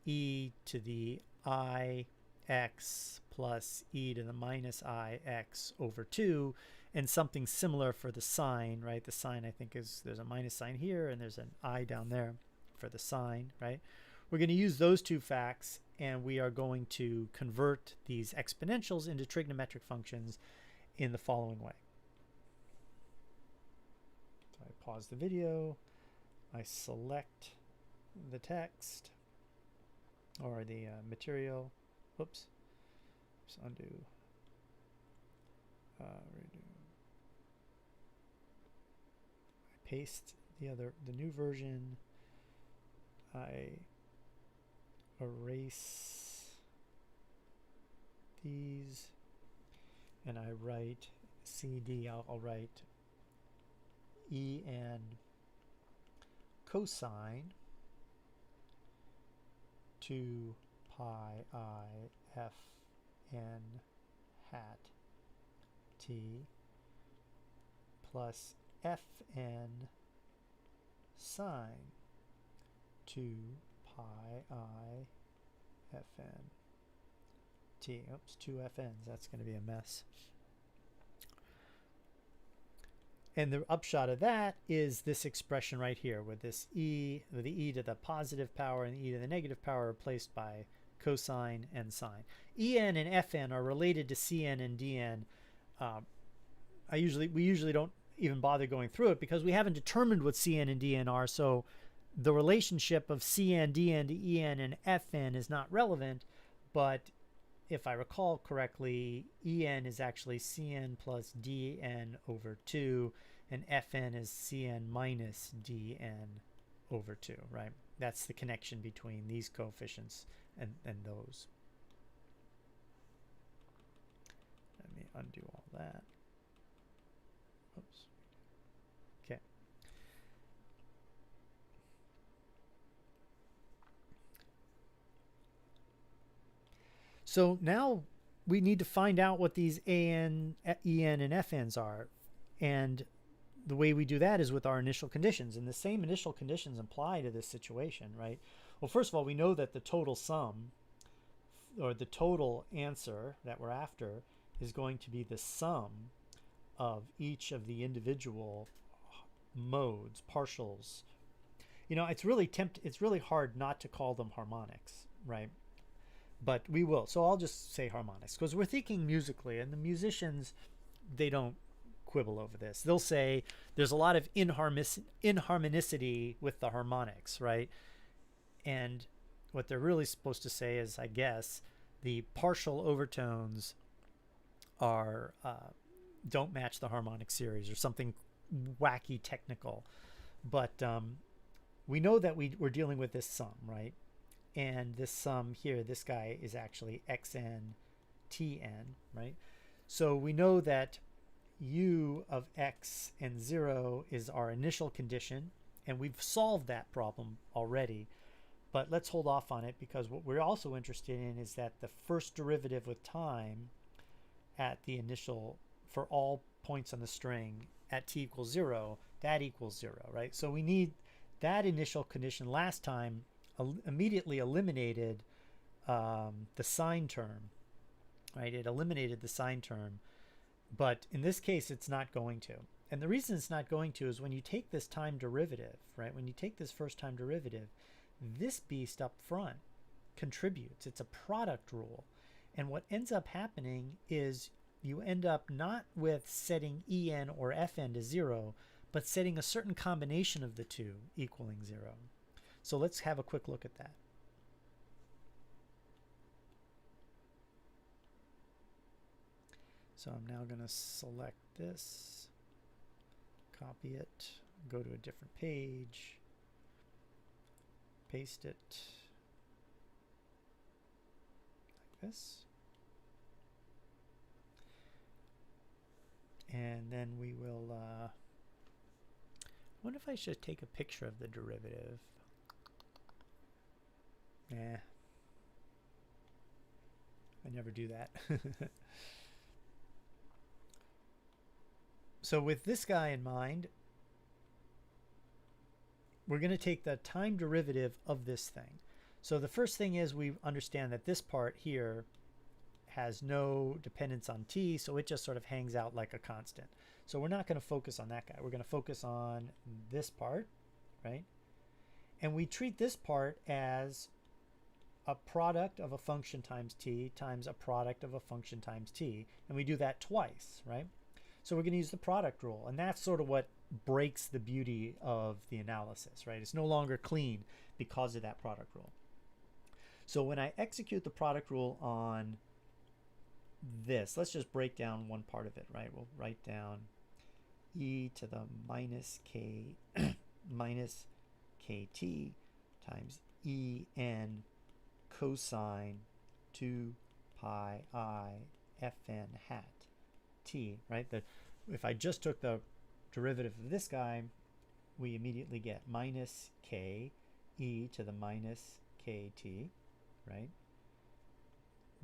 e to the I x plus e to the minus I x over 2. And something similar for the sine, right? The sine, I think, is there's a minus sign here and there's an I down there for the sine, right? We're going to use those two facts, and we are going to convert these exponentials into trigonometric functions in the following way. So I pause the video, I select the text or the material. Oops. Just undo. Redo. Paste the new version. I erase these, and I write CD. I'll write E and cosine 2 pi I f n hat t plus fn sine 2 pi I fn t. Oops, 2 fn's. That's going to be a mess. And the upshot of that is this expression right here with this e, with the e to the positive power and the e to the negative power replaced by cosine and sine. En and fn are related to cn and dn. We usually don't even bother going through it because we haven't determined what cn and dn are. So the relationship of cn, dn to en and fn is not relevant. But if I recall correctly, en is actually cn plus dn over 2, and fn is cn minus dn over 2, right? That's the connection between these coefficients and those. Let me undo all that. Oops. Okay. So now we need to find out what these en, en, and fn's are. And the way we do that is with our initial conditions. And the same initial conditions apply to this situation, right? Well, first of all, we know that the total sum, or the total answer that we're after, is going to be the sum of each of the individual modes, partials. You know, it's really hard not to call them harmonics, right? But we will. So I'll just say harmonics because we're thinking musically, and the musicians, they don't quibble over this. They'll say there's a lot of inharmonicity with the harmonics, right? And what they're really supposed to say is, I guess, the partial overtones are don't match the harmonic series or something wacky technical. But we know that we're dealing with this sum, right? And this sum here, this guy is actually xn tn, right? So we know that u of x and 0 is our initial condition, and we've solved that problem already. But let's hold off on it because what we're also interested in is that the first derivative with time at the initial, for all points on the string at t equals 0, that equals 0, right? So we need that initial condition. Last time immediately eliminated the sine term, right? It eliminated the sine term, but in this case it's not going to. And the reason it's not going to is when you take this time derivative, right? When you take this first time derivative, this beast up front contributes. It's a product rule. And what ends up happening is you end up not with setting en or fn to 0, but setting a certain combination of the two equaling 0. So let's have a quick look at that. So I'm now going to select this, copy it, go to a different page, paste it like this. And then we will, I wonder if I should take a picture of the derivative. Nah, I never do that. So with this guy in mind, we're going to take the time derivative of this thing. So the first thing is we understand that this part here has no dependence on t, so it just sort of hangs out like a constant. So we're not going to focus on that guy. We're going to focus on this part, right? And we treat this part as a product of a function times t times a product of a function times t. And we do that twice, right? So we're going to use the product rule. And that's sort of what breaks the beauty of the analysis, right? It's no longer clean because of that product rule. So when I execute the product rule on this, let's just break down one part of it, right? We'll write down e to the minus k minus kt times en cosine 2 pi I fn hat t, right? If I just took the derivative of this guy, we immediately get minus k e to the minus kt right?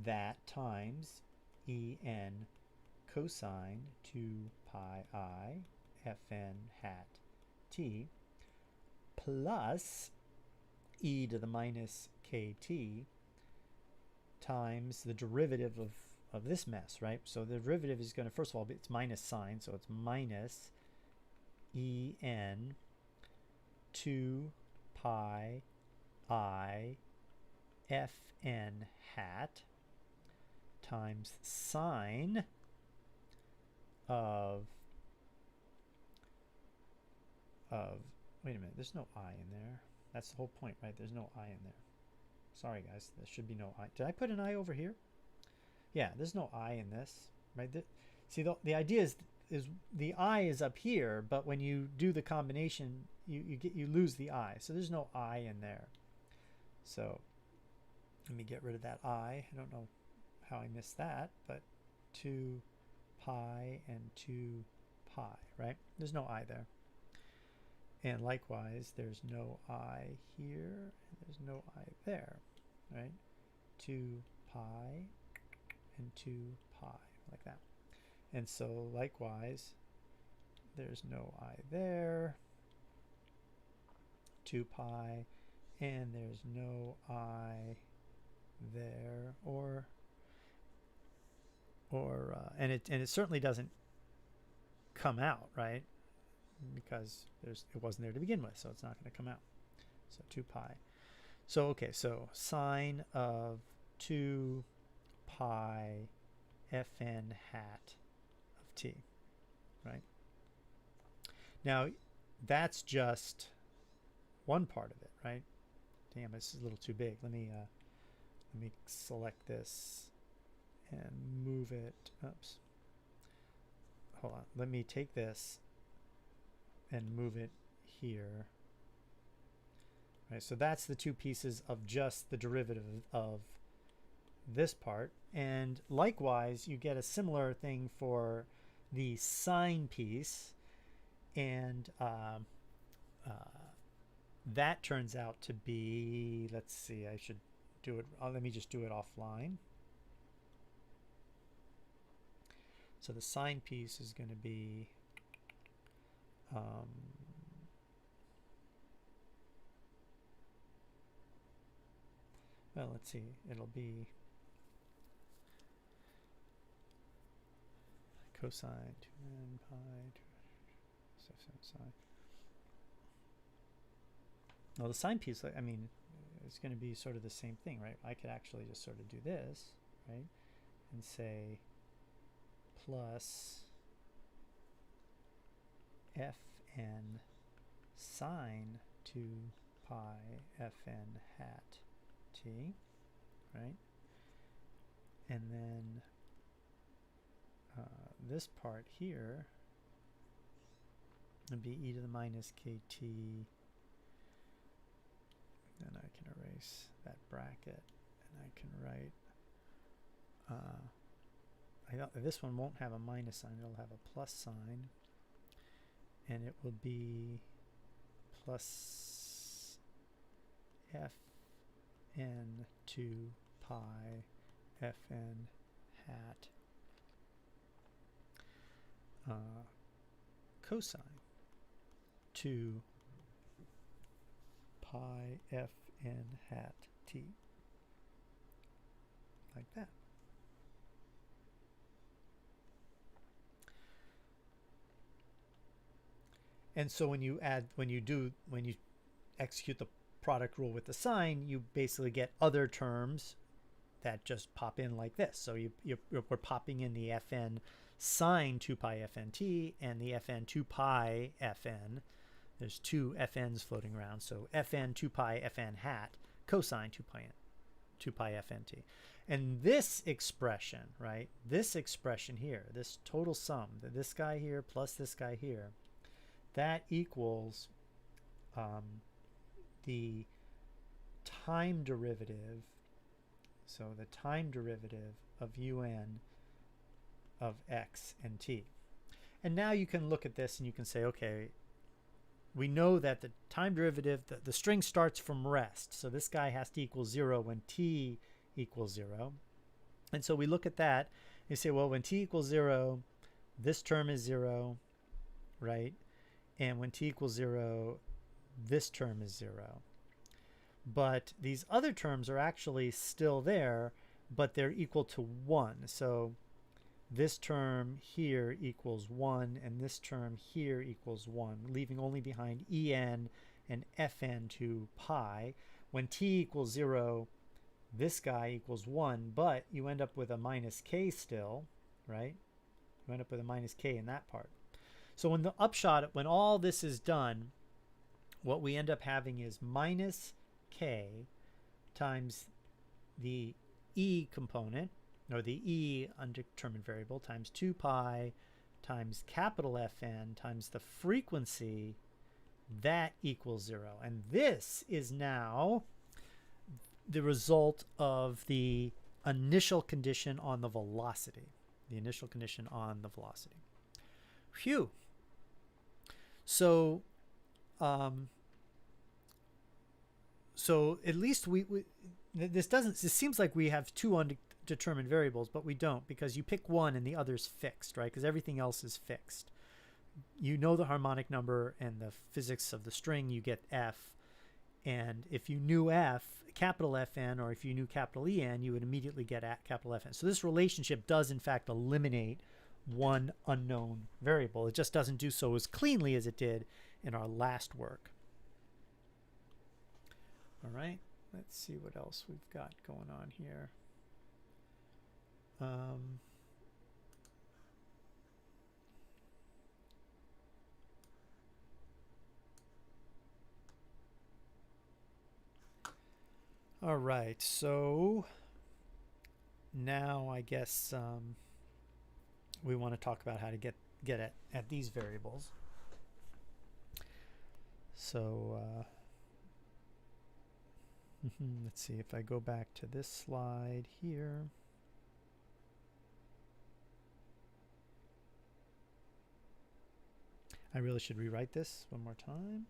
That times en cosine 2 pi I fn hat t plus e to the minus kt times the derivative of this mess, right? So the derivative is going to, first of all, it's minus sign, so it's minus en 2 pi I fn hat times sine of wait a minute, there's no I in there. That's the whole point, right? There's no I in there. Sorry guys, there should be no I. Did I put an I over here? Yeah, there's no I in this, right? See, the idea is the I is up here, but when you do the combination, you lose the I. So there's no I in there. So let me get rid of that I. I don't know how I missed that, but 2 pi and 2 pi, right? There's no I there. And likewise, there's no I here, and there's no I there, right? 2 pi and 2 pi, like that. And so likewise, there's no I there, 2 pi, and there's no I there, and it certainly doesn't come out, right? Because it wasn't there to begin with, so it's not going to come out. So 2 pi. So okay, so sine of 2 pi fn hat of t, right? Now that's just one part of it, right? Damn, this is a little too big. Let me select this and move it. Oops. Hold on. Let me take this and move it here. Right, so that's the two pieces of just the derivative of this part. And likewise, you get a similar thing for the sine piece. And that turns out to be, let's see, I should do it. Let me just do it offline. So the sine piece is going to be well, let's see, it'll be cosine 2n pi 2 sine. Well, the sine piece, I mean, it's going to be sort of the same thing, right? I could actually just sort of do this, right, and say plus fn sine 2 pi fn hat t, right? And then this part here would be e to the minus kt. Then I can erase that bracket, and I can write this one won't have a minus sign, it'll have a plus sign, and it will be plus fn 2 pi fn hat cosine 2 pi fn hat t, like that. And so when you execute the product rule with the sign, you basically get other terms that just pop in like this. So we're popping in the fn sine 2 pi fn t and the fn 2 pi fn. There's two fn's floating around, so fn 2 pi fn hat cosine 2 pi fn t. And this expression, right, this expression here, this total sum, this guy here plus this guy here, that equals the time derivative, so the time derivative of un of x and t. And now you can look at this and you can say, okay, we know that the time derivative, the string starts from rest. So this guy has to equal 0 when t equals 0. And so we look at that and say, well, when t equals 0, this term is 0, right? And when t equals 0, this term is 0. But these other terms are actually still there, but they're equal to 1. So this term here equals 1, and this term here equals 1, leaving only behind en and fn to pi. When t equals 0, this guy equals 1, but you end up with a minus k still, right? You end up with a minus k in that part. So when the upshot, when all this is done, what we end up having is minus k times the e component, or the e undetermined variable, times 2 pi times capital Fn times the frequency, that equals 0. And this is now the result of the initial condition on the velocity. The initial condition on the velocity. Phew. So, so at least this seems like we have two undetermined variables, but we don't, because you pick one and the other's fixed, right? Because everything else is fixed. You know the harmonic number and the physics of the string, you get f. And if you knew f, capital Fn, or if you knew capital En, you would immediately get at capital Fn. So this relationship does in fact eliminate one unknown variable. It just doesn't do so as cleanly as it did in our last work. All right, let's see what else we've got going on here. All right, so now I guess we want to talk about how to get at these variables. So let's see if I go back to this slide here. I really should rewrite this one more time.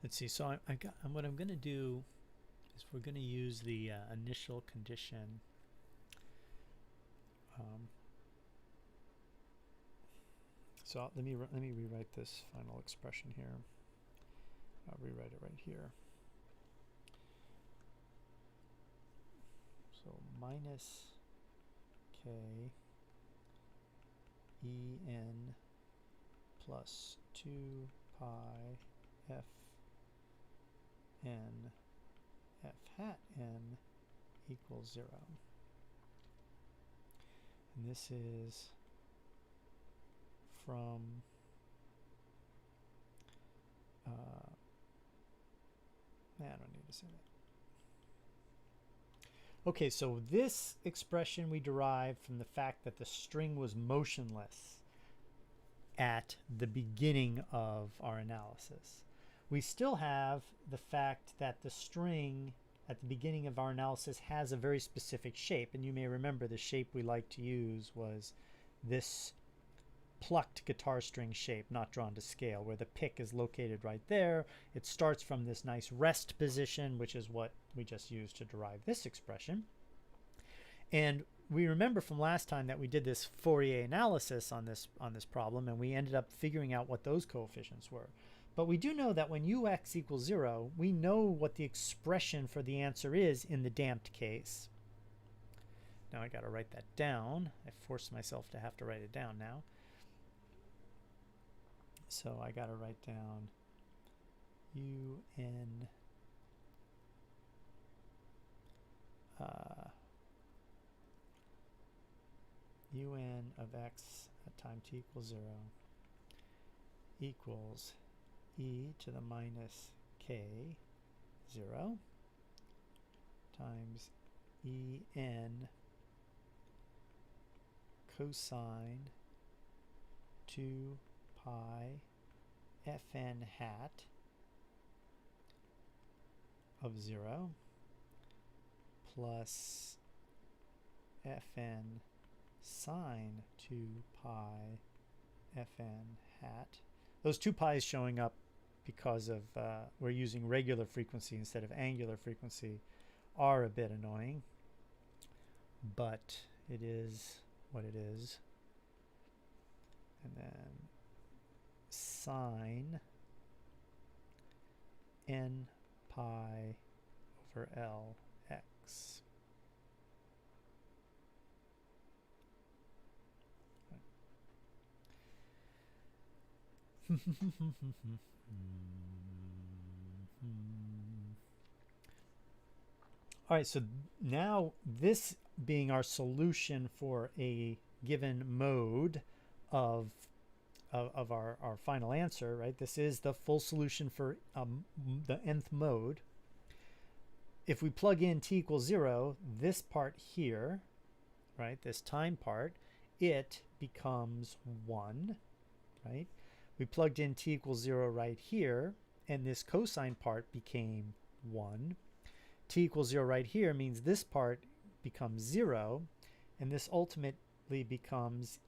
Let's see. So what I'm going to do is we're going to use the initial condition. So let me rewrite this final expression here. I'll rewrite it right here. So minus k En plus 2 pi f n f hat n equals 0. And this is from I don't need to say that. Okay, so this expression we derived from the fact that the string was motionless at the beginning of our analysis. We still have the fact that the string at the beginning of our analysis has a very specific shape, and you may remember the shape we like to use was this plucked guitar string shape, not drawn to scale, where the pick is located right there. It starts from this nice rest position, which is what we just used to derive this expression. And we remember from last time that we did this Fourier analysis on this problem, and we ended up figuring out what those coefficients were. But we do know that when ux equals 0, we know what the expression for the answer is in the damped case. Now I got to write that down. I forced myself to have to write it down now. So I got to write down un un of x at time t equals 0 equals e to the minus k 0 times en cosine 2 pi fn hat of 0 plus fn sine 2 pi fn hat. Those 2 pi's showing up because of we're using regular frequency instead of angular frequency are a bit annoying, but it is what it is. And then sine n pi over L x. All right, so now this being our solution for a given mode of our final answer, right? This is the full solution for the nth mode. If we plug in t equals 0, this part here, right, this time part, it becomes 1, right? We plugged in t equals 0 right here, and this cosine part became 1. T equals 0 right here means this part becomes 0, and this ultimately becomes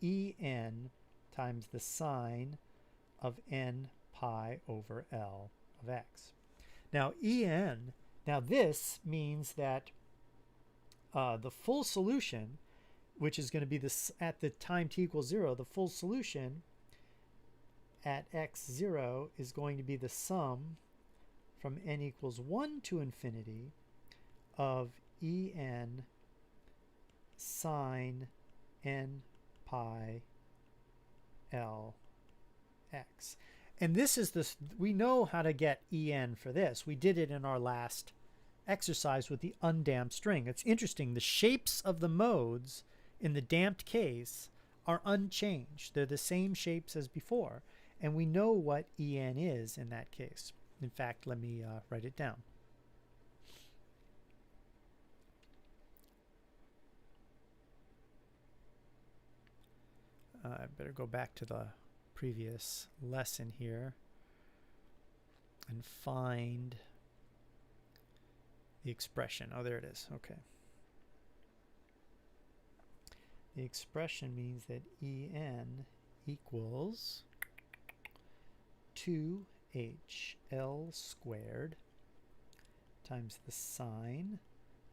en times the sine of n pi over L of x. Now en, now this means that the full solution, which is going to be this at the time t equals 0, the full solution at x0 is going to be the sum from n equals 1 to infinity of en sine n pi L x. And this is this, we know how to get en for this. We did it in our last exercise with the undamped string. It's interesting, the shapes of the modes in the damped case are unchanged. They're the same shapes as before. And we know what en is in that case. In fact, let me write it down. I better go back to the previous lesson here and find the expression. Oh, there it is. Okay. The expression means that en equals 2HL squared times the sine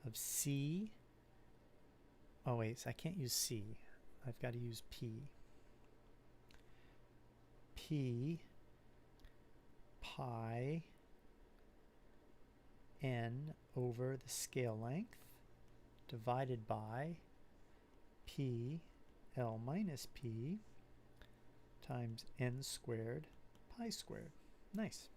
of C. Oh, wait, I can't use C. I've got to use P. P pi n over the scale length divided by P L minus P times n squared pi squared. Nice.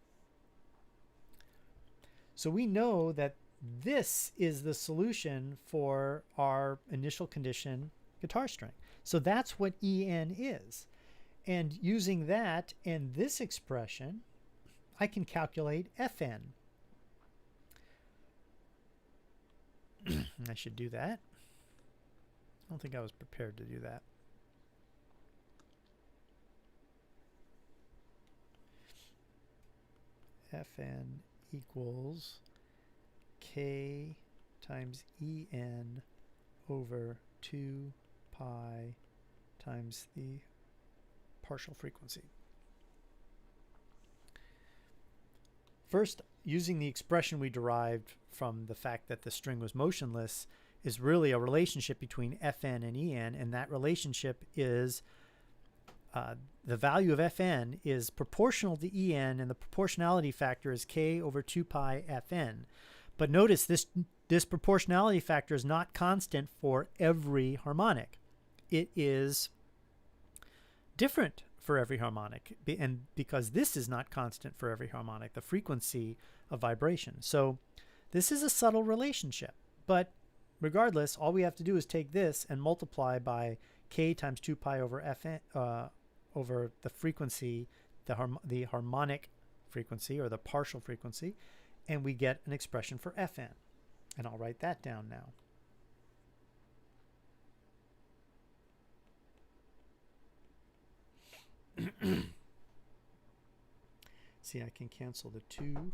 So we know that this is the solution for our initial condition guitar string. So that's what en is. And using that and this expression, I can calculate fn. I should do that. I don't think I was prepared to do that. Fn equals k times en over 2 pi times the partial frequency. First, using the expression we derived from the fact that the string was motionless is really a relationship between fn and en, and that relationship is the value of fn is proportional to en, and the proportionality factor is k over 2 pi fn. But notice this proportionality factor is not constant for every harmonic. It is different for every harmonic, and because this is not constant for every harmonic, the frequency of vibration. So this is a subtle relationship, but regardless, all we have to do is take this and multiply by k times 2 pi over fn over the frequency, the harmonic frequency or the partial frequency, and we get an expression for fn. And I'll write that down now. See, I can cancel the 2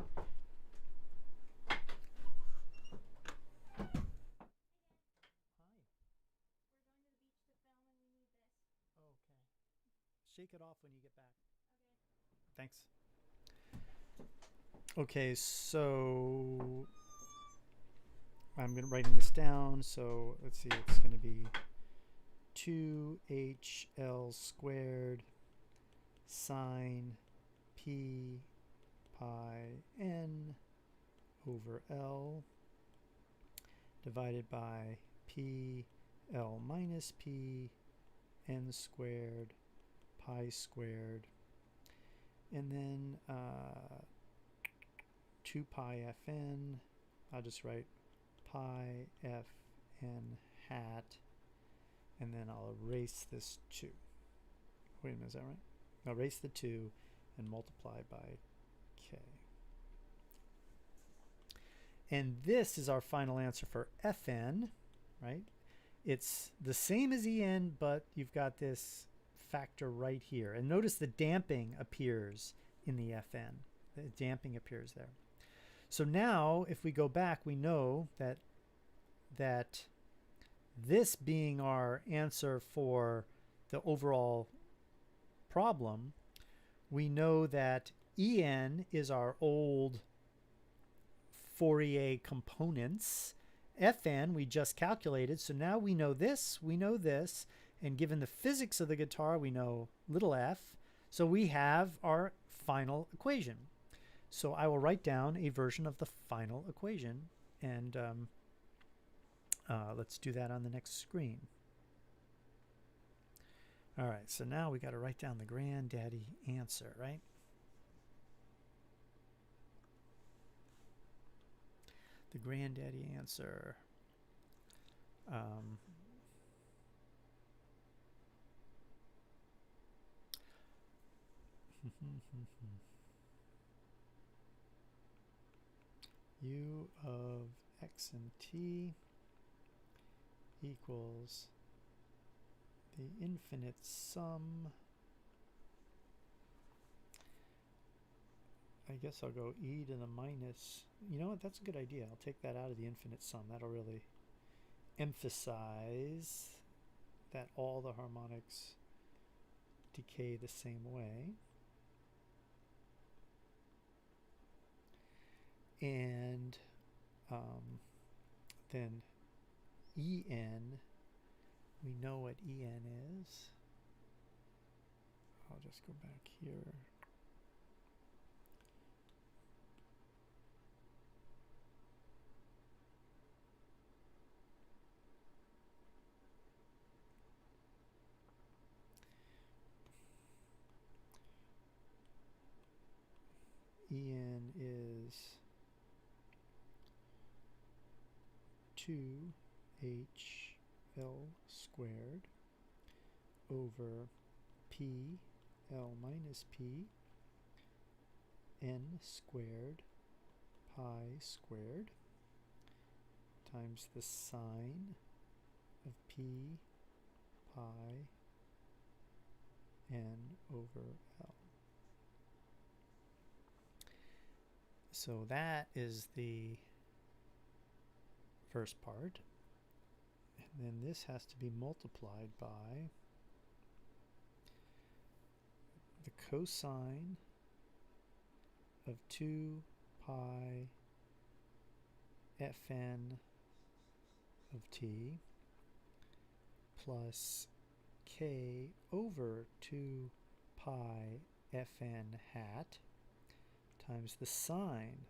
it off when you get back. Okay. Thanks. Okay, so I'm writing this down. So let's see, it's going to be 2HL squared sine p pi n over L divided by p L minus p n squared pi squared, and then 2 pi fn. I'll just write pi fn hat, and then I'll erase this 2. Wait a minute, is that right? I'll erase the 2 and multiply by k. And this is our final answer for Fn, right? It's the same as En, but you've got this factor right here. And notice the damping appears in the Fn. The damping appears there. So now, if we go back, we know that this being our answer for the overall problem, we know that En is our old Fourier components. Fn we just calculated, so now we know this, and given the physics of the guitar, we know little f, so we have our final equation. So I will write down a version of the final equation, and let's do that on the next screen. All right, so now we got to write down the granddaddy answer, right? The granddaddy answer. U of x and t equals the infinite sum. I guess I'll go e to the minus. You know what? That's a good idea. I'll take that out of the infinite sum. That'll really emphasize that all the harmonics decay the same way. And then En, we know what En is. I'll just go back here. En is 2HL squared over P L minus P n squared pi squared times the sine of P pi n over L. So that is the first part, and then this has to be multiplied by the cosine of 2 pi Fn of t plus k over 2 pi Fn hat times the sine,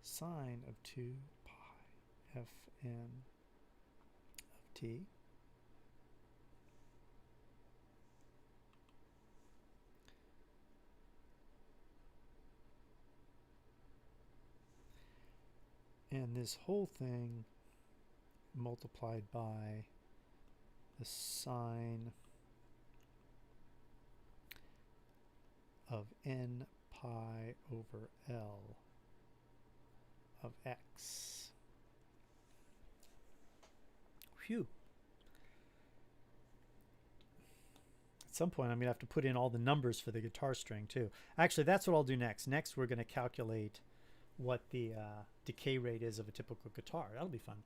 sine of 2 pi Fn of t and this whole thing multiplied by the sine of n pi over L of x. Phew. At some point I'm going to have to put in all the numbers for the guitar string too. Actually, that's what I'll do next. Next we're going to calculate what the decay rate is of a typical guitar. That'll be fun.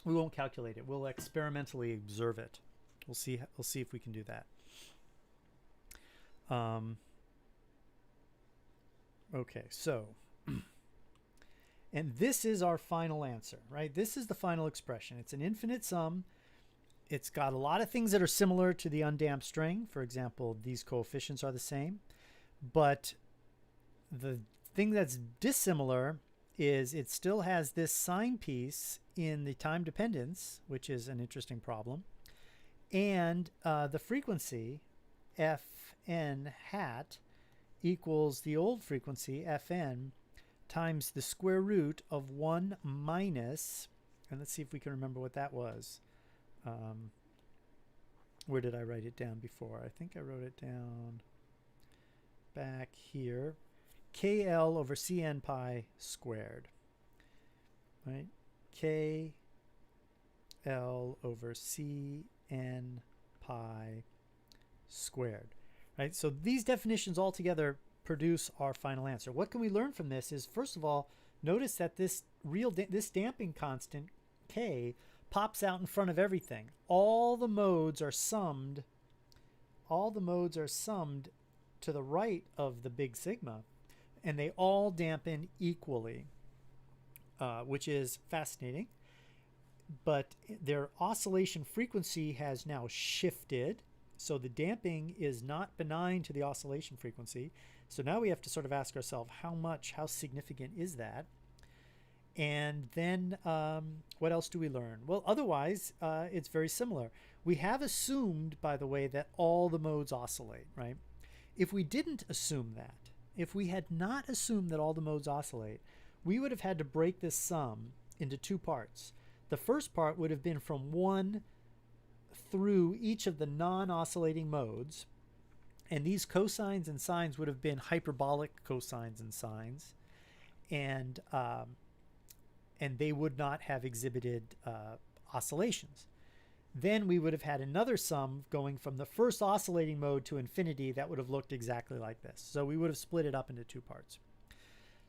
We won't calculate it. We'll experimentally observe it. We'll see. We'll see if we can do that. Okay, so, and this is our final answer, right? This is the final expression. It's an infinite sum. It's got a lot of things that are similar to the undamped string. For example, these coefficients are the same. But the thing that's dissimilar is it still has this sign piece in the time dependence, which is an interesting problem. And the frequency, Fn hat, equals the old frequency, Fn, times the square root of 1 minus, and let's see if we can remember what that was. Where did I write it down before? I think I wrote it down back here. KL over Cn pi squared, right? KL over Cn pi squared, right? So these definitions all together produce our final answer. What can we learn from this is, first of all, notice that this damping constant, K, pops out in front of everything. All the modes are summed. All the modes are summed to the right of the big sigma, and they all dampen equally, which is fascinating. But their oscillation frequency has now shifted, so the damping is not benign to the oscillation frequency. So now we have to sort of ask ourselves, how significant is that? And then what else do we learn? Well, otherwise, it's very similar. We have assumed, by the way, that all the modes oscillate, right? If we didn't assume that, if we had not assumed that all the modes oscillate, we would have had to break this sum into two parts. The first part would have been from 1 through each of the non-oscillating modes, and these cosines and sines would have been hyperbolic cosines and sines, and they would not have exhibited oscillations. Then we would have had another sum going from the first oscillating mode to infinity that would have looked exactly like this. So we would have split it up into two parts.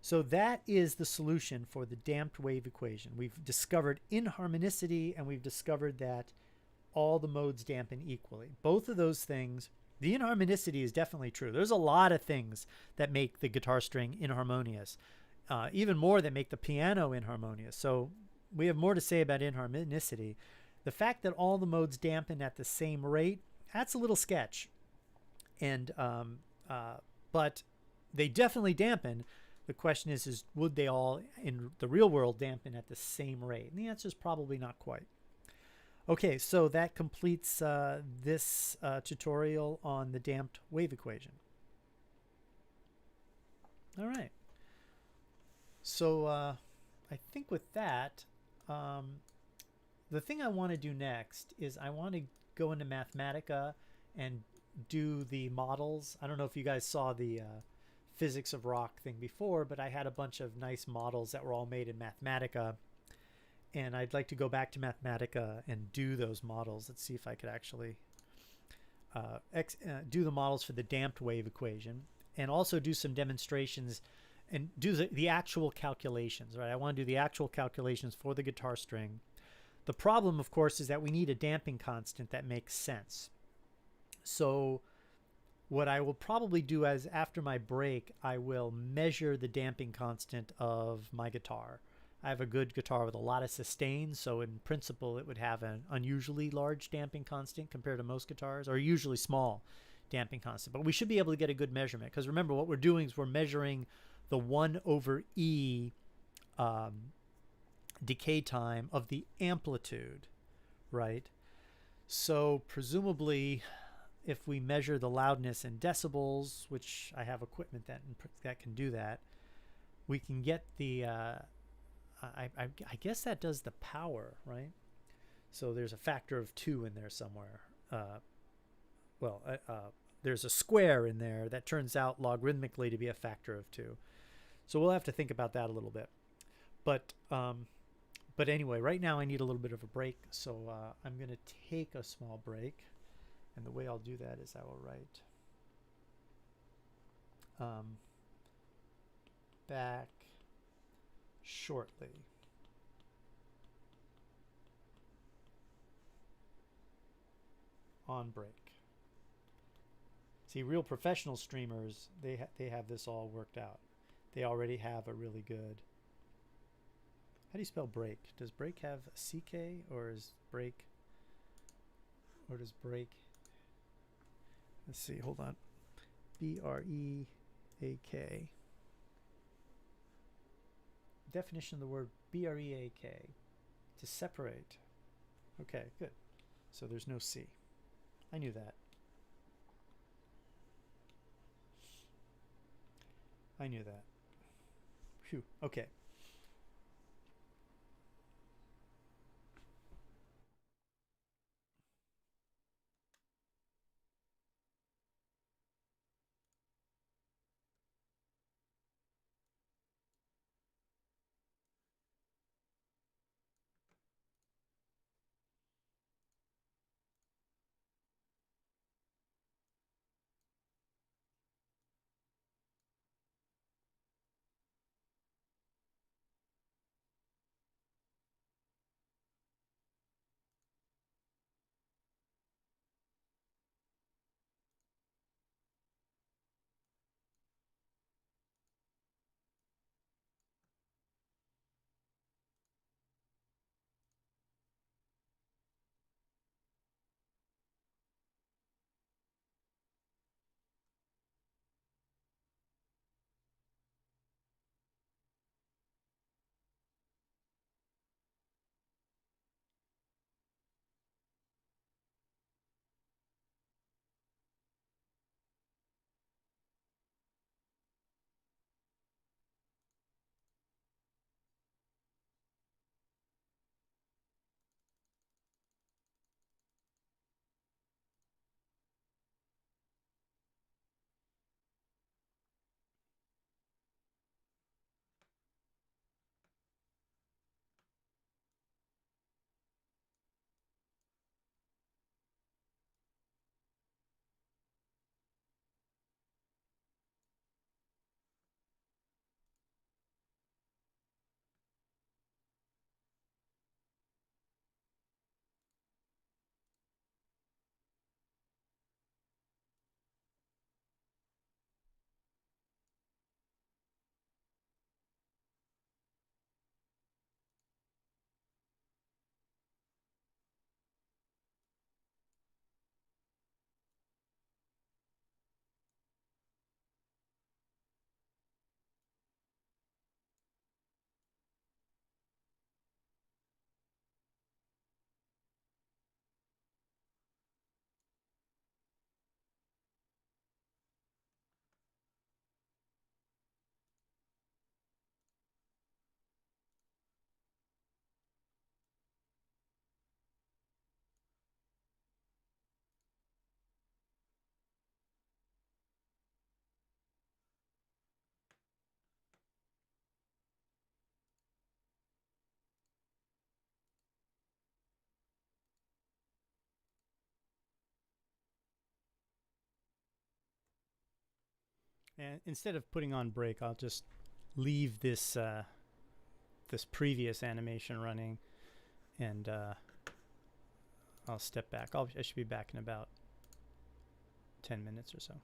So that is the solution for the damped wave equation. We've discovered inharmonicity, and we've discovered that all the modes dampen equally. Both of those things, the inharmonicity is definitely true. There's a lot of things that make the guitar string inharmonious, even more that make the piano inharmonious. So we have more to say about inharmonicity. The fact that all the modes dampen at the same rate, that's a little sketch. And but they definitely dampen. The question is would they all in the real world dampen at the same rate? And the answer is probably not quite. Okay, so that completes this tutorial on the damped wave equation. All right. So I think with that, the thing I want to do next is I want to go into Mathematica and do the models. I don't know if you guys saw the physics of rock thing before, but I had a bunch of nice models that were all made in Mathematica, and I'd like to go back to Mathematica and do those models. Let's see if I could actually do the models for the damped wave equation, and also do some demonstrations and do the actual calculations, right? I want to do the actual calculations for the guitar string. The problem, of course, is that we need a damping constant that makes sense. So what I will probably do is after my break, I will measure the damping constant of my guitar. I have a good guitar with a lot of sustain, so in principle it would have an unusually large damping constant compared to most guitars, or usually small damping constant. But we should be able to get a good measurement, because remember what we're doing is we're measuring the 1 over E decay time of the amplitude, right? So presumably if we measure the loudness in decibels, which I have equipment that can do that, we can get the I guess that does the power, right? So there's a factor of 2 in there somewhere. There's a square in there that turns out logarithmically to be a factor of 2. So we'll have to think about that a little bit. But anyway, right now I need a little bit of a break, so I'm going to take a small break. And the way I'll do that is I will write back shortly. on break. See, real professional streamers, they have this all worked out. They already have a really good. How do you spell break? Does break have a CK or is break? Or does break? Let's see. Hold on. BREAK. Definition of the word BREAK. To separate. Okay, good. So there's no C. I knew that. I knew that. Phew. Okay. And instead of putting on break, I'll just leave this this previous animation running, and I'll step back. I should be back in about 10 minutes or so.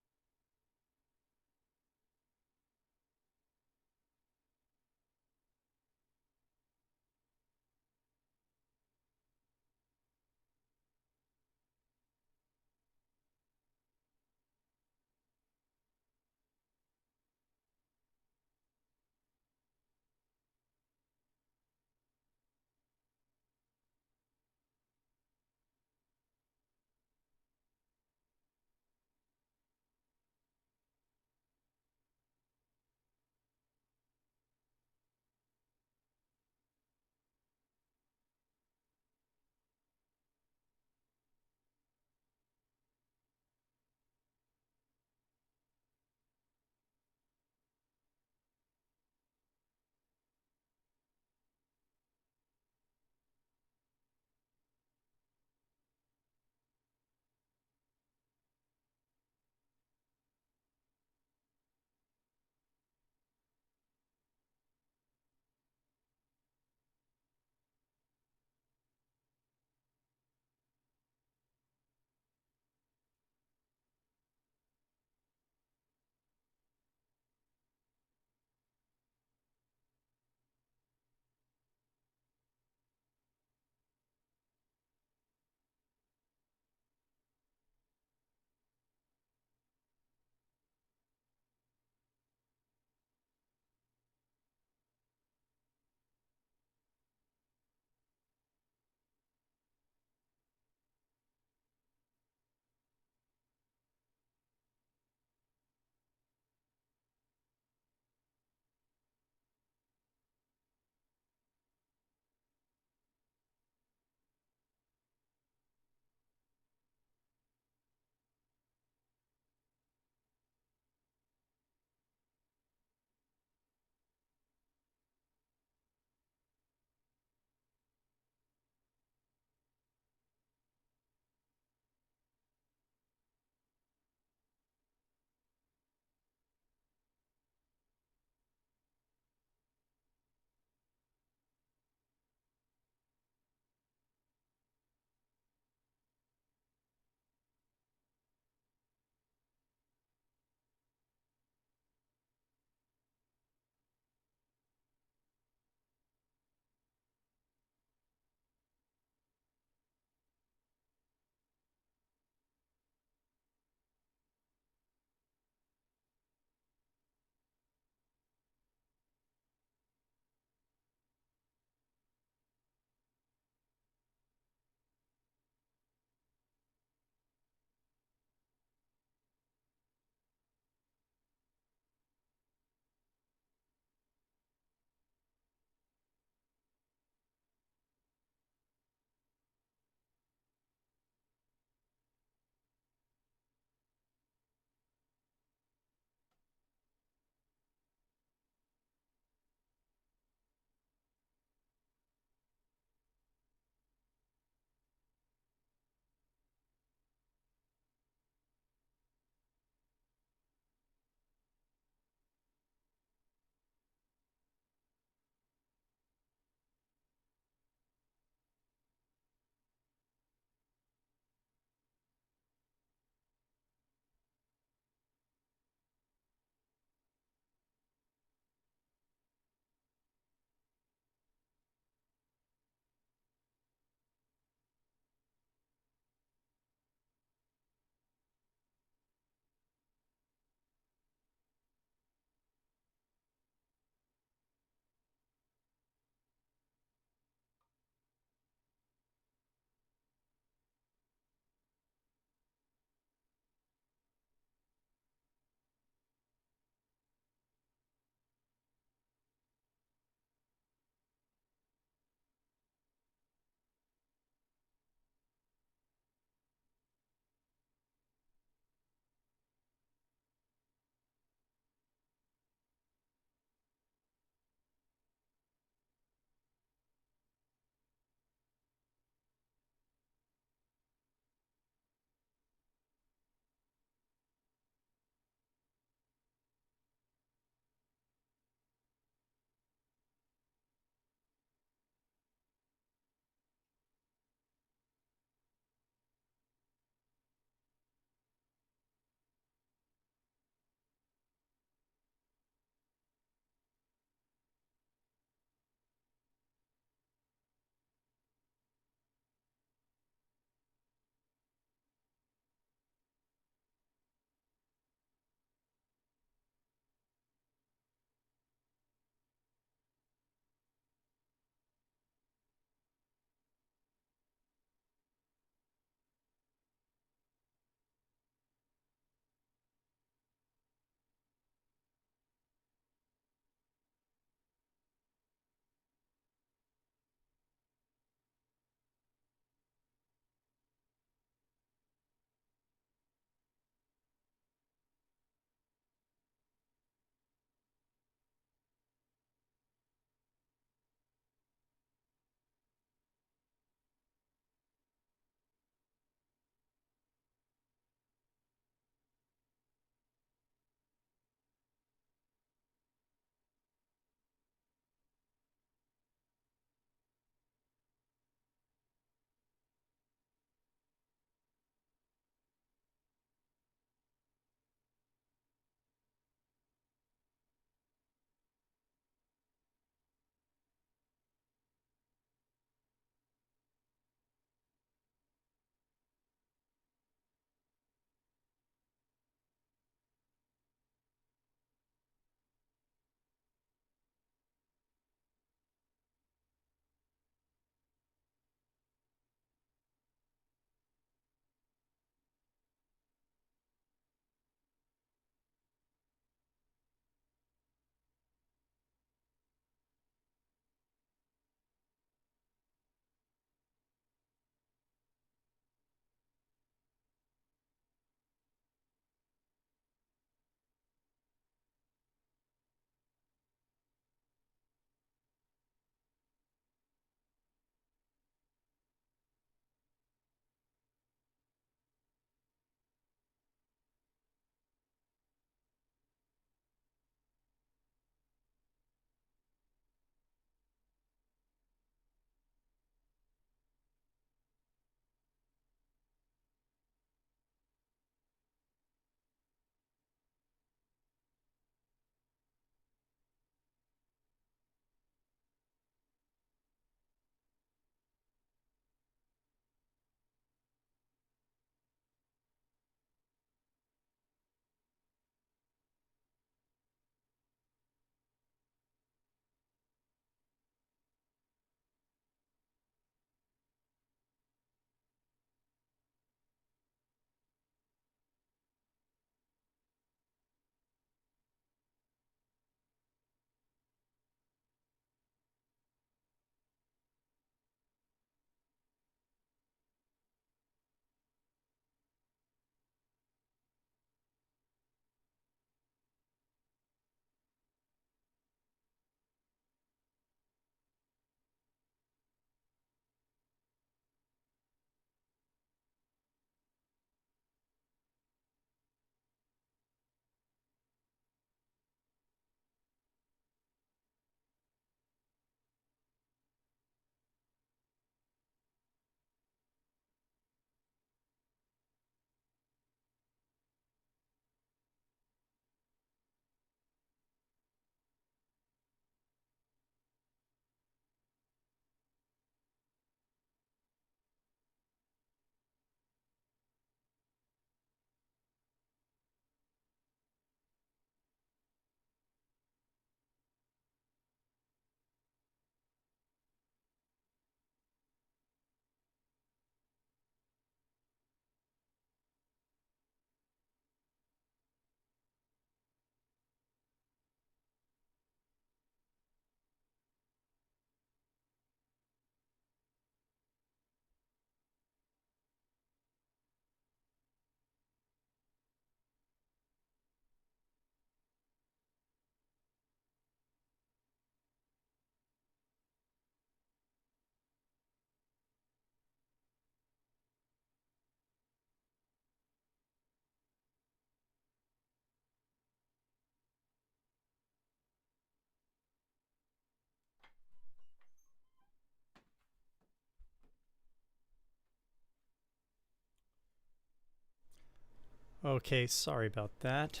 Okay, sorry about that.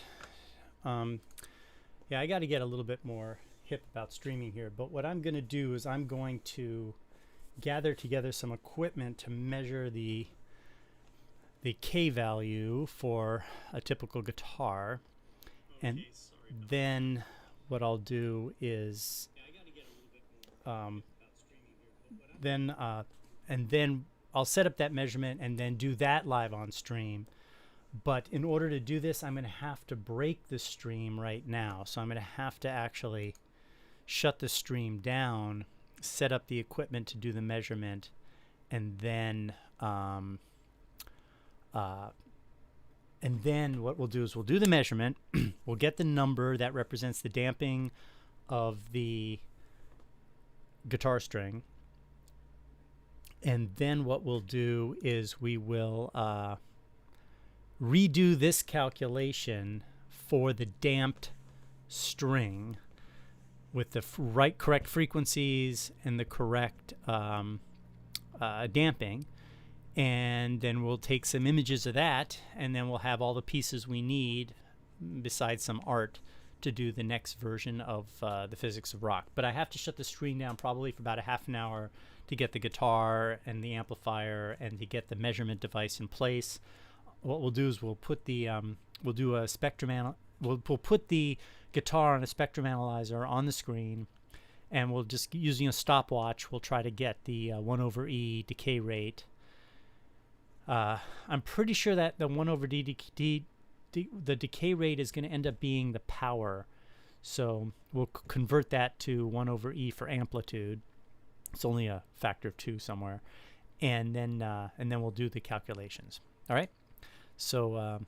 Yeah, I got to get a little bit more hip about streaming here, but what I'm going to do is I'm going to gather together some equipment to measure the K value for a typical guitar. Okay, and then what I'll do is then I'll set up that measurement and then do that live on stream. But in order to do this, I'm going to have to break the stream right now. So I'm going to have to actually shut the stream down, set up the equipment to do the measurement, and then what we'll do is we'll do the measurement. We'll get the number that represents the damping of the guitar string. And then what we'll do is we will redo this calculation for the damped string with the correct frequencies and the correct damping. And then we'll take some images of that, and then we'll have all the pieces we need besides some art to do the next version of the Physics of Rock. But I have to shut the screen down probably for about a half an hour to get the guitar and the amplifier and to get the measurement device in place. What we'll do is we'll put the we'll do a spectrum we'll put the guitar on a spectrum analyzer on the screen, and we'll just, using a stopwatch, we'll try to get the 1/E decay rate. I'm pretty sure that the 1/D the decay rate is going to end up being the power, so we'll convert that to 1/E for amplitude. It's only a factor of 2 somewhere, and then we'll do the calculations. All right. So I'm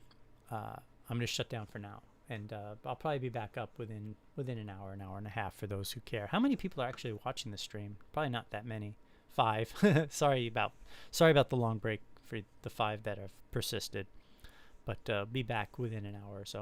going to shut down for now, and I'll probably be back up within an hour and a half for those who care. How many people are actually watching the stream? Probably not that many. 5. Sorry about the long break for the 5 that have persisted, but be back within an hour or so.